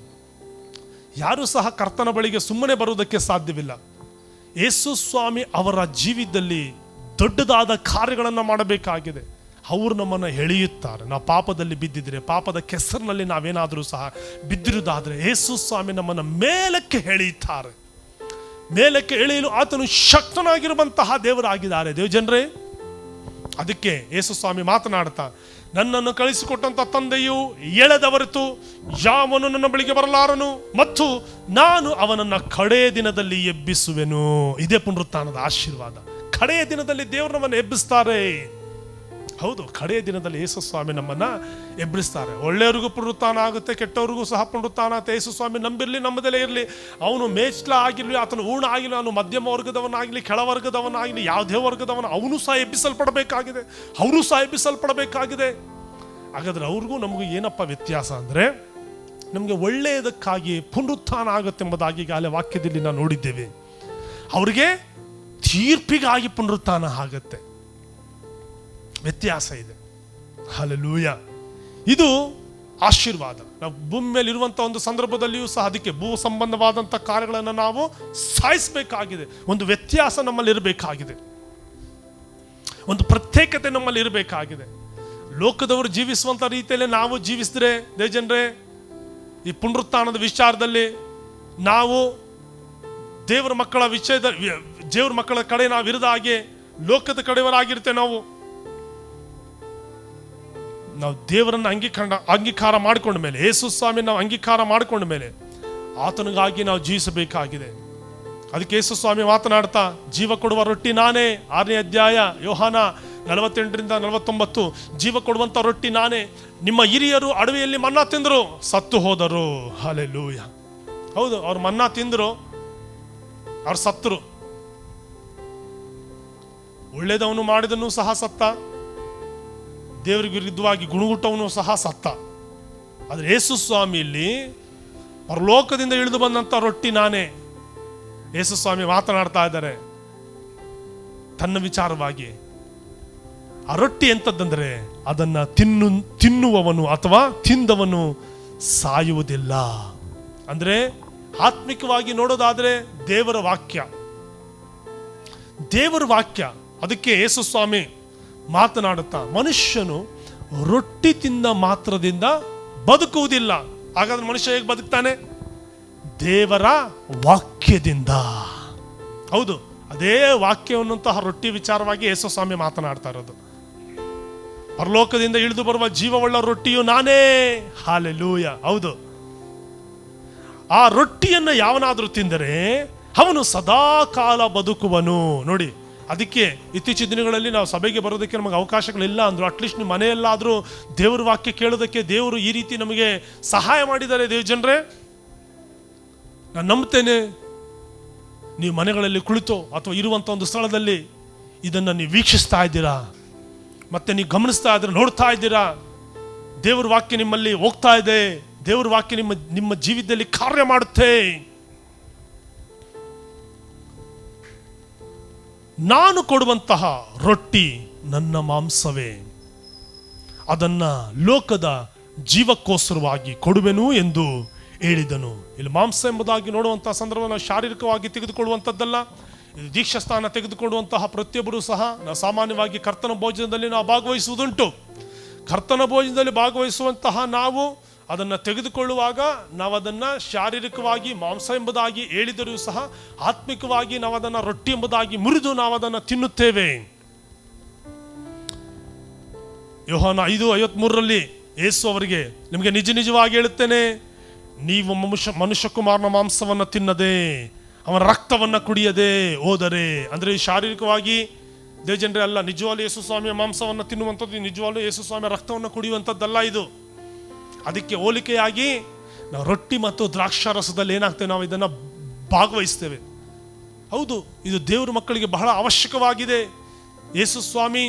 B: ಯಾರು ಸಹ ಕರ್ತನ ಬಳಿಗೆ ಸುಮ್ಮನೆ ಬರುವುದಕ್ಕೆ ಸಾಧ್ಯವಿಲ್ಲ. ಯೇಸು ಸ್ವಾಮಿ ಅವರ ಜೀವಿತದಲ್ಲಿ ದೊಡ್ಡದಾದ ಕಾರ್ಯಗಳನ್ನು ಮಾಡಬೇಕಾಗಿದೆ. ಅವರು ನಮ್ಮನ್ನು ಎಳೆಯುತ್ತಾರೆ. ನಾವು ಪಾಪದಲ್ಲಿ ಬಿದ್ದಿದ್ರೆ, ಪಾಪದ ಕೆಸರಿನಲ್ಲಿ ನಾವೇನಾದರೂ ಸಹ ಬಿದ್ದಿರುವುದಾದರೆ ಯೇಸು ಸ್ವಾಮಿ ನಮ್ಮನ್ನು ಮೇಲಕ್ಕೆ ಎಳೆಯುತ್ತಾರೆ. ಮೇಲಕ್ಕೆ ಎಳೆಯಲು ಆತನು ಶಕ್ತನಾಗಿರುವಂತಹ ದೇವರಾಗಿದ್ದಾರೆ. ದೇವಜನರೇ, ಅದಕ್ಕೆ ಯೇಸು ಸ್ವಾಮಿ ಮಾತನಾಡ್ತಾ, ನನ್ನನ್ನು ಕಳಿಸಿಕೊಟ್ಟಂತ ತಂದೆಯು ಎಳೆದ ಹೊರತು ಯಾವನು ನನ್ನ ಬಳಿಗೆ ಬರಲಾರನು ಮತ್ತು ನಾನು ಅವನನ್ನು ಕಡೆಯ ದಿನದಲ್ಲಿ ಎಬ್ಬಿಸುವೆನು. ಇದೇ ಪುನರುತ್ಥಾನದ ಆಶೀರ್ವಾದ. ಕಡೆಯ ದಿನದಲ್ಲಿ ದೇವರು ನಮ್ಮನ್ನು ಎಬ್ಬಿಸ್ತಾರೆ. ಹೌದು, ಕಡೆಯ ದಿನದಲ್ಲಿ ಯೇಸು ಸ್ವಾಮಿ ನಮ್ಮನ್ನ ಎಬ್ಬಿಸ್ತಾರೆ. ಒಳ್ಳೆಯವರಿಗೂ ಪುನರುತ್ಥಾನ ಆಗುತ್ತೆ, ಕೆಟ್ಟವರಿಗೂ ಸಹ ಪುನರುತ್ಥಾನ ಆಗುತ್ತೆ. ಯೇಸು ಸ್ವಾಮಿ ನಂಬಿರಲಿ, ನಂಬದಲ್ಲೇ ಇರಲಿ, ಅವನು ಮೇಚ್ಲ ಆಗಿರಲಿ, ಆತನು ಊಣ ಆಗಿರಲಿ, ಅವನು ಮಧ್ಯಮ ವರ್ಗದವನಾಗಲಿ, ಕೆಳವರ್ಗದವನಾಗಲಿ, ಯಾವುದೇ ವರ್ಗದವನ, ಅವನು ಸಹ ಎಬ್ಬಿಸಲ್ಪಡಬೇಕಾಗಿದೆ. ಅವರು ಸಹ ಎಬ್ಬಿಸಲ್ಪಡಬೇಕಾಗಿದೆ. ಹಾಗಾದ್ರೆ ಅವ್ರಿಗೂ ನಮಗೂ ಏನಪ್ಪ ವ್ಯತ್ಯಾಸ ಅಂದರೆ, ನಮಗೆ ಒಳ್ಳೆಯದಕ್ಕಾಗಿ ಪುನರುತ್ಥಾನ ಆಗುತ್ತೆ ಎಂಬುದಾಗಿ ಈಗಾಗಲೇ ವಾಕ್ಯದಲ್ಲಿ ನಾವು ನೋಡಿದ್ದೇವೆ. ಅವರಿಗೆ ತೀರ್ಪಿಗಾಗಿ ಪುನರುತ್ಥಾನ ಆಗುತ್ತೆ. ವ್ಯತ್ಯಾಸ ಇದೆ. ಹಲ್ಲೆಲೂಯ. ಇದು ಆಶೀರ್ವಾದ. ನಾವು ಭೂಮಿ ಮೇಲೆ ಇರುವಂಥ ಒಂದು ಸಂದರ್ಭದಲ್ಲಿಯೂ ಸಹ ಅದಕ್ಕೆ ಭೂ ಸಂಬಂಧವಾದಂಥ ಕಾರ್ಯಗಳನ್ನು ನಾವು ಸಾಯಿಸಬೇಕಾಗಿದೆ. ಒಂದು ವ್ಯತ್ಯಾಸ ನಮ್ಮಲ್ಲಿ ಇರಬೇಕಾಗಿದೆ, ಒಂದು ಪ್ರತ್ಯೇಕತೆ ನಮ್ಮಲ್ಲಿ ಇರಬೇಕಾಗಿದೆ. ಲೋಕದವರು ಜೀವಿಸುವಂಥ ರೀತಿಯಲ್ಲಿ ನಾವು ಜೀವಿಸಿದ್ರೆ, ದೇವಜನರೇ, ಈ ಪುನರುತ್ಥಾನದ ವಿಚಾರದಲ್ಲಿ ನಾವು ದೇವರ ಮಕ್ಕಳ ದೇವರ ಮಕ್ಕಳ ಕಡೆ ನಾವು ಇರದ ಹಾಗೆ ಲೋಕದ ಕಡೆಯವರಾಗಿರ್ತೇವೆ. ನಾವು ದೇವರನ್ನು ಅಂಗೀಕಾರ ಮಾಡಿಕೊಂಡ ಮೇಲೆ, ಯೇಸು ಸ್ವಾಮಿ ನಾವು ಅಂಗೀಕಾರ ಮಾಡಿಕೊಂಡ ಮೇಲೆ ಆತನಿಗಾಗಿ ನಾವು ಜೀವಿಸಬೇಕಾಗಿದೆ. ಅದಕ್ಕೆ ಯೇಸು ಸ್ವಾಮಿ ಮಾತನಾಡ್ತಾ, ಜೀವ ಕೊಡುವ ರೊಟ್ಟಿ ನಾನೇ. 6ನೇ ಅಧ್ಯಾಯ ಯೋಹಾನ 48ರಿಂದ 49, ಜೀವ ಕೊಡುವಂಥ ರೊಟ್ಟಿ ನಾನೇ. ನಿಮ್ಮ ಹಿರಿಯರು ಅಡವಿಯಲ್ಲಿ ಮನ್ನಾ ತಿಂದರು, ಸತ್ತು ಹೋದರು. ಹಲ್ಲೆಲೂಯ. ಹೌದು, ಅವ್ರು ಮನ್ನಾ ತಿಂದರು, ಅವ್ರು ಸತ್ತರು. ಒಳ್ಳೆಯದವನು ಮಾಡಿದನು ಸಹ ಸತ್ತ, ದೇವರಿಗೆ ವಿರುದ್ಧವಾಗಿ ಗುಣಗುಟ್ಟವನು ಸಹ ಸತ್ತ. ಆದರೆ ಯೇಸು ಸ್ವಾಮಿಯಲ್ಲಿ ಪರಲೋಕದಿಂದ ಇಳಿದು ಬಂದಂಥ ರೊಟ್ಟಿ ನಾನೇ. ಯೇಸು ಸ್ವಾಮಿ ಮಾತನಾಡ್ತಾ ಇದ್ದಾರೆ ತನ್ನ ವಿಚಾರವಾಗಿ. ಆ ರೊಟ್ಟಿ ಎಂಥದ್ದಂದರೆ, ಅದನ್ನು ತಿನ್ನುವವನು ಅಥವಾ ತಿಂದವನು ಸಾಯುವುದಿಲ್ಲ. ಅಂದರೆ ಆತ್ಮಿಕವಾಗಿ ನೋಡೋದಾದರೆ ದೇವರ ವಾಕ್ಯ, ಅದಕ್ಕೆ ಯೇಸು ಸ್ವಾಮಿ ಮಾತನಾಡುತ್ತಾ, ಮನುಷ್ಯನು ರೊಟ್ಟಿ ತಿಂದ ಮಾತ್ರದಿಂದ ಬದುಕುವುದಿಲ್ಲ. ಹಾಗಾದ್ರೆ ಮನುಷ್ಯ ಹೇಗೆ ಬದುಕ್ತಾನೆ? ದೇವರ ವಾಕ್ಯದಿಂದ. ಹೌದು, ಅದೇ ವಾಕ್ಯವನ್ನಂತಹ ರೊಟ್ಟಿ ವಿಚಾರವಾಗಿ ಯೇಸು ಸ್ವಾಮಿ ಮಾತನಾಡ್ತಾ ಇರೋದು. ಪರಲೋಕದಿಂದ ಇಳಿದು ಬರುವ ಜೀವವುಳ್ಳ ರೊಟ್ಟಿಯು ನಾನೇ. ಹಾಲೆಲೂಯ. ಹೌದು, ಆ ರೊಟ್ಟಿಯನ್ನು ಯಾವನಾದರೂ ತಿಂದರೆ ಅವನು ಸದಾ ಕಾಲ ಬದುಕುವನು. ನೋಡಿ, ಅದಕ್ಕೆ ಇತ್ತೀಚಿನ ದಿನಗಳಲ್ಲಿ ನಾವು ಸಭೆಗೆ ಬರೋದಕ್ಕೆ ನಮಗೆ ಅವಕಾಶಗಳಿಲ್ಲ ಅಂದ್ರು ಅಟ್ಲೀಸ್ಟ್ ನಿಮ್ಮ ಮನೆಯಲ್ಲಾದರೂ ದೇವರ ವಾಕ್ಯ ಕೇಳೋದಕ್ಕೆ ದೇವರು ಈ ರೀತಿ ನಮಗೆ ಸಹಾಯ ಮಾಡಿದ್ದಾರೆ. ದೇವ ಜನರೇ, ನಾನು ನಂಬ್ತೇನೆ ನೀವು ಮನೆಗಳಲ್ಲಿ ಕುಳಿತು ಅಥವಾ ಇರುವಂಥ ಒಂದು ಸ್ಥಳದಲ್ಲಿ ಇದನ್ನು ನೀವು ವೀಕ್ಷಿಸ್ತಾ ಇದ್ದೀರಾ, ಮತ್ತೆ ನೀವು ಗಮನಿಸ್ತಾ ಇದ್ದೀರಾ, ನೋಡ್ತಾ ಇದ್ದೀರಾ. ದೇವರ ವಾಕ್ಯ ನಿಮ್ಮಲ್ಲಿ ಹೋಗ್ತಾ ಇದೆ, ದೇವರ ವಾಕ್ಯ ನಿಮ್ಮ ಜೀವಿತದಲ್ಲಿ ಕಾರ್ಯ ಮಾಡುತ್ತೆ. ನಾನು ಕೊಡುವಂತಹ ರೊಟ್ಟಿ ನನ್ನ ಮಾಂಸವೇ, ಅದನ್ನ ಲೋಕದ ಜೀವಕ್ಕೋಸ್ಕರವಾಗಿ ಕೊಡುವೆನು ಎಂದು ಹೇಳಿದನು. ಇಲ್ಲಿ ಮಾಂಸ ಎಂಬುದಾಗಿ ನೋಡುವಂತಹ ಸಂದರ್ಭವನ್ನು ಶಾರೀರಿಕವಾಗಿ ತೆಗೆದುಕೊಳ್ಳುವಂಥದ್ದಲ್ಲ. ಇದು ದೀಕ್ಷಾಸ್ಥಾನ ತೆಗೆದುಕೊಳ್ಳುವಂತಹ ಪ್ರತಿಯೊಬ್ಬರೂ ಸಹ ನಾವು ಸಾಮಾನ್ಯವಾಗಿ ಕರ್ತನ ಭೋಜನದಲ್ಲಿ ನಾವು ಭಾಗವಹಿಸುವುದುಂಟು. ಕರ್ತನ ಭೋಜನದಲ್ಲಿ ಭಾಗವಹಿಸುವಂತಹ ನಾವು ಅದನ್ನು ತೆಗೆದುಕೊಳ್ಳುವಾಗ ನಾವು ಅದನ್ನು ಶಾರೀರಿಕವಾಗಿ ಮಾಂಸ ಎಂಬುದಾಗಿ ಹೇಳಿದರೂ ಸಹ ಆತ್ಮಿಕವಾಗಿ ನಾವು ಅದನ್ನು ರೊಟ್ಟಿ ಎಂಬುದಾಗಿ ಮುರಿದು ನಾವು ಅದನ್ನು ತಿನ್ನುತ್ತೇವೆ. ಯೋಹಾನ 5:53 ಯೇಸು ಅವರಿಗೆ, ನಿಮಗೆ ನಿಜವಾಗಿ ಹೇಳುತ್ತೇನೆ, ನೀವು ಮನುಷ್ಯಕುಮಾರನ ಮಾಂಸವನ್ನು ತಿನ್ನದೆ ಅವನ ರಕ್ತವನ್ನು ಕುಡಿಯದೆ ಹೋದರೆ, ಅಂದರೆ ಶಾರೀರಿಕವಾಗಿ ದೇವಜನರೇ ಅಲ್ಲ, ನಿಜವಾಗ್ಲೂ ಯೇಸು ಸ್ವಾಮಿಯ ಮಾಂಸವನ್ನು ತಿನ್ನುವಂಥದ್ದು, ನಿಜವಾಗ್ಲೂ ಯೇಸು ಸ್ವಾಮಿಯ ರಕ್ತವನ್ನು ಕುಡಿಯುವಂಥದ್ದಲ್ಲ ಇದು. ಅದಕ್ಕೆ ಹೋಲಿಕೆಯಾಗಿ ನಾವು ರೊಟ್ಟಿ ಮತ್ತು ದ್ರಾಕ್ಷಾರಸದಲ್ಲಿ ಏನಾಗ್ತೇವೆ, ನಾವು ಇದನ್ನು ಭಾಗವಹಿಸ್ತೇವೆ. ಹೌದು, ಇದು ದೇವರ ಮಕ್ಕಳಿಗೆ ಬಹಳ ಅವಶ್ಯಕವಾಗಿದೆ. ಯೇಸು ಸ್ವಾಮಿ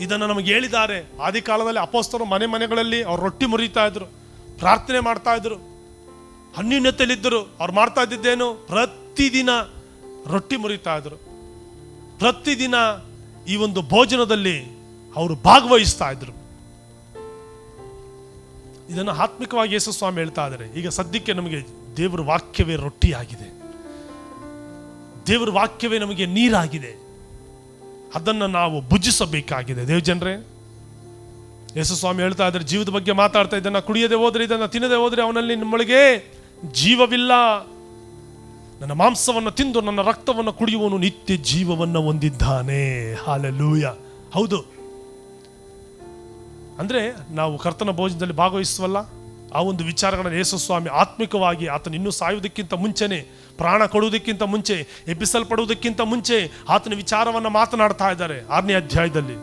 B: ಇದನ್ನು ನಮಗೆ ಹೇಳಿದ್ದಾರೆ. ಆದಿ ಕಾಲದಲ್ಲಿ ಅಪೊಸ್ತಲರು ಮನೆಗಳಲ್ಲಿ ಅವ್ರು ರೊಟ್ಟಿ ಮುರಿತಾ ಇದ್ರು, ಪ್ರಾರ್ಥನೆ ಮಾಡ್ತಾ ಇದ್ರು, ಅನ್ಯೋನ್ಯತೆಯಲ್ಲಿದ್ದರು. ಅವ್ರು ಮಾಡ್ತಾ ಇದ್ದಿದ್ದೇನು? ಪ್ರತಿದಿನ ರೊಟ್ಟಿ ಮುರಿತಾ ಇದ್ರು, ಪ್ರತಿದಿನ ಈ ಒಂದು ಭೋಜನದಲ್ಲಿ ಅವರು ಭಾಗವಹಿಸ್ತಾ ಇದ್ರು. ಇದನ್ನು ಆತ್ಮಿಕವಾಗಿ ಯೇಸು ಸ್ವಾಮಿ ಹೇಳ್ತಾ ಇದ್ದಾರೆ. ಈಗ ಸದ್ಯಕ್ಕೆ ನಮಗೆ ದೇವರ ವಾಕ್ಯವೇ ರೊಟ್ಟಿಯಾಗಿದೆ, ದೇವರ ವಾಕ್ಯವೇ ನಮಗೆ ನೀರಾಗಿದೆ. ಅದನ್ನು ನಾವು ಭುಜಿಸಬೇಕಾಗಿದೆ. ದೇವಜನರೇ, ಯೇಸು ಸ್ವಾಮಿ ಹೇಳ್ತಾ ಇದ್ದಾರೆ, ಜೀವದ ಬಗ್ಗೆ ಮಾತಾಡ್ತಾ, ಇದನ್ನು ಕುಡಿಯದೆ ಹೋದ್ರೆ, ಇದನ್ನು ತಿನ್ನದೆ ಹೋದ್ರೆ ಅವನಲ್ಲಿ ನಿಮ್ಮೊಳಗೆ ಜೀವವಿಲ್ಲ. ನನ್ನ ಮಾಂಸವನ್ನು ತಿಂದು ನನ್ನ ರಕ್ತವನ್ನು ಕುಡಿಯುವನು ನಿತ್ಯ ಜೀವವನ್ನು ಹೊಂದಿದ್ದಾನೆ. ಹಾಲೆಲೂಯ. ಹೌದು, ಅಂದರೆ ನಾವು ಕರ್ತನ ಭೋಜನದಲ್ಲಿ ಭಾಗವಹಿಸುವಲ್ಲ, ಆ ಒಂದು ವಿಚಾರಗಳನ್ನು ಯೇಸು ಸ್ವಾಮಿ ಆತ್ಮಿಕವಾಗಿ ಆತನ ಇನ್ನೂ ಸಾಯುವುದಕ್ಕಿಂತ ಮುಂಚೆನೆ, ಪ್ರಾಣ ಕೊಡುವುದಕ್ಕಿಂತ ಮುಂಚೆ, ಎಬ್ಬಿಸಲ್ಪಡುವುದಕ್ಕಿಂತ ಮುಂಚೆ ಆತನ ವಿಚಾರವನ್ನು ಮಾತನಾಡ್ತಾ ಇದ್ದಾರೆ. 6ನೇ ಅಧ್ಯಾಯದಲ್ಲಿ,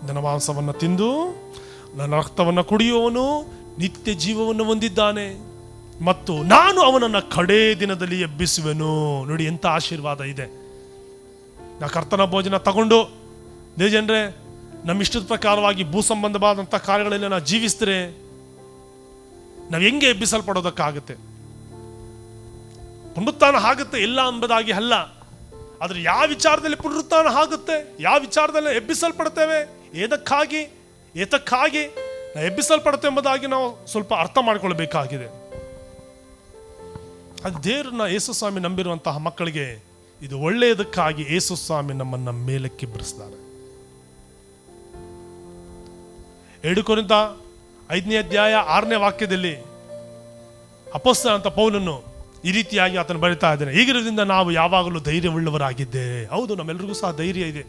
B: ನನ್ನ ಮಾಂಸವನ್ನು ತಿಂದು ನನ್ನ ರಕ್ತವನ್ನು ಕುಡಿಯುವವನು ನಿತ್ಯ ಜೀವವನ್ನು ಹೊಂದಿದ್ದಾನೆ ಮತ್ತು ನಾನು ಅವನನ್ನು ಕಡೇ ದಿನದಲ್ಲಿ ಎಬ್ಬಿಸುವೆನು. ನೋಡಿ ಎಂಥ ಆಶೀರ್ವಾದ ಇದೆ. ನಾ ಕರ್ತನ ಭೋಜನ ತಗೊಂಡು ದೇವಜನರೇ ನಮ್ಮ ಇಷ್ಟದ ಪ್ರಕಾರವಾಗಿ ಭೂ ಸಂಬಂಧವಾದಂಥ ಕಾರ್ಯಗಳಲ್ಲಿ ನಾವು ಜೀವಿಸಿದ್ರೆ ನಾವು ಹೆಂಗೆ ಎಬ್ಬಿಸಲ್ಪಡೋದಕ್ಕಾಗುತ್ತೆ? ಪುನರುತ್ಥಾನ ಆಗುತ್ತೆ ಇಲ್ಲ ಎಂಬುದಾಗಿ ಅಲ್ಲ, ಆದರೆ ಯಾವ ವಿಚಾರದಲ್ಲಿ ಪುನರುತ್ಥಾನ ಆಗುತ್ತೆ, ಯಾವ ವಿಚಾರದಲ್ಲಿ ಎಬ್ಬಿಸಲ್ಪಡ್ತೇವೆ, ಏತಕ್ಕಾಗಿ ನಾವು ಎಬ್ಬಿಸಲ್ಪಡುತ್ತೆ ಎಂಬುದಾಗಿ ನಾವು ಸ್ವಲ್ಪ ಅರ್ಥ ಮಾಡಿಕೊಳ್ಬೇಕಾಗಿದೆ. ಅದು ದೇವರನ್ನ ಯೇಸು ಸ್ವಾಮಿ ನಂಬಿರುವಂತಹ ಮಕ್ಕಳಿಗೆ ಇದು ಒಳ್ಳೆಯದಕ್ಕಾಗಿ ಯೇಸು ಸ್ವಾಮಿ ನಮ್ಮನ್ನ ಮೇಲಕ್ಕೆ ಬಿಡಿಸ್ತಾರೆ. 2 ಕೊರಿಂಥ 5ನೇ ಅಧ್ಯಾಯ 6ನೇ ವಾಕ್ಯದಲ್ಲಿ ಅಪೊಸ್ತಲ ಅಂತ ಪೌಲನು ಈ ರೀತಿಯಾಗಿ ಆತನು ಬರೀತಾ ಇದ್ದಾನೆ, ಹೀಗಿರೋದ್ರಿಂದ ನಾವು ಯಾವಾಗಲೂ ಧೈರ್ಯವುಳ್ಳವರಾಗಿದ್ದೇವೆ. ಹೌದು, ನಮ್ಮೆಲ್ಲರಿಗೂ ಸಹ ಧೈರ್ಯ ಇದೆ.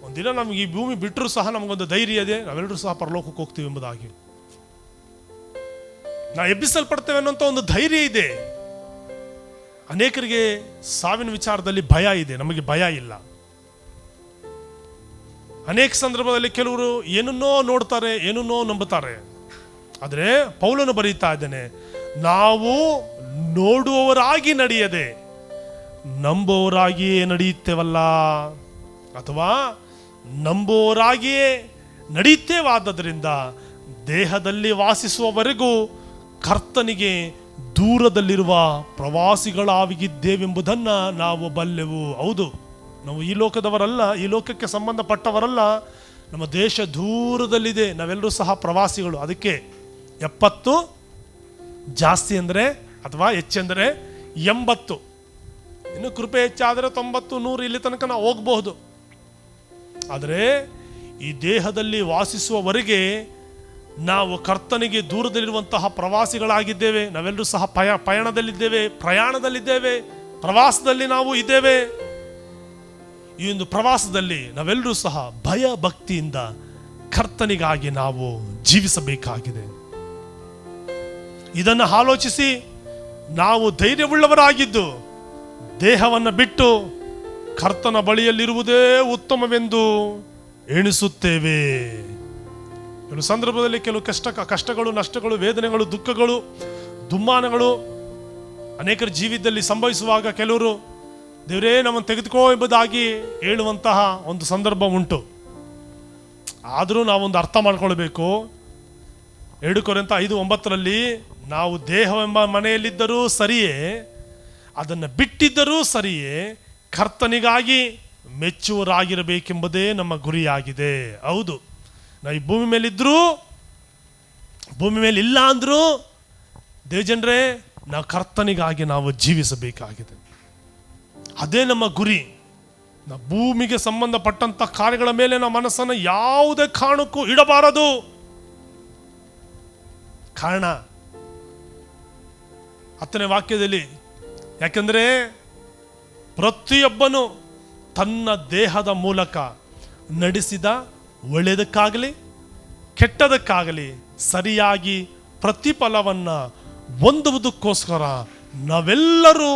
B: ಒಂದಿನ ನಮ್ಗೆ ಈ ಭೂಮಿ ಬಿಟ್ಟರೂ ಸಹ ನಮಗೊಂದು ಧೈರ್ಯ ಇದೆ, ನಾವೆಲ್ಲರೂ ಸಹ ಪರಲೋಕಕ್ಕೆ ಹೋಗ್ತೀವಿ ಎಂಬುದಾಗಿ. ನಾವು ಎಬ್ಬಿಸಲ್ಪಡ್ತೇವೆ ಅನ್ನೋಂಥ ಒಂದು ಧೈರ್ಯ ಇದೆ. ಅನೇಕರಿಗೆ ಸಾವಿನ ವಿಚಾರದಲ್ಲಿ ಭಯ ಇದೆ, ನಮಗೆ ಭಯ ಇಲ್ಲ. ಅನೇಕ ಸಂದರ್ಭದಲ್ಲಿ ಕೆಲವರು ಏನನ್ನೋ ನೋಡ್ತಾರೆ, ಏನನ್ನೋ ನಂಬುತ್ತಾರೆ. ಆದರೆ ಪೌಲನು ಬರೀತಾ ಇದ್ದಾನೆ, ನಾವು ನೋಡುವವರಾಗಿ ನಡೆಯದೆ ನಂಬುವವರಾಗಿಯೇ ನಡೆಯುತ್ತೇವಲ್ಲ, ಅಥವಾ ನಂಬುವವರಾಗಿಯೇ ನಡೆಯುತ್ತೇವಾದ್ದರಿಂದ ದೇಹದಲ್ಲಿ ವಾಸಿಸುವವರೆಗೂ ಕರ್ತನಿಗೆ ದೂರದಲ್ಲಿರುವ ಪ್ರವಾಸಿಗಳಾಗಿದ್ದೇವೆಂಬುದನ್ನು ನಾವು ಬಲ್ಲೆವು. ಹೌದು, ನಾವು ಈ ಲೋಕದವರಲ್ಲ, ಈ ಲೋಕಕ್ಕೆ ಸಂಬಂಧಪಟ್ಟವರಲ್ಲ, ನಮ್ಮ ದೇಶ ದೂರದಲ್ಲಿದೆ, ನಾವೆಲ್ಲರೂ ಸಹ ಪ್ರವಾಸಿಗಳು. ಅದಕ್ಕೆ 70 ಜಾಸ್ತಿ ಅಂದರೆ ಅಥವಾ ಹೆಚ್ಚೆಂದರೆ 80. ಇನ್ನು ಕೃಪೆ ಹೆಚ್ಚಾದರೆ 90, 100 ಇಲ್ಲಿ ತನಕ ನಾವು ಹೋಗಬಹುದು. ಆದರೆ ಈ ದೇಹದಲ್ಲಿ ವಾಸಿಸುವವರೆಗೆ ನಾವು ಕರ್ತನಿಗೆ ದೂರದಲ್ಲಿರುವಂತಹ ಪ್ರವಾಸಿಗಳಾಗಿದ್ದೇವೆ. ನಾವೆಲ್ಲರೂ ಸಹ ಪಯಣದಲ್ಲಿದ್ದೇವೆ, ಪ್ರಯಾಣದಲ್ಲಿದ್ದೇವೆ, ಪ್ರವಾಸದಲ್ಲಿ ನಾವು ಇದ್ದೇವೆ. ಈ ಒಂದು ಪ್ರವಾಸದಲ್ಲಿ ನಾವೆಲ್ಲರೂ ಸಹ ಭಯ ಭಕ್ತಿಯಿಂದ ಕರ್ತನಿಗಾಗಿ ನಾವು ಜೀವಿಸಬೇಕಾಗಿದೆ. ಇದನ್ನು ಆಲೋಚಿಸಿ ನಾವು ಧೈರ್ಯವುಳ್ಳವರಾಗಿದ್ದು ದೇಹವನ್ನು ಬಿಟ್ಟು ಕರ್ತನ ಬಳಿಯಲ್ಲಿರುವುದೇ ಉತ್ತಮವೆಂದು ಎಣಿಸುತ್ತೇವೆ. ಕೆಲವು ಸಂದರ್ಭದಲ್ಲಿ ಕೆಲವು ಕಷ್ಟಗಳು, ನಷ್ಟಗಳು, ವೇದನೆಗಳು, ದುಃಖಗಳು, ದುಮ್ಮಾನಗಳು ಅನೇಕರ ಜೀವಿತದಲ್ಲಿ ಸಂಭವಿಸುವಾಗ ಕೆಲವರು ದೇವರೇ ನಮ್ಮನ್ನು ತೆಗೆದುಕೋ ಎಂಬುದಾಗಿ ಹೇಳುವಂತಹ ಒಂದು ಸಂದರ್ಭ ಉಂಟು. ಆದರೂ ನಾವೊಂದು ಅರ್ಥ ಮಾಡ್ಕೊಳ್ಬೇಕು. 2 ಕೊರಿಂಥ 5:9 ನಾವು ದೇಹವೆಂಬ ಮನೆಯಲ್ಲಿದ್ದರೂ ಸರಿಯೇ, ಅದನ್ನು ಬಿಟ್ಟಿದ್ದರೂ ಸರಿಯೇ, ಕರ್ತನಿಗಾಗಿ ಮೆಚ್ಚುವರಾಗಿರಬೇಕೆಂಬುದೇ ನಮ್ಮ ಗುರಿಯಾಗಿದೆ. ಹೌದು, ನಾವು ಈ ಭೂಮಿ ಮೇಲಿದ್ದರೂ, ಭೂಮಿ ಮೇಲೆ ಇಲ್ಲ ಅಂದರೂ ದೇವಜನರೇ, ನಾವು ಕರ್ತನಿಗಾಗಿ ನಾವು ಜೀವಿಸಬೇಕಾಗಿದೆ. ಅದೇ ನಮ್ಮ ಗುರಿ. ನಾವು ಭೂಮಿಗೆ ಸಂಬಂಧಪಟ್ಟಂಥ ಕಾರ್ಯಗಳ ಮೇಲೆ ನಮ್ಮ ಮನಸ್ಸನ್ನು ಯಾವುದೇ ಕಾರಣಕ್ಕೂ ಇಡಬಾರದು. ಕಾರಣ 10ನೇ ವಾಕ್ಯದಲ್ಲಿ, ಯಾಕೆಂದರೆ ಪ್ರತಿಯೊಬ್ಬನು ತನ್ನ ದೇಹದ ಮೂಲಕ ನಡೆಸಿದ ಒಳ್ಳೆಯದಕ್ಕಾಗಲಿ ಕೆಟ್ಟದಕ್ಕಾಗಲಿ ಸರಿಯಾಗಿ ಪ್ರತಿಫಲವನ್ನು ಹೊಂದುವುದಕ್ಕೋಸ್ಕರ ನಾವೆಲ್ಲರೂ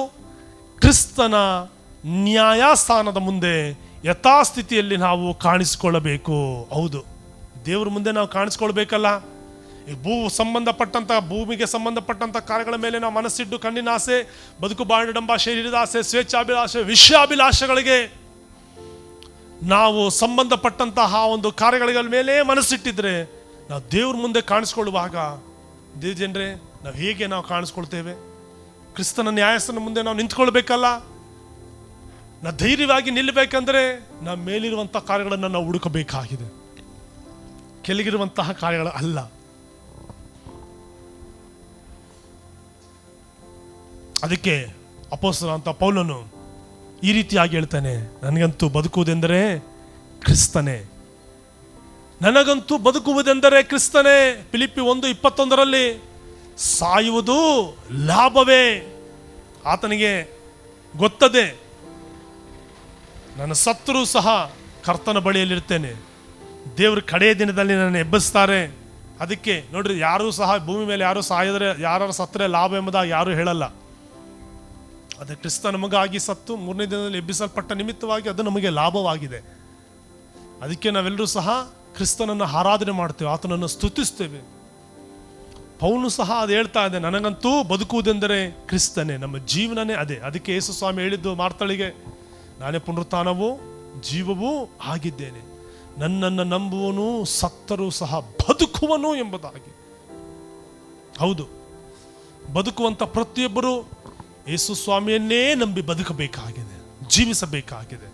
B: ಕ್ರಿಸ್ತನ ನ್ಯಾಯಸ್ಥಾನದ ಮುಂದೆ ಯಥಾಸ್ಥಿತಿಯಲ್ಲಿ ನಾವು ಕಾಣಿಸಿಕೊಳ್ಳಬೇಕು. ಹೌದು, ದೇವರ ಮುಂದೆ ನಾವು ಕಾಣಿಸ್ಕೊಳ್ಬೇಕಲ್ಲ. ಈ ಭೂಮಿಗೆ ಸಂಬಂಧಪಟ್ಟಂಥ ಕಾರ್ಯಗಳ ಮೇಲೆ ನಾವು ಮನಸ್ಸಿಟ್ಟು ಕಣ್ಣಿನ ಆಸೆ, ಬದುಕು ಬಾಳಡಂಬ, ಶರೀರದ ಆಸೆ, ಸ್ವೇಚ್ಛಾಭಿಲಾಷೆ, ವಿಷಯಾಭಿಲಾಷೆಗಳಿಗೆ ನಾವು ಸಂಬಂಧಪಟ್ಟಂತಹ ಒಂದು ಕಾರ್ಯಗಳ ಮೇಲೆ ಮನಸ್ಸಿಟ್ಟಿದ್ರೆ ನಾವು ದೇವ್ರ ಮುಂದೆ ಕಾಣಿಸ್ಕೊಳ್ಳುವಾಗ ದೇವಜನರೇ, ನಾವು ಹೇಗೆ ನಾವು ಕಾಣಿಸ್ಕೊಳ್ತೇವೆ? ಕ್ರಿಸ್ತನ ನ್ಯಾಯಸ್ಥಾನ ಮುಂದೆ ನಾವು ನಿಂತ್ಕೊಳ್ಬೇಕಲ್ಲ. ನಾವು ಧೈರ್ಯವಾಗಿ ನಿಲ್ಲಬೇಕಂದ್ರೆ ನಮ್ಮ ಮೇಲಿರುವಂಥ ಕಾರ್ಯಗಳನ್ನು ನಾವು ಹುಡುಕಬೇಕಾಗಿದೆ, ಕೆಳಗಿರುವಂತಹ ಕಾರ್ಯಗಳು ಅಲ್ಲ. ಅದಕ್ಕೆ ಅಪೊಸ್ತಲನಾದ ಪೌಲನು ಈ ರೀತಿಯಾಗಿ ಹೇಳ್ತಾನೆ, ನನಗಂತೂ ಬದುಕುವುದೆಂದರೆ ಕ್ರಿಸ್ತನೇ, ನನಗಂತೂ ಬದುಕುವುದೆಂದರೆ ಕ್ರಿಸ್ತನೇ. ಫಿಲಿಪ್ಪಿ 1:21 ಸಾಯುವುದು ಲಾಭವೇ. ಆತನಿಗೆ ಗೊತ್ತದೆ, ನನ್ನ ಸತ್ತರೂ ಸಹ ಕರ್ತನ ಬಳಿಯಲ್ಲಿರ್ತೇನೆ. ದೇವರು ಕಡೆಯ ದಿನದಲ್ಲಿ ನನ್ನ ಎಬ್ಬಿಸ್ತಾರೆ. ಅದಕ್ಕೆ ನೋಡ್ರಿ, ಯಾರೂ ಸಹ ಭೂಮಿ ಮೇಲೆ ಯಾರು ಸಾಯಿದ್ರೆ, ಯಾರು ಸತ್ತರೆ ಲಾಭ ಎಂಬುದಾಗಿ ಯಾರು ಹೇಳಲ್ಲ. ಅದೇ ಕ್ರಿಸ್ತ ನಮಗಾಗಿ ಸತ್ತು 3ನೇ ದಿನದಲ್ಲಿ ಎಬ್ಬಿಸಲ್ಪಟ್ಟ ನಿಮಿತ್ತವಾಗಿ ಅದು ನಮಗೆ ಲಾಭವಾಗಿದೆ. ಅದಕ್ಕೆ ನಾವೆಲ್ಲರೂ ಸಹ ಕ್ರಿಸ್ತನನ್ನು ಆರಾಧನೆ ಮಾಡ್ತೇವೆ, ಆತನನ್ನು ಸ್ತುತಿಸ್ತೇವೆ. ಪೌಲನು ಸಹ ಅದು ಹೇಳ್ತಾ ಇದೆ, ನನಗಂತೂ ಬದುಕುವುದೆಂದರೆ ಕ್ರಿಸ್ತನೇ, ನಮ್ಮ ಜೀವನನೇ ಅದೇ. ಅದಕ್ಕೆ ಯೇಸು ಸ್ವಾಮಿ ಹೇಳಿದ್ದು ಮಾರ್ತಳಿಗೆ, ನಾನೇ ಪುನರುತ್ಥಾನವೂ ಜೀವವೂ ಆಗಿದ್ದೇನೆ, ನನ್ನನ್ನು ನಂಬುವನು ಸತ್ತರೂ ಸಹ ಬದುಕುವನು ಎಂಬುದಾಗಿ. ಹೌದು, ಬದುಕುವಂಥ ಪ್ರತಿಯೊಬ್ಬರು ಯೇಸು ಸ್ವಾಮಿಯನ್ನೇ ನಂಬಿ ಬದುಕಬೇಕಾಗಿದೆ, ಜೀವಿಸಬೇಕಾಗಿದೆ.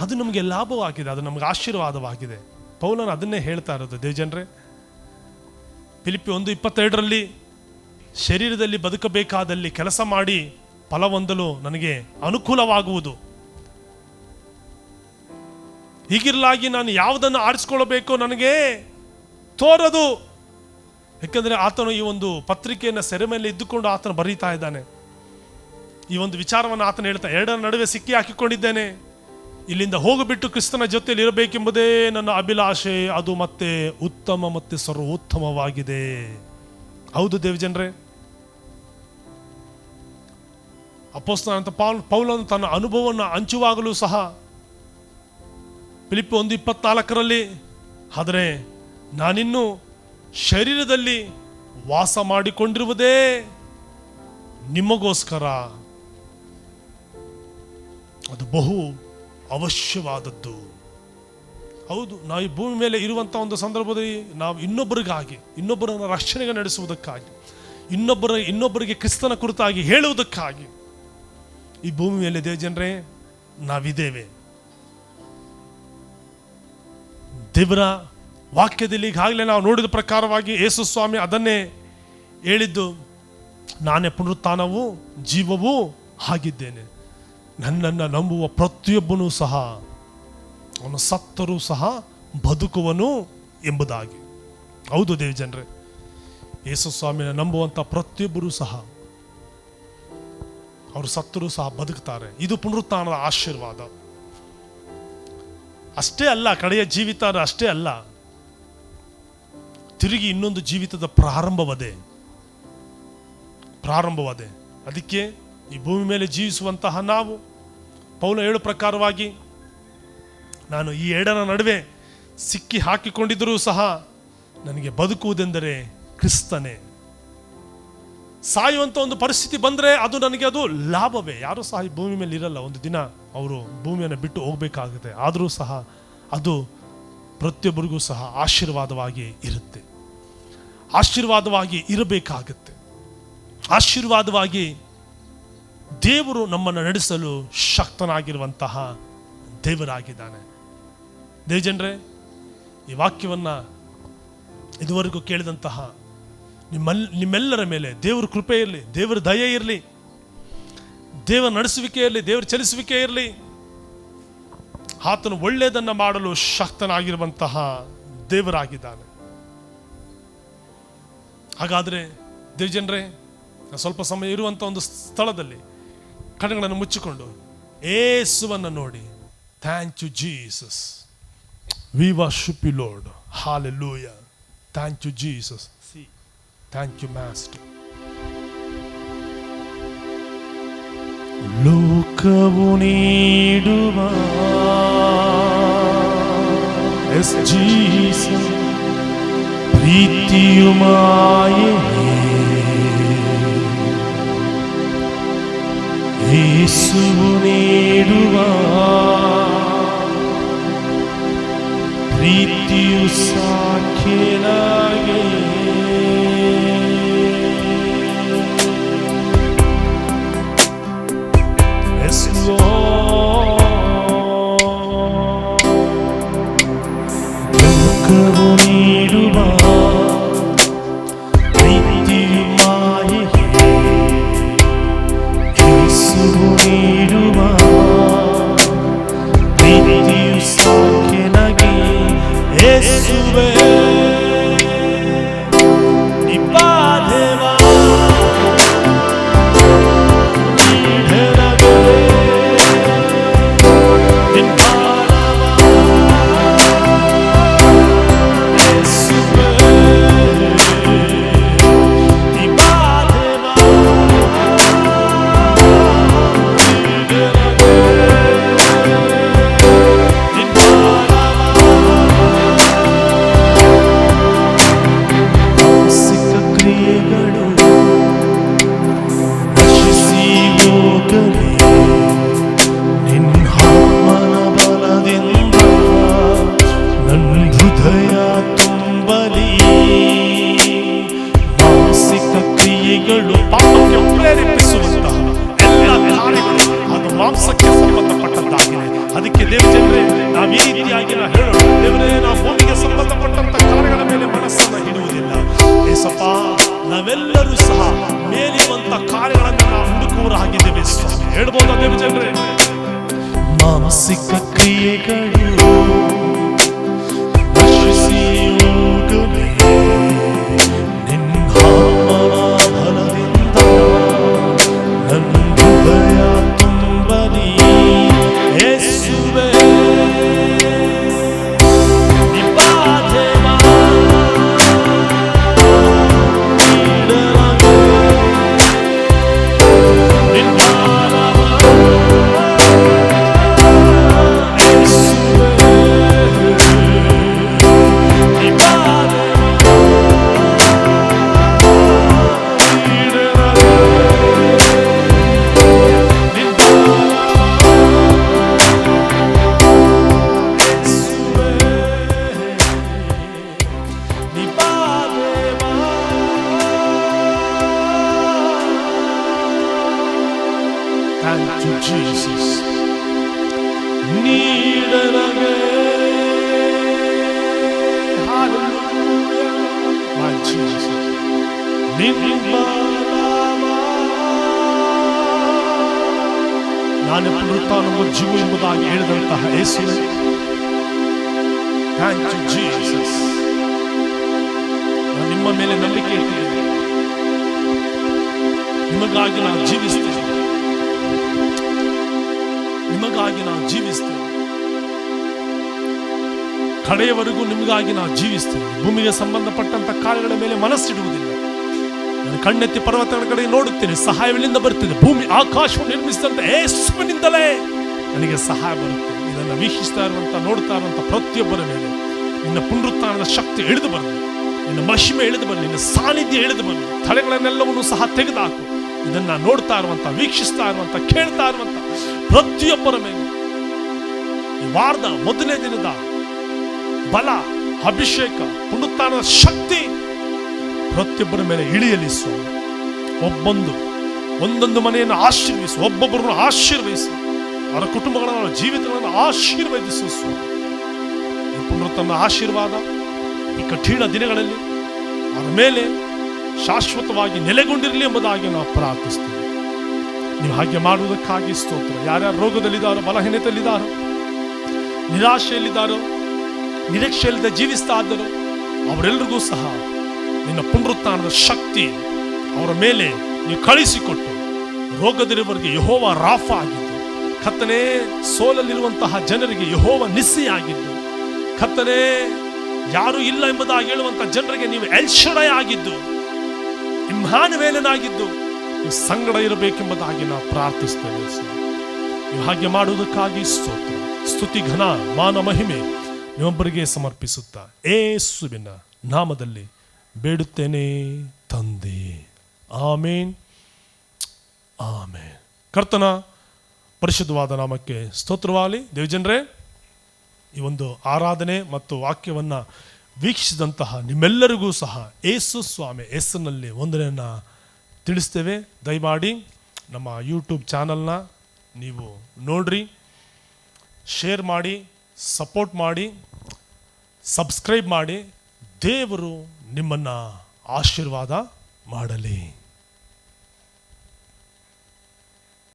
B: ಅದು ನಮಗೆ ಲಾಭವಾಗಿದೆ, ಅದು ನಮಗೆ ಆಶೀರ್ವಾದವಾಗಿದೆ. ಪೌಲನು ಅದನ್ನೇ ಹೇಳ್ತಾ ಇರೋದು. ದೇವಜನರೇ, ಫಿಲಿಪ್ಪಿ 1:22 ಶರೀರದಲ್ಲಿ ಬದುಕಬೇಕಾದಲ್ಲಿ ಕೆಲಸ ಮಾಡಿ ಫಲ ಹೊಂದಲು ನನಗೆ ಅನುಕೂಲವಾಗುವುದು. ಹೀಗಿರಲಾಗಿ ನಾನು ಯಾವುದನ್ನು ಆರಿಸಿಕೊಳ್ಳಬೇಕೋ ನನಗೆ ತೋರದು. ಯಾಕೆಂದರೆ ಆತನು ಈ ಒಂದು ಪತ್ರಿಕೆಯನ್ನು ಸೆರೆ ಮೇಲೆ ಇದ್ದುಕೊಂಡು ಆತನು ಬರೀತಾ ಇದ್ದಾನೆ. ಈ ಒಂದು ವಿಚಾರವನ್ನು ಆತನು ಹೇಳ್ತಾ, ಎರಡರ ನಡುವೆ ಸಿಕ್ಕಿ ಹಾಕಿಕೊಂಡಿದ್ದೇನೆ, ಇಲ್ಲಿಂದ ಹೋಗಿಬಿಟ್ಟು ಕ್ರಿಸ್ತನ ಜೊತೆಯಲ್ಲಿ ಇರಬೇಕೆಂಬುದೇ ನನ್ನ ಅಭಿಲಾಷೆ, ಅದು ಮತ್ತೆ ಉತ್ತಮ ಮತ್ತೆ ಸರ್ವೋತ್ತಮವಾಗಿದೆ. ಹೌದು ದೇವಜನರೇ, ಅಪೊಸ್ತಲನಾದ ಪೌಲನು ತನ್ನ ಅನುಭವವನ್ನು ಹಂಚುವಾಗಲೂ ಸಹ ಫಿಲಿಪ್ಪಿ 1:24 ಆದರೆ ನಾನಿನ್ನು ಶರೀರದಲ್ಲಿ ವಾಸ ಮಾಡಿಕೊಂಡಿರುವುದೇ ನಿಮಗೋಸ್ಕರ, ಅದು ಬಹು ಅವಶ್ಯವಾದದ್ದು. ಹೌದು, ನಾವು ಈ ಭೂಮಿ ಮೇಲೆ ಇರುವಂಥ ಒಂದು ಸಂದರ್ಭದಲ್ಲಿ ನಾವು ಇನ್ನೊಬ್ಬರಿಗಾಗಿ, ಇನ್ನೊಬ್ಬರನ್ನು ರಕ್ಷಣೆಗೆ ನಡೆಸುವುದಕ್ಕಾಗಿ, ಇನ್ನೊಬ್ಬರಿಗೆ ಕ್ರಿಸ್ತನ ಕುರಿತಾಗಿ ಹೇಳುವುದಕ್ಕಾಗಿ ಈ ಭೂಮಿ ಮೇಲೆ ದೇವಜನರೇ ನಾವಿದ್ದೇವೆ. ದೇವರ ವಾಕ್ಯದಲ್ಲಿ ಈಗಾಗಲೇ ನಾವು ನೋಡಿದ ಪ್ರಕಾರವಾಗಿ ಯೇಸು ಸ್ವಾಮಿ ಅದನ್ನೇ ಹೇಳಿದ್ದು, ನಾನೇ ಪುನರುತ್ಥಾನವೂ ಜೀವವೂ ಆಗಿದ್ದೇನೆ. ನನ್ನನ್ನು ನಂಬುವ ಪ್ರತಿಯೊಬ್ಬನೂ ಸಹ ಅವನು ಸತ್ತರೂ ಸಹ ಬದುಕುವನು ಎಂಬುದಾಗಿ. ಹೌದು ದೇವಜನರೇ, ಯೇಸು ಸ್ವಾಮಿನ ನಂಬುವಂಥ ಪ್ರತಿಯೊಬ್ಬರೂ ಸಹ ಅವರು ಸತ್ತರೂ ಸಹ ಬದುಕ್ತಾರೆ. ಇದು ಪುನರುತ್ಥಾನದ ಆಶೀರ್ವಾದ. ಅಷ್ಟೇ ಅಲ್ಲ, ಕಡೆಯ ಜೀವಿತ ಅಷ್ಟೇ ಅಲ್ಲ, ತಿರುಗಿ ಇನ್ನೊಂದು ಜೀವಿತದ ಪ್ರಾರಂಭವಾದೆ. ಅದಕ್ಕೆ ಈ ಭೂಮಿ ಮೇಲೆ ಜೀವಿಸುವಂತಹ ನಾವು, ಪೌಲ ಹೇಳೋ ಪ್ರಕಾರವಾಗಿ, ನಾನು ಈ ಎರಡರ ನಡುವೆ ಸಿಕ್ಕಿ ಹಾಕಿಕೊಂಡಿದ್ದರೂ ಸಹ ನನಗೆ ಬದುಕುವುದೆಂದರೆ ಕ್ರಿಸ್ತನೇ. ಸಾಯುವಂಥ ಒಂದು ಪರಿಸ್ಥಿತಿ ಬಂದರೆ ಅದು ಲಾಭವೇ. ಯಾರೂ ಸಹ ಈ ಭೂಮಿ ಮೇಲೆ ಇರಲ್ಲ, ಒಂದು ದಿನ ಅವರು ಭೂಮಿಯನ್ನು ಬಿಟ್ಟು ಹೋಗಬೇಕಾಗುತ್ತೆ. ಆದರೂ ಸಹ ಅದು ಪ್ರತಿಯೊಬ್ಬರಿಗೂ ಸಹ ಆಶೀರ್ವಾದವಾಗಿ ಇರುತ್ತೆ, ಆಶೀರ್ವಾದವಾಗಿ ಇರಬೇಕಾಗುತ್ತೆ. ಆಶೀರ್ವಾದವಾಗಿ ದೇವರು ನಮ್ಮನ್ನು ನಡೆಸಲು ಶಕ್ತನಾಗಿರುವಂತಹ ದೇವರಾಗಿದ್ದಾನೆ. ದೇವಜನರೇ, ಈ ವಾಕ್ಯವನ್ನು ಇದುವರೆಗೂ ಕೇಳಿದಂತಹ ನಿಮ್ಮೆಲ್ಲರ ಮೇಲೆ ದೇವರ ಕೃಪೆ ಇರಲಿ, ದೇವರ ದಯೆ ಇರಲಿ, ದೇವರ ನಡೆಸುವಿಕೆ ಇರಲಿ, ದೇವರ ಚಲಿಸುವಿಕೆ ಇರಲಿ. ಆತನು ಒಳ್ಳೆಯದನ್ನು ಮಾಡಲು ಶಕ್ತನಾಗಿರುವಂತಹ ದೇವರಾಗಿದ್ದಾನೆ. ಹಾಗಾದರೆ ದೇವಜನರೇ, ಸ್ವಲ್ಪ ಸಮಯ ಇರುವಂಥ ಒಂದು ಸ್ಥಳದಲ್ಲಿ ಕಣ್ಣುಗಳನ್ನು ಮುಚ್ಚಿಕೊಂಡು ಯೇಸುವನ್ನು ನೋಡಿ, thank you Jesus, we worship you Lord, hallelujah, thank you Jesus, thank you master. ಲೋಕವು ನೀಡುವ ಎಸ್ ಜೀಸಸ್ ಪ್ರೀತಿಯು ಮಾಯೆಯೇ, ಯೇಸುವು ನೀಡುವ ಪ್ರೀತಿಯು ಸಾಕ್ಷಿಯಾಗಿ, ಲೋಕವು ನೀಡುವ ಪ್ರೀತಿಯು ಮಾಯೆಯೇ, ಯೇಸುವು ನೀಡುವ ಪ್ರೀತಿಯು ಸಾಕ್ಷಿಯಾಗಿ. ಯೇಸುವೇ ಮಾಂಸಕ್ಕೆ ಸಂಬಂಧಪಟ್ಟದ್ದಾಗಿದೆ. ಅದಕ್ಕೆ ದೇವಜನರೇ, ನಾವು ಈ ರೀತಿಯಾಗಿ ಹೇಳೋಣ, ದೇವರೇ, ನಾವು ಭೂಮಿಗೆ ಸಂಬಂಧಪಟ್ಟಂತ ಕಾರ್ಯಗಳ ಮೇಲೆ ಮನಸ್ಸನ್ನು ಇಡುವುದಿಲ್ಲ. ಏಸಪ್ಪ, ನಾವೆಲ್ಲರೂ ಸಹ ಮೇಲಿರುವಂತ ಕಾರ್ಯಗಳನ್ನು ನಾವು ಹುಡುಕುವರಾಗಿದ್ದೇವೆ ಸ್ವಾಮಿ. ಹೇಳ್ಬೋದಾ ದೇವಜನರೇ? ಮಾನಸಿಕ ಕ್ರಿಯೆಗಳು ನಶಿಸಿ ಹೋಗಲಿ ನಿನ್ನ ಬಲದಿಂದ, ನನ್ನ ಹೃದಯ ತುಂಬಲಿ. ಯೇಸುವೇ Thank you, Jesus. Need Jesus. ನಿಮ್ಮ ನಾಮ ನಾನೇ ಪುನರುತ್ಥಾನವೂ ಜೀವ ಎಂಬುದಾಗಿ ಹೇಳಿದಂತಹ ಯೇಸುವೇ, ಥ್ಯಾಂಕ್ ಯು ಜೀಸಸ್. ನಾನು ನಿಮ್ಮ ಮೇಲೆ ನಂಬಿಕೆ ಇಟ್ಟಿದ್ದೇನೆ, ನಿಮಗಾಗಿ ನಾವು ಜೀವಿಸ್ತೇವೆ, ನಿಮಗಾಗಿ ನಾವು ಜೀವಿಸ್ತೇವೆ, ಕಡೆಯವರೆಗೂ ನಿಮಗಾಗಿ ನಾವು ಜೀವಿಸ್ತೇವೆ. ಭೂಮಿಗೆ ಸಂಬಂಧಪಟ್ಟಂತ ಕಾರ್ಯಗಳ ಮೇಲೆ ಮನಸ್ಸಿಡುವುದಿಲ್ಲ. ನಾನು ಕಣ್ಣೆತ್ತಿ ಪರ್ವತಗಳ ಕಡೆ ನೋಡುತ್ತೇನೆ, ಸಹಾಯವೆಲ್ಲಿಂದ ಬರುತ್ತದೆ? ಭೂಮಿ ಆಕಾಶವನ್ನು ನಿರ್ಮಿಸಿದಂತ ಯೇಸುವಿನಿಂದಲೇ ನನಗೆ ಸಹಾಯ ಬರುತ್ತೆ. ಇದನ್ನು ವೀಕ್ಷಿಸ್ತಾ ಇರುವಂತ, ನೋಡ್ತಾ ಇರುವಂತ ಪ್ರತಿಯೊಬ್ಬರ ಮೇಲೆ ನಿನ್ನ ಪುನರುತ್ಥಾನದ ಶಕ್ತಿ ಇಳಿದು ಬರಲಿ, ನಿನ್ನ ಮಹಿಮೆ ಇಳಿದು ಬರಲಿ, ನಿನ್ನ ಸಾನ್ನಿಧ್ಯ ಇಳಿದು ಬರಲಿ. ತಡೆಗಳನ್ನೆಲ್ಲವನ್ನು ಸಹ ತೆಗೆದುಹಾಕು. ಇದನ್ನ ನೋಡ್ತಾ ಇರುವಂತ, ವೀಕ್ಷಿಸ್ತಾ ಇರುವಂತ, ಕೇಳ್ತಾ ಇರುವಂತ ಪ್ರತಿಯೊಬ್ಬರ ಮೇಲೆ ಈ ವಾರದ ಮೊದಲನೇ ದಿನದ ಬಲ, ಅಭಿಷೇಕ, ಪುನರುತ್ಥಾನದ ಶಕ್ತಿ ಪ್ರತಿಯೊಬ್ಬರ ಮೇಲೆ ಇಳಿಯಲಿ ಸ್ವಾಮಿ. ಒಂದೊಂದು ಮನೆಯನ್ನು ಆಶೀರ್ವದಿಸು, ಒಬ್ಬೊಬ್ಬರನ್ನು ಆಶೀರ್ವದಿಸು, ಅವರ ಕುಟುಂಬಗಳನ್ನು, ಜೀವಿತಗಳನ್ನು ಆಶೀರ್ವದಿಸು ಸ್ವಾಮಿ. ಈ ಪುನರುತ್ಥಾನದ ಆಶೀರ್ವಾದ ಈ ಕಠಿಣ ದಿನಗಳಲ್ಲಿ ಅವರ ಮೇಲೆ ಶಾಶ್ವತವಾಗಿ ನೆಲೆಗೊಂಡಿರಲಿ ಎಂಬುದಾಗಿ ನಾವು ಪ್ರಾರ್ಥಿಸ್ತೇವೆ. ನೀವು ಹಾಗೆ ಮಾಡುವುದಕ್ಕಾಗಿ ಸ್ತೋತ್ರ. ಯಾರ್ಯಾರು ರೋಗದಲ್ಲಿದ್ದಾರೋ, ಬಲಹೀನತೆಯಲ್ಲಿದ್ದಾರೋ, ನಿರಾಶೆಯಲ್ಲಿದ್ದಾರೋ, ನಿರೀಕ್ಷೆಯಿಲ್ಲದೆ ಜೀವಿಸ್ತಾ ಇದ್ದಾರೋ ಅವರೆಲ್ಲರಿಗೂ ಸಹ ನಿನ್ನ ಪುನರುತ್ಥಾನದ ಶಕ್ತಿ ಅವರ ಮೇಲೆ ನೀವು ಕಳಿಸಿಕೊಟ್ಟು, ರೋಗದಲ್ಲಿರುವವರಿಗೆ ಯೆಹೋವ ರಾಫ ಆಗಿದ್ದು, ಕರ್ತನೇ ಸೋಲಲ್ಲಿರುವಂತಹ ಜನರಿಗೆ ಯೆಹೋವ ನಿಸ್ಸಿ ಆಗಿದ್ದು, ಕರ್ತನೇ ಯಾರು ಇಲ್ಲ ಎಂಬುದಾಗಿ ಹೇಳುವಂತ ಜನರಿಗೆ ನೀವು ಎಲ್ಶಡೈ ಆಗಿದ್ದು, ಇಮ್ಮಾನುವೇಲನಾಗಿದ್ದು ನೀವು ಸಂಗಡ ಇರಬೇಕೆಂಬುದಾಗಿ ನಾವು ಪ್ರಾರ್ಥಿಸ್ತೇವೆ. ನೀವು ಹಾಗೆ ಮಾಡುವುದಕ್ಕಾಗಿ ಸ್ತೋತ್ರ. ಸ್ತುತಿ, ಘನ, ಮಾನ, ಮಹಿಮೆ ನಿಮ್ಮೊಬ್ಬರಿಗೆ ಸಮರ್ಪಿಸುತ್ತಾ ಯೇಸುವಿನ ನಾಮದಲ್ಲಿ ಬೇಡುತ್ತೇನೆ ತಂದೆ. ಆಮೇನ್, ಆಮೇನ್. ಕರ್ತನ ಪರಿಶುದ್ಧವಾದ ನಾಮಕ್ಕೆ ಸ್ತೋತ್ರವಾಗಲಿ. ದೇವಜನರೇ, ಈ ಒಂದು ಆರಾಧನೆ ಮತ್ತು ವಾಕ್ಯವನ್ನು ವೀಕ್ಷಿಸಿದಂತಹ ನಿಮ್ಮೆಲ್ಲರಿಗೂ ಸಹ ಯೇಸು ಸ್ವಾಮಿ ಹೆಸರಿನಲ್ಲಿ ವಂದನೆಯನ್ನು ತಿಳಿಸ್ತೇವೆ. ದಯಮಾಡಿ ನಮ್ಮ ಯೂಟ್ಯೂಬ್ ಚಾನಲ್ನ ನೀವು ನೋಡ್ರಿ, ಶೇರ್ ಮಾಡಿ, ಸಪೋರ್ಟ್ ಮಾಡಿ, ಸಬ್ಸ್ಕ್ರೈಬ್ ಮಾಡಿ. ದೇವರು ನಿಮ್ಮನ್ನು ಆಶೀರ್ವಾದ ಮಾಡಲಿ.